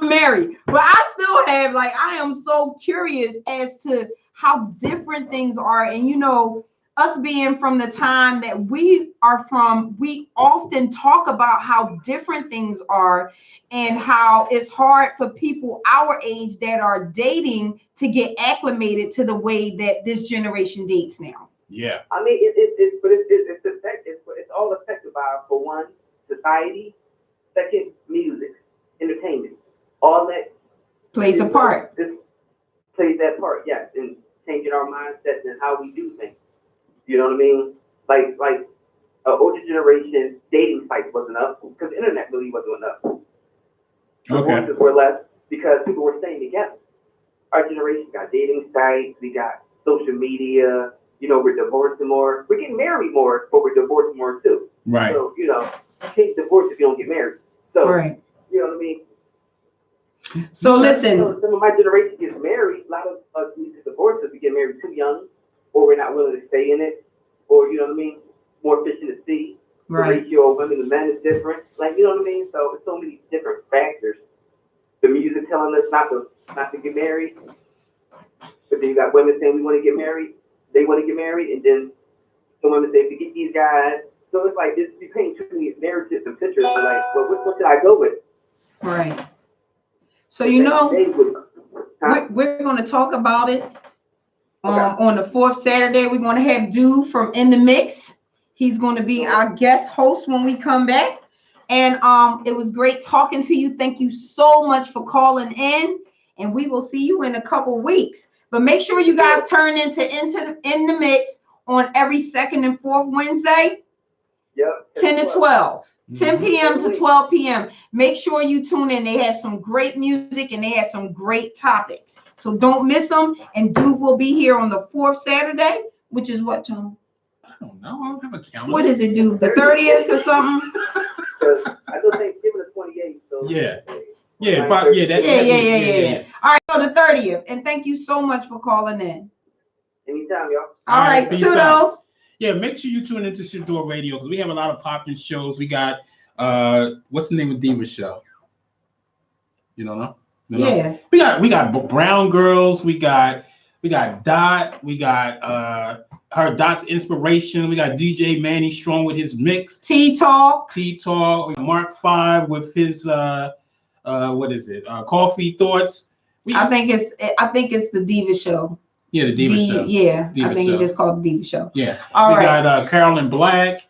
married, but I still have, like, I am so curious as to how different things are. And, you know, us being from the time that we are from, we often talk about how different things are and how it's hard for people our age that are dating to get acclimated to the way that this generation dates now. Yeah. I mean, it's all affected by, for one, society, second, music, entertainment, all that Plays a part. This plays that part, yes, in changing our mindsets and how we do things. You know what I mean? Like older generation dating sites wasn't up because the internet really wasn't enough. Divorces were less because people were staying together. Our generation got dating sites, we got social media. You know, we're divorcing more. We're getting married more, but we're divorcing more too. Right. So, you know, you can't divorce if you don't get married. So, right. You know what I mean? So listen. So some of my generation gets married. A lot of us need to divorce because we get married too young, or we're not willing to stay in it, or, you know what I mean, more fish in the sea. Right. The ratio of women to men is different. Like, you know what I mean? So it's so many different factors. The music telling us not to get married, but then you got women saying we want to get married. They want to get married, and then some women say forget these guys. So it's like this. You paint too many narratives and pictures. So like, well, what should I go with? Right. So, you know, we're going to talk about it on the fourth Saturday. We're going to have Dude from In the Mix. He's going to be our guest host when we come back. And it was great talking to you. Thank you so much for calling in. And we will see you in a couple weeks. But make sure you guys turn into In the Mix on every second and fourth Wednesday. Yep. 10 to 12. 10 p.m. to 12 p.m. Make sure you tune in. They have some great music and they have some great topics. So don't miss them. And Duke will be here on the fourth Saturday, which is what, Tom? I don't know. I don't have a calendar. What is it, Duke? The 30th or something? I don't think give it a 28. So Yeah. Yeah. All right, so the 30th. And thank you so much for calling in. Anytime, y'all. All right, toodles. Yeah, make sure you tune into Shador Radio because we have a lot of popping shows. We got what's the name of Diva show? You don't know? Yeah. We got Brown Girls. We got Dot. We got her Dot's Inspiration. We got DJ Manny Strong with his mix. T-Talk. Mark 5 with his what is it? Coffee Thoughts. I think it's the Diva show. Yeah, the Diva show. Yeah, Diva I think show. it's just called the Diva show. Yeah. All we right. got Carolyn Black.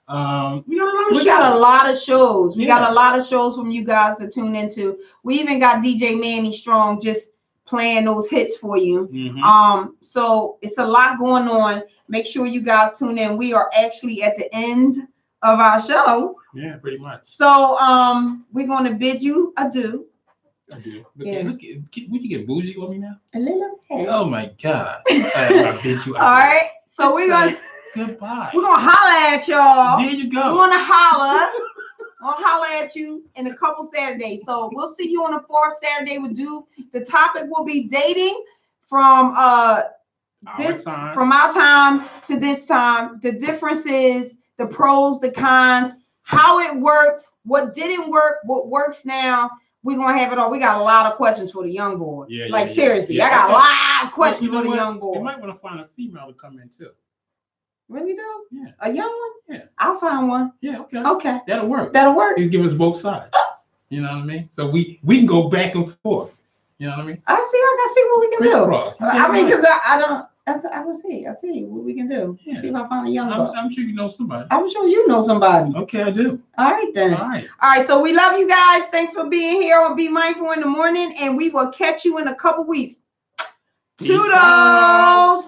We got a lot of shows. We got a lot of shows from you guys to tune into. We even got DJ Manny Strong just playing those hits for you. Mm-hmm. So it's a lot going on. Make sure you guys tune in. We are actually at the end of our show. Yeah, pretty much. So we're going to bid you adieu. I do. Yeah. Would you get bougie on me now? A little bit. Oh my God. I bid you. All right. So we're gonna goodbye. We're gonna holler at y'all. There you go. We're gonna holler. We'll holler at you in a couple Saturdays. So we'll see you on the fourth Saturday with Duke. The topic will be dating from our time to this time. The difference is the pros, the cons, how it works, what didn't work, what works now. we're gonna have it on. We got a lot of questions for the young boy. Yeah, like yeah, seriously, yeah. I got a lot of questions You know for the what? young boy. You might want to find a female to come in too. Really though? Yeah. A young one? Yeah. I'll find one. Yeah, okay. Okay. That'll work. That'll work. He'll give us both sides. You know what I mean? So we can go back and forth. You know what I mean? I gotta see what we can do. Crisscross. I mean, because I don't. I see what we can do. Yeah. See if I find a young boy. I'm sure you know somebody. I'm sure you know somebody. Okay, I do. All right then. All right. All right. So we love you guys. Thanks for being here on Be Mindful in the Morning, and we will catch you in a couple weeks. Peace Toodles. out.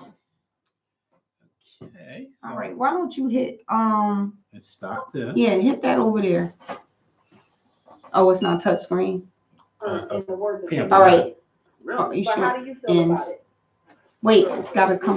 Okay. So All right. Why don't you hit let's stop there. Yeah, hit that over there. Oh, it's not touch screen. In the words of Yeah. All right. Really? Oh, you But sure? how do you feel And about it? wait, it's gotta come.